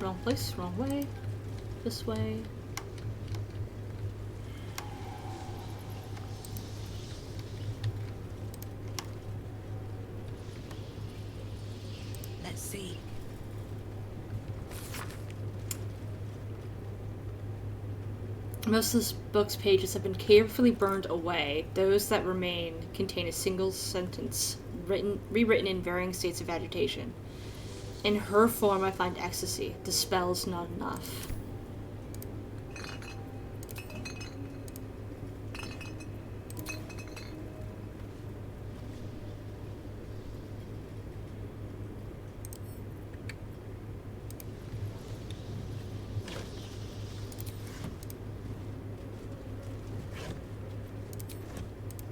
Wrong place, wrong way. This way. Let's see. Most of this book's pages have been carefully burned away. Those that remain contain a single sentence, rewritten in varying states of agitation. In her form I find ecstasy. The spell is not enough.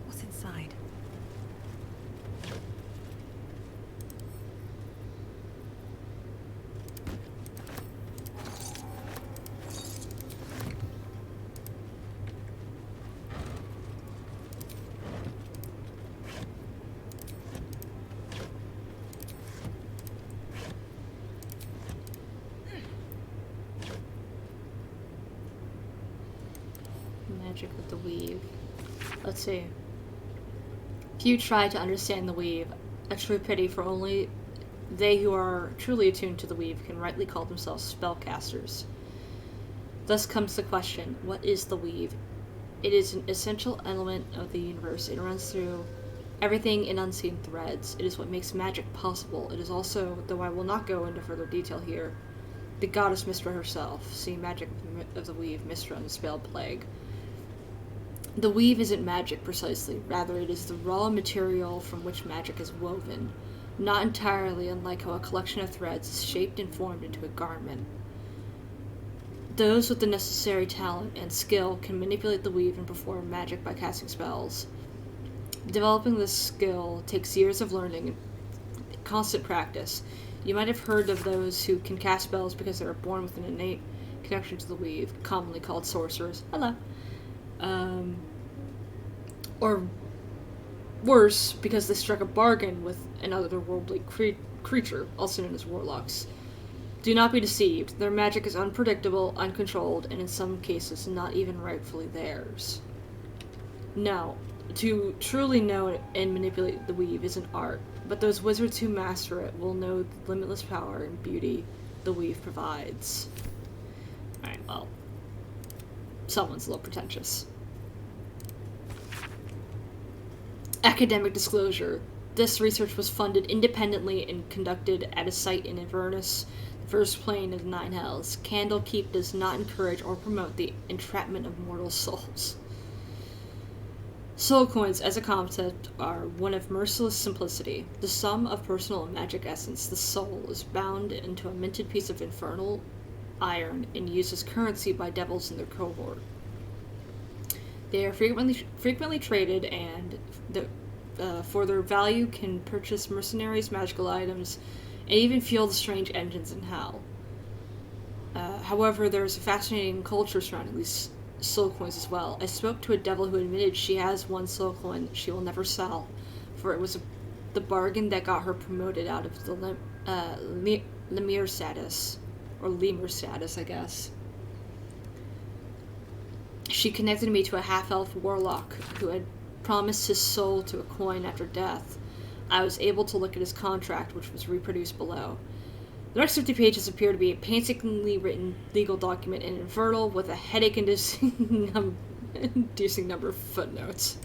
What's inside? Magic with the weave. Let's see. Few try to understand the weave. A true pity, for only they who are truly attuned to the weave can rightly call themselves spellcasters. Thus comes the question, what is the weave? It is an essential element of the universe. It runs through everything in unseen threads. It is what makes magic possible. It is also, though I will not go into further detail here, the goddess Mystra herself. See Magic of the Weave, Mystra and the Spell Plague. The weave isn't magic precisely, rather it is the raw material from which magic is woven, not entirely unlike how a collection of threads is shaped and formed into a garment. Those with the necessary talent and skill can manipulate the weave and perform magic by casting spells. Developing this skill takes years of learning and constant practice. You might have heard of those who can cast spells because they are born with an innate connection to the weave, commonly called sorcerers. Hello. Or worse, because they struck a bargain with an otherworldly creature, also known as warlocks. Do not be deceived. Their magic is unpredictable, uncontrolled, and in some cases not even rightfully theirs. No, to truly know and manipulate the weave is an art, but those wizards who master it will know the limitless power and beauty the weave provides. Alright, well, someone's a little pretentious. Academic disclosure. This research was funded independently and conducted at a site in Avernus, the first plane of the Nine Hells. Candlekeep does not encourage or promote the entrapment of mortal souls. Soul coins, as a concept, are one of merciless simplicity. The sum of personal and magic essence, the soul, is bound into a minted piece of infernal iron and used as currency by devils in their cohort. They are frequently traded, and for their value can purchase mercenaries, magical items, and even fuel the strange engines in hell. However, there is a fascinating culture surrounding these soul coins as well. I spoke to a devil who admitted she has one soul coin that she will never sell, for it was the bargain that got her promoted out of the lemur status, or lemur status, I guess. She connected me to a half-elf warlock who had promised his soul to a coin after death. I was able to look at his contract, which was reproduced below. The next 50 pages appear to be a painstakingly written legal document in infernal with a headache-inducing number of footnotes.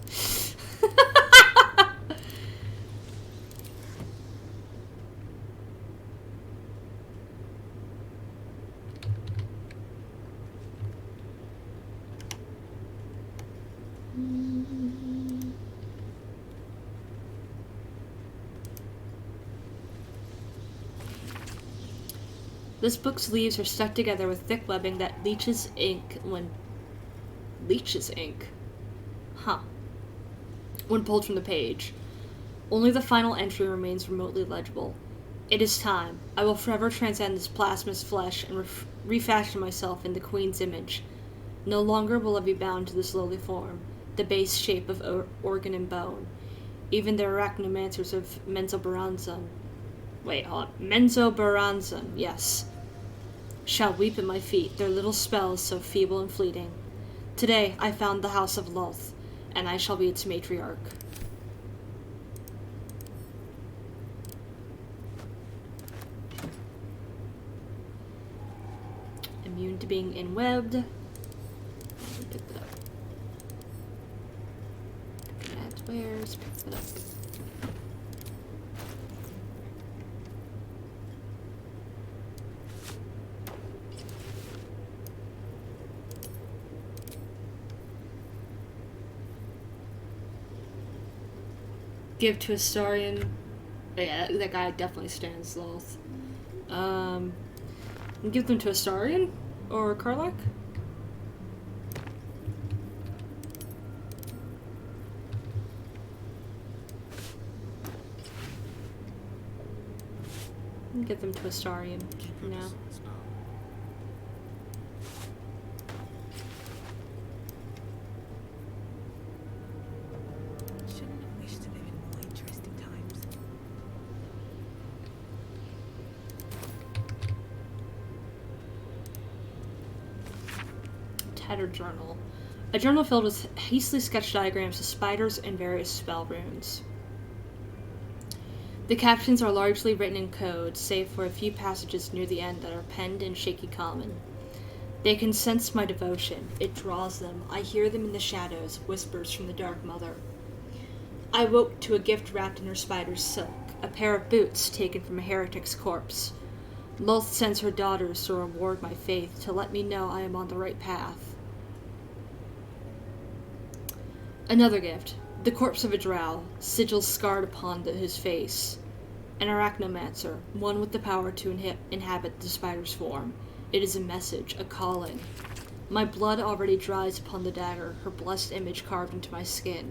This book's leaves are stuck together with thick webbing that leaches ink when pulled from the page. Only the final entry remains remotely legible. It is time. I will forever transcend this plasma's flesh and refashion myself in the Queen's image. No longer will I be bound to this lowly form, the base shape of organ and bone. Even the arachnomancers of Menzoberranzan, yes, shall weep at my feet, their little spells so feeble and fleeting. Today I found the house of Loth, and I shall be its matriarch. Immune to being inwebbed. Pick that up. Add wares, pick that up. Give to Astarion. Yeah, that guy definitely stands Loth. Give them to Astarion or Karlak? Give them to Astarion for now. Tattered journal. A journal filled with hastily sketched diagrams of spiders and various spell runes. The captions are largely written in code, save for a few passages near the end that are penned in shaky common. They can sense my devotion. It draws them. I hear them in the shadows, whispers from the Dark Mother. I woke to a gift wrapped in her spider's silk, a pair of boots taken from a heretic's corpse. Loth sends her daughters to reward my faith, to let me know I am on the right path. Another gift. The corpse of a drow, sigils scarred upon his face. An arachnomancer, one with the power to inhabit the spider's form. It is a message, a calling. My blood already dries upon the dagger, her blessed image carved into my skin.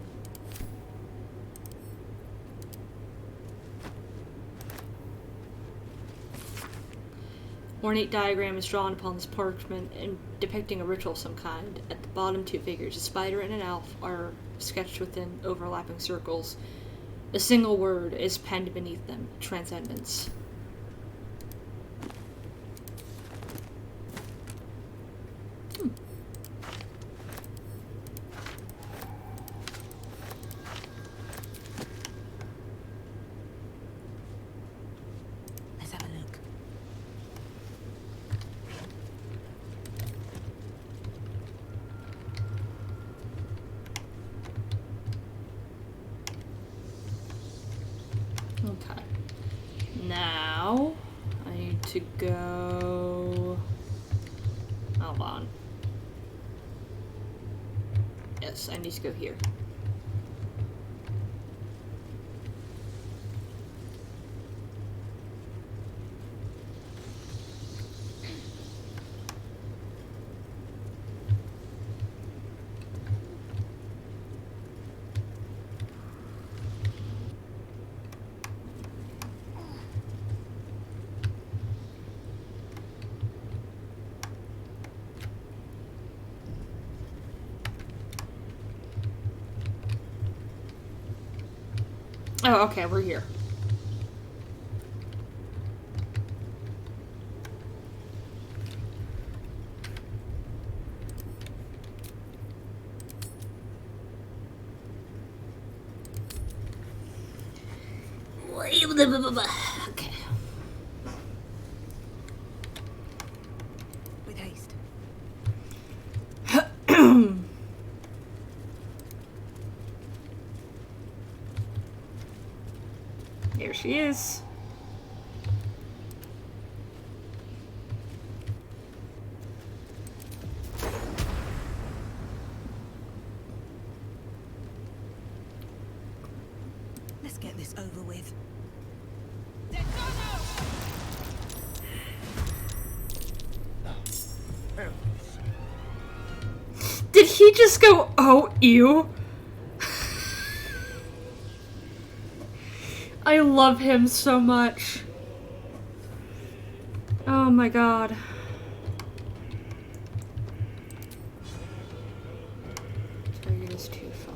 Ornate diagram is drawn upon this parchment and depicting a ritual of some kind. At the bottom, two figures, a spider and an elf, are sketched within overlapping circles. A single word is penned beneath them, transcendence. Let's have a look. Okay. Now, I need to go... Hold on. Yes, I need to go here. Oh, okay, we're here. Okay. With haste. There she is. Let's get this over with. Did he just go, oh, ew? I love him so much. Oh my god. Target is too far.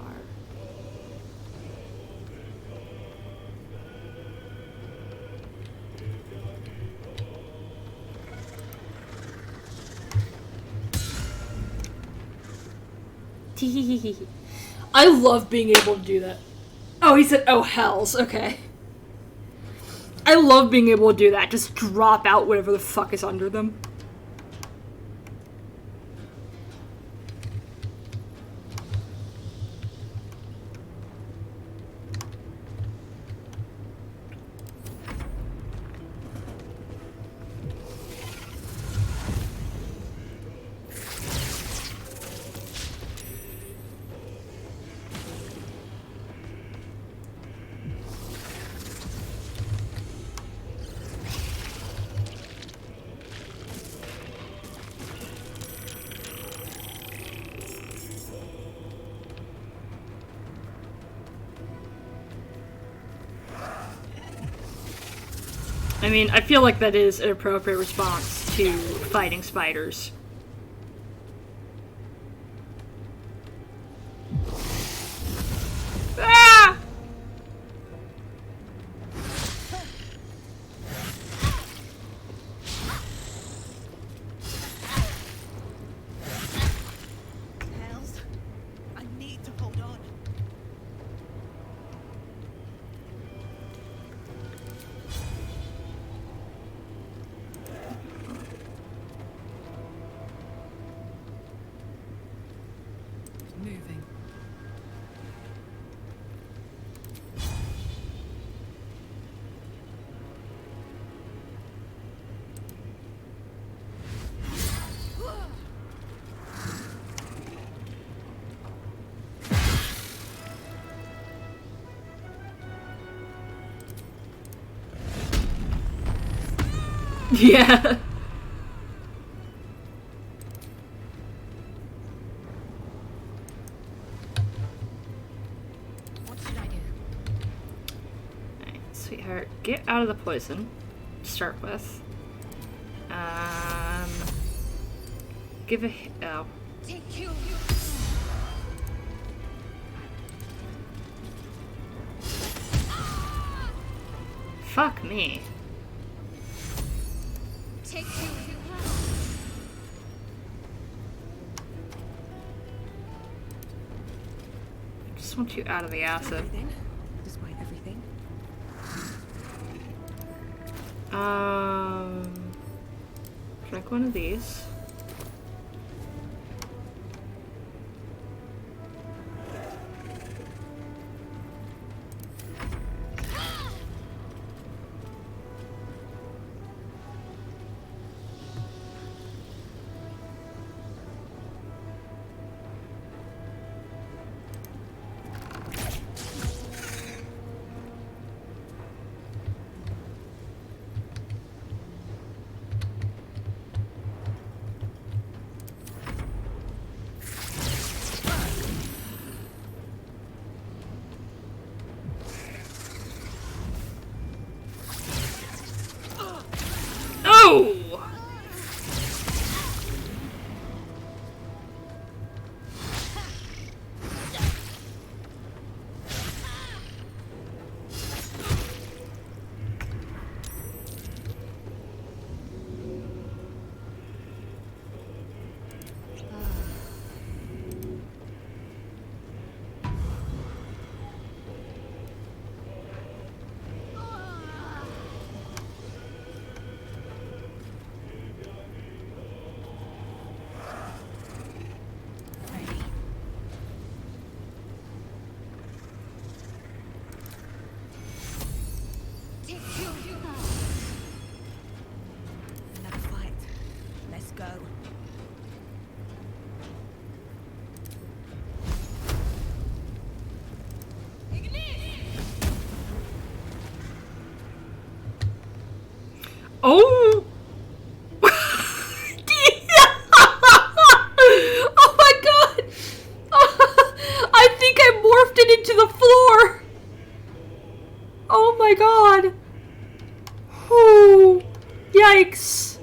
Teehee. I love being able to do that. Oh, he said, oh, hells. Okay. I love being able to do that. Just drop out whatever the fuck is under them. I mean, I feel like that is an appropriate response to fighting spiders. Ah! Hells, I need to hold on. Moving. Yeah. What should I do? Alright, sweetheart, get out of the poison to start with. Give a oh. Fuck me. Take you. I just want you out of the acid. Despite everything. Drink one of these. Oh! Another fight. Let's go. Oh! Oh my god! I think I morphed it into the floor! Oh my god! Oh! Yikes!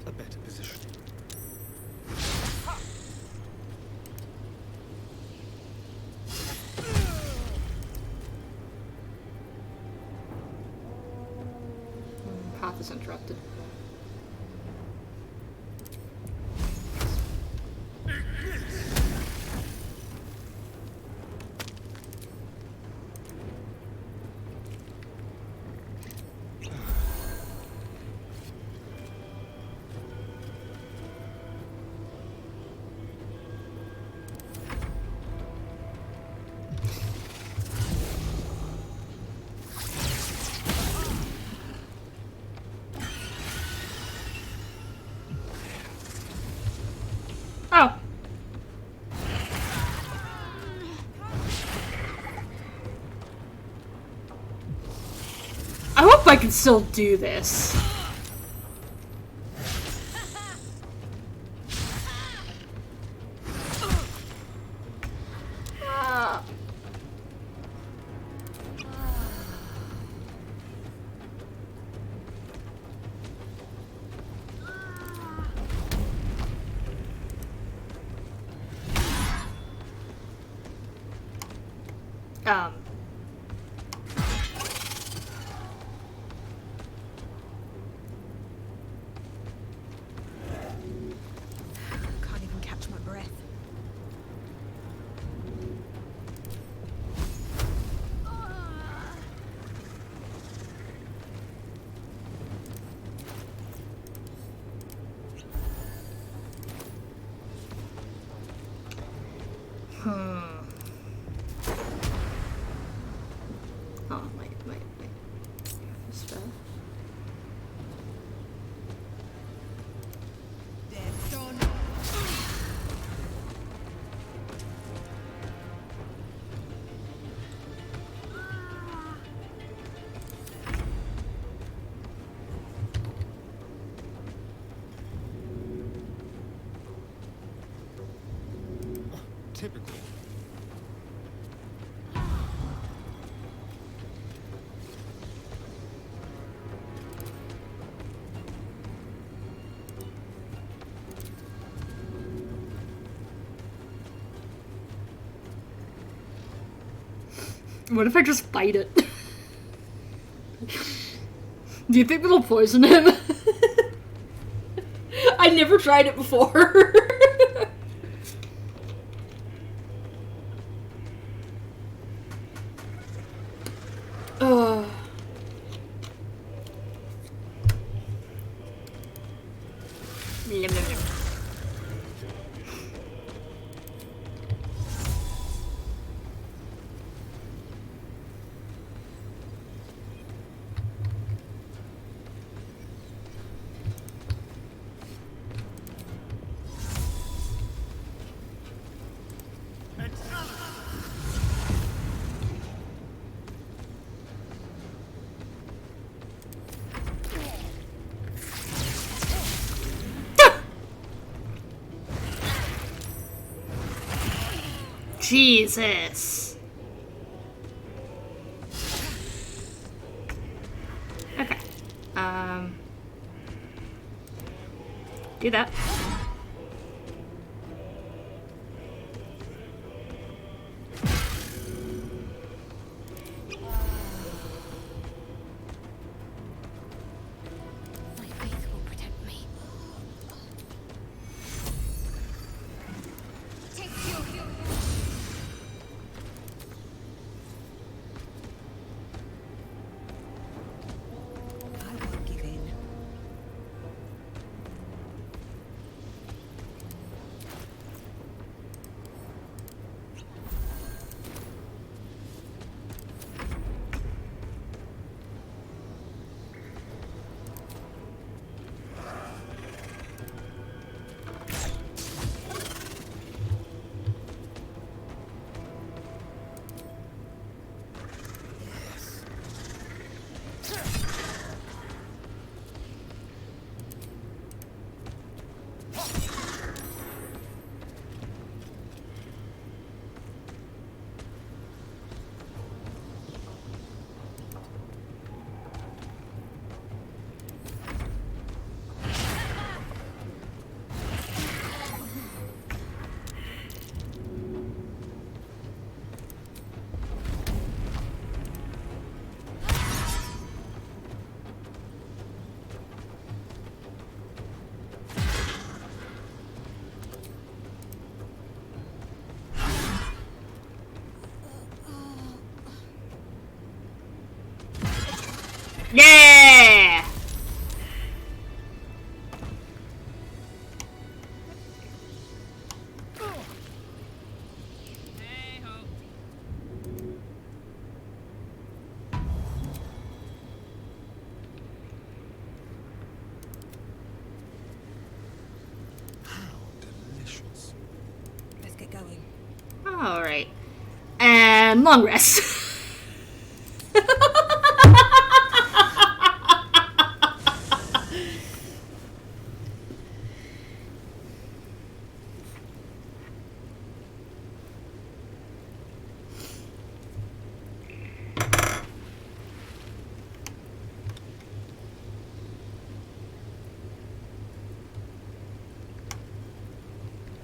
A better position. is interrupted. Oh. I hope I can still do this. Ah. Um. Can't even catch my breath. Oh, wait. Spell. Typical. What if I just bite it? Do you think it'll poison him? I never tried it before. Ugh. Yum, yum, yum. Jesus. Okay. Do that. My faith will protect me. Take you. I won't give in. Yeah! Delicious. Let's get going. Alright. And long rest.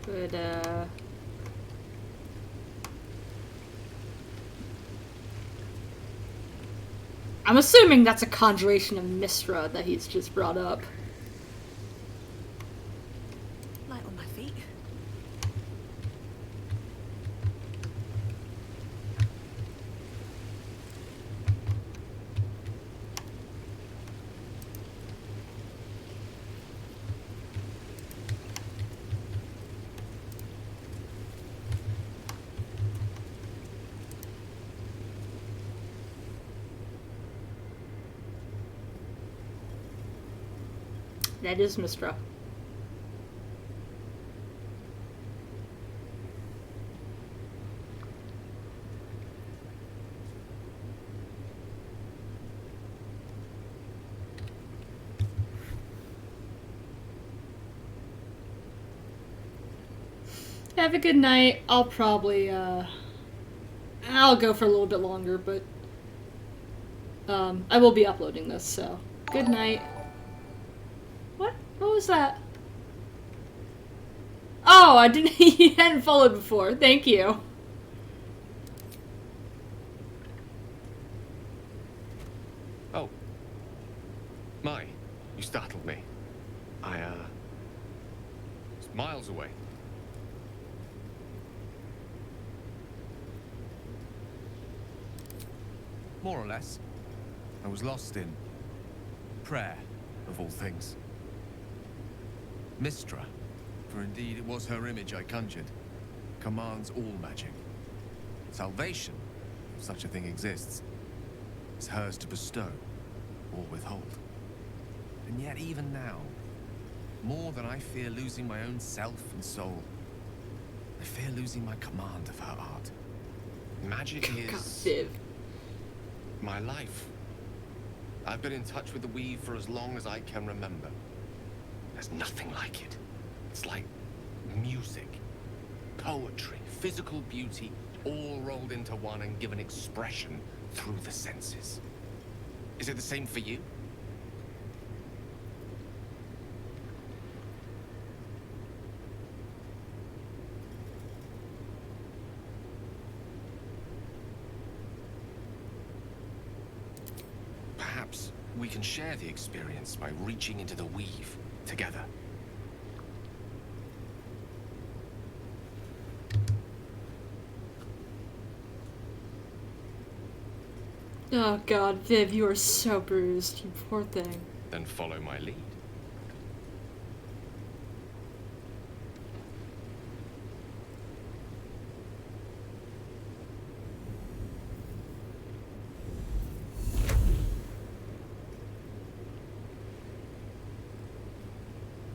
But, I'm assuming that's a conjuration of Mistra that he's just brought up. Light on my feet. That is Mistra. Have a good night. I'll probably, I'll go for a little bit longer, but, I will be uploading this, so good night. What? What was that? Oh, I didn't, you hadn't followed before. Thank you. Oh. My, you startled me. It's miles away. More or less. I was lost in prayer, of all things. Mistra, for indeed it was her image I conjured, commands all magic. Salvation, if such a thing exists, is hers to bestow or withhold. And yet even now, more than I fear losing my own self and soul, I fear losing my command of her art. Magic is my life. I've been in touch with the weave for as long as I can remember. There's nothing like it. It's like music, poetry, physical beauty, all rolled into one and given expression through the senses. Is it the same for you? Perhaps we can share the experience by reaching into the weave together. Oh god, Viv, you are so bruised, you poor thing. Then follow my lead.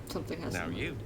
Something has Now to you.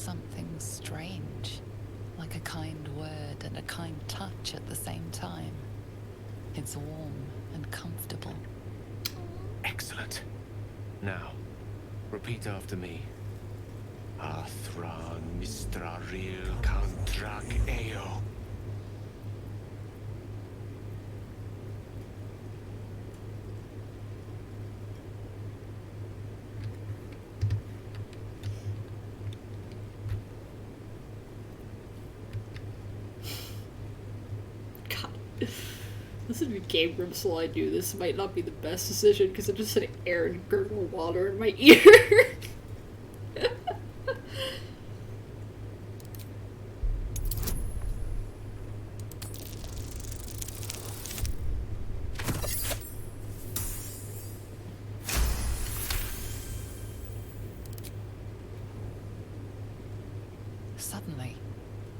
something strange, like a kind word and a kind touch at the same time. It's warm and comfortable. Excellent. Now, repeat after me. Athran Mistraril Kantrak Eo. This would be game rooms while I do this. Might not be the best decision because I'm just sitting air and gurgle water in my ear. Suddenly,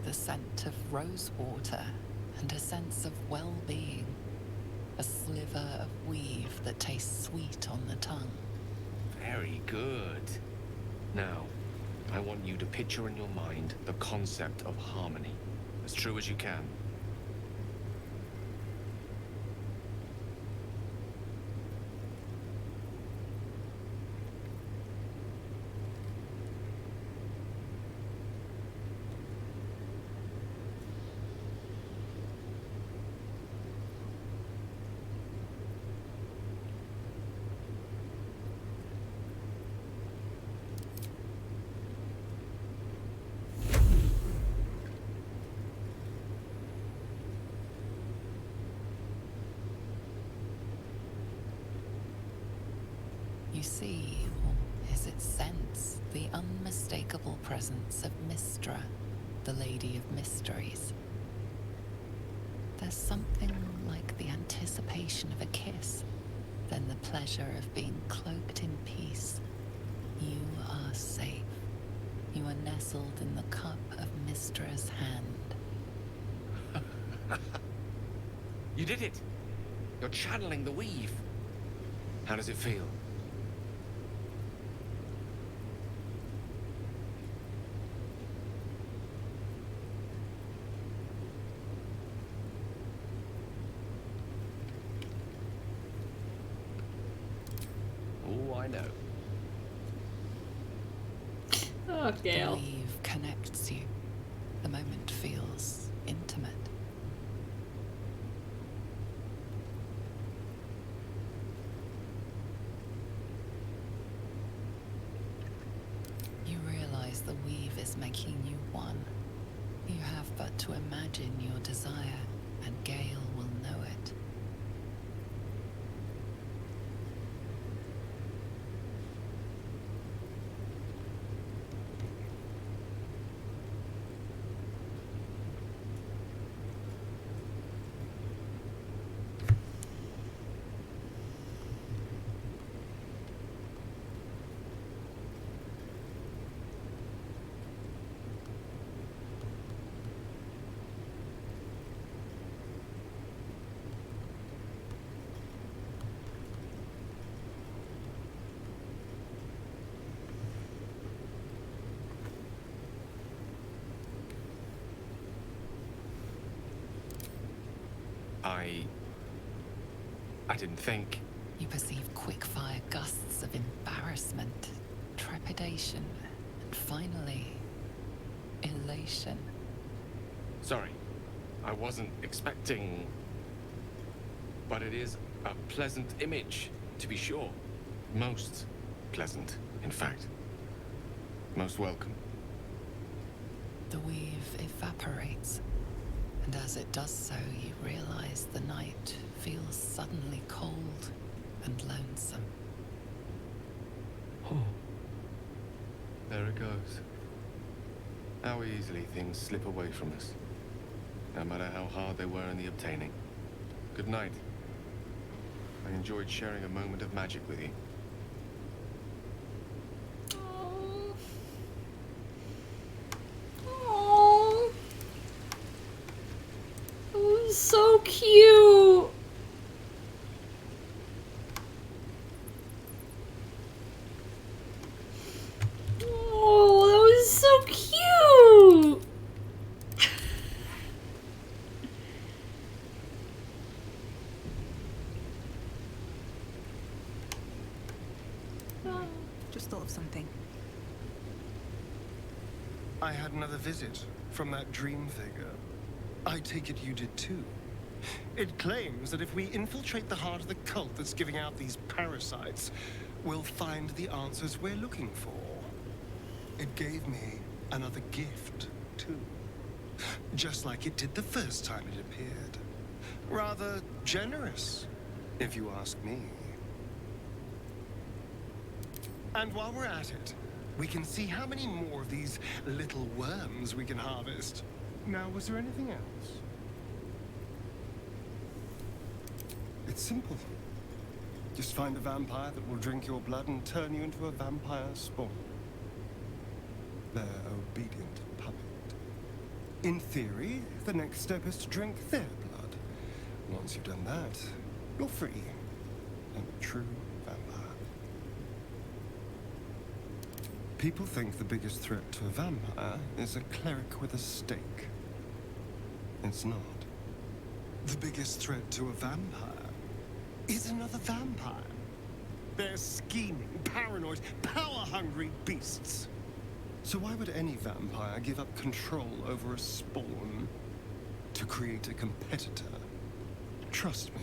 the scent of rose water and a sense of well-being. A sliver of weave that tastes sweet on the tongue. Very good. Now, I want you to picture in your mind the concept of harmony, as true as you can. You see, or is it sense, the unmistakable presence of Mystra, the Lady of Mysteries. There's something like the anticipation of a kiss, then the pleasure of being cloaked in peace. You are safe. You are nestled in the cup of Mystra's hand. You did it! You're channeling the weave. How does it feel? Oh, I know. Oh, Gale. The weave connects you. The moment feels intimate. You realize the weave is making you one. You have but to imagine your desire, and Gale will know it. I didn't think. You perceive quick-fire gusts of embarrassment, trepidation, and finally, elation. Sorry, I wasn't expecting... But it is a pleasant image, to be sure. Most pleasant, in fact. Most welcome. The weave evaporates, and as it does so, you realize the night feels suddenly cold and lonesome. Oh. There it goes. How easily things slip away from us, no matter how hard they were in the obtaining. Good night. I enjoyed sharing a moment of magic with you. Oh, it was so cute. Oh, that was so cute. just thought of something. I had another visit from that dream figure. I take it you did too. It claims that if we infiltrate the heart of the cult that's giving out these parasites, we'll find the answers we're looking for. It gave me another gift, too. Just like it did the first time it appeared. Rather generous, if you ask me. And while we're at it, we can see how many more of these little worms we can harvest. Now, was there anything else? It's simple. Just find a vampire that will drink your blood and turn you into a vampire spawn. Their obedient puppet. In theory, the next step is to drink their blood. Once you've done that, you're free and a true vampire. People think the biggest threat to a vampire is a cleric with a stake. It's not. The biggest threat to a vampire is another vampire. They're scheming, paranoid, power-hungry beasts. So why would any vampire give up control over a spawn to create a competitor? Trust me,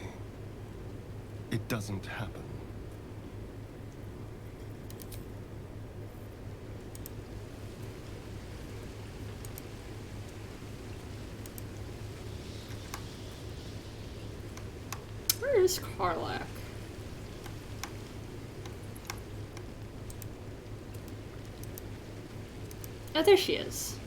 it doesn't happen. Where is Karlak? Oh, there she is.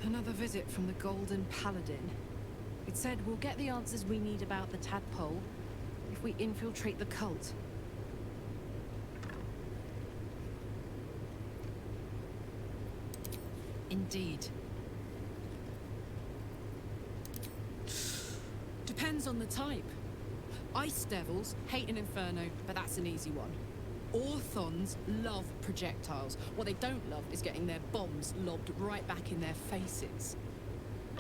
Another visit from the Golden Paladin. It said we'll get the answers we need about the tadpole if we infiltrate the cult. Indeed. Depends on the type. Ice devils hate an inferno, but that's an easy one. Orthons love projectiles. What they don't love is getting their bombs lobbed right back in their faces.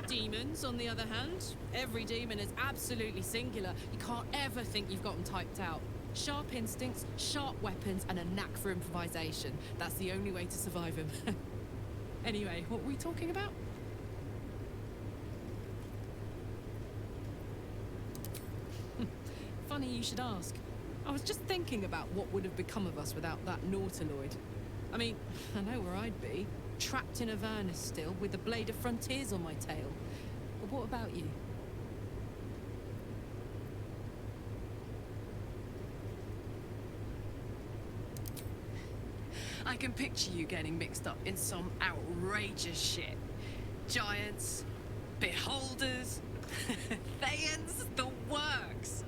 Demons, on the other hand, every demon is absolutely singular. You can't ever think you've got them typed out. Sharp instincts, sharp weapons, and a knack for improvisation. That's the only way to survive them. Anyway, what were we talking about? Funny you should ask. I was just thinking about what would have become of us without that Nautiloid. I mean, I know where I'd be. Trapped in Avernus still, with the Blade of Frontiers on my tail. But what about you? I can picture you getting mixed up in some outrageous shit. Giants, beholders, Thayans, the works.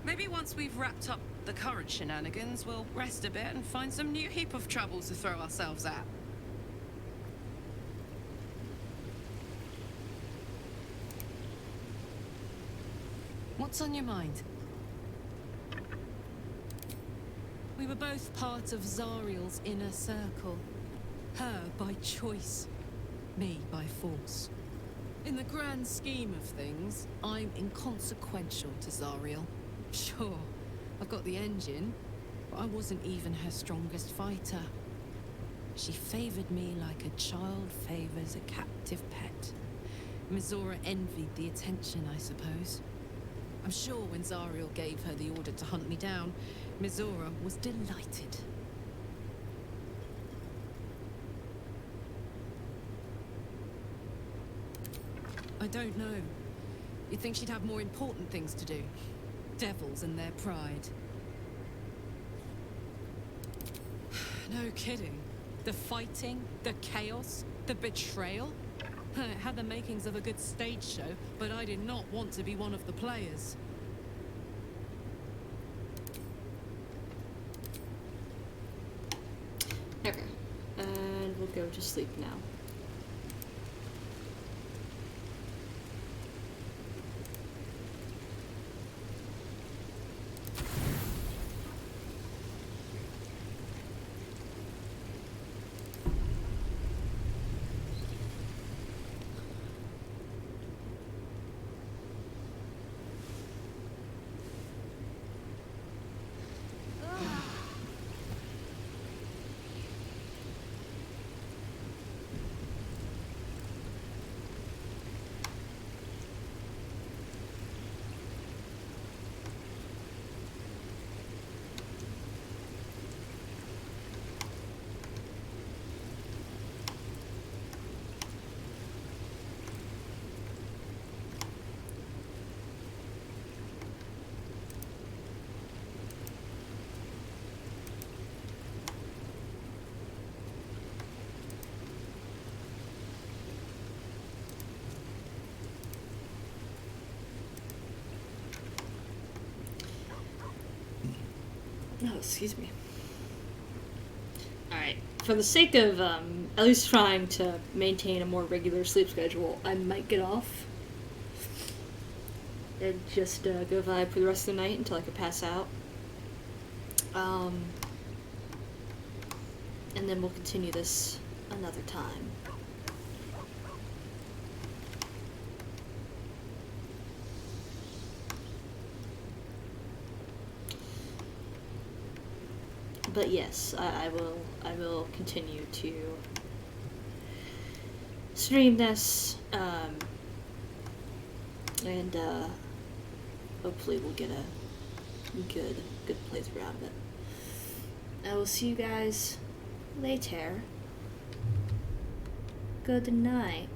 Maybe once we've wrapped up the current shenanigans, we'll rest a bit and find some new heap of troubles to throw ourselves at. What's on your mind? We were both part of Zariel's inner circle. Her by choice, me by force. In the grand scheme of things, I'm inconsequential to Zariel. Sure, I've got the engine, but I wasn't even her strongest fighter. She favored me like a child favors a captive pet. Mizora envied the attention, I suppose. I'm sure when Zariel gave her the order to hunt me down, Mizora was delighted. I don't know. You'd think she'd have more important things to do. Devils and their pride. No kidding. The fighting, the chaos, the betrayal. It had the makings of a good stage show, but I did not want to be one of the players. Okay. And we'll go to sleep now. excuse me. Alright, for the sake of at least trying to maintain a more regular sleep schedule, I might get off and just go vibe for the rest of the night until I can pass out. And then we'll continue this another time. But yes, I will continue to stream this, and hopefully we'll get a good playthrough out of it. I will see you guys later. Good night.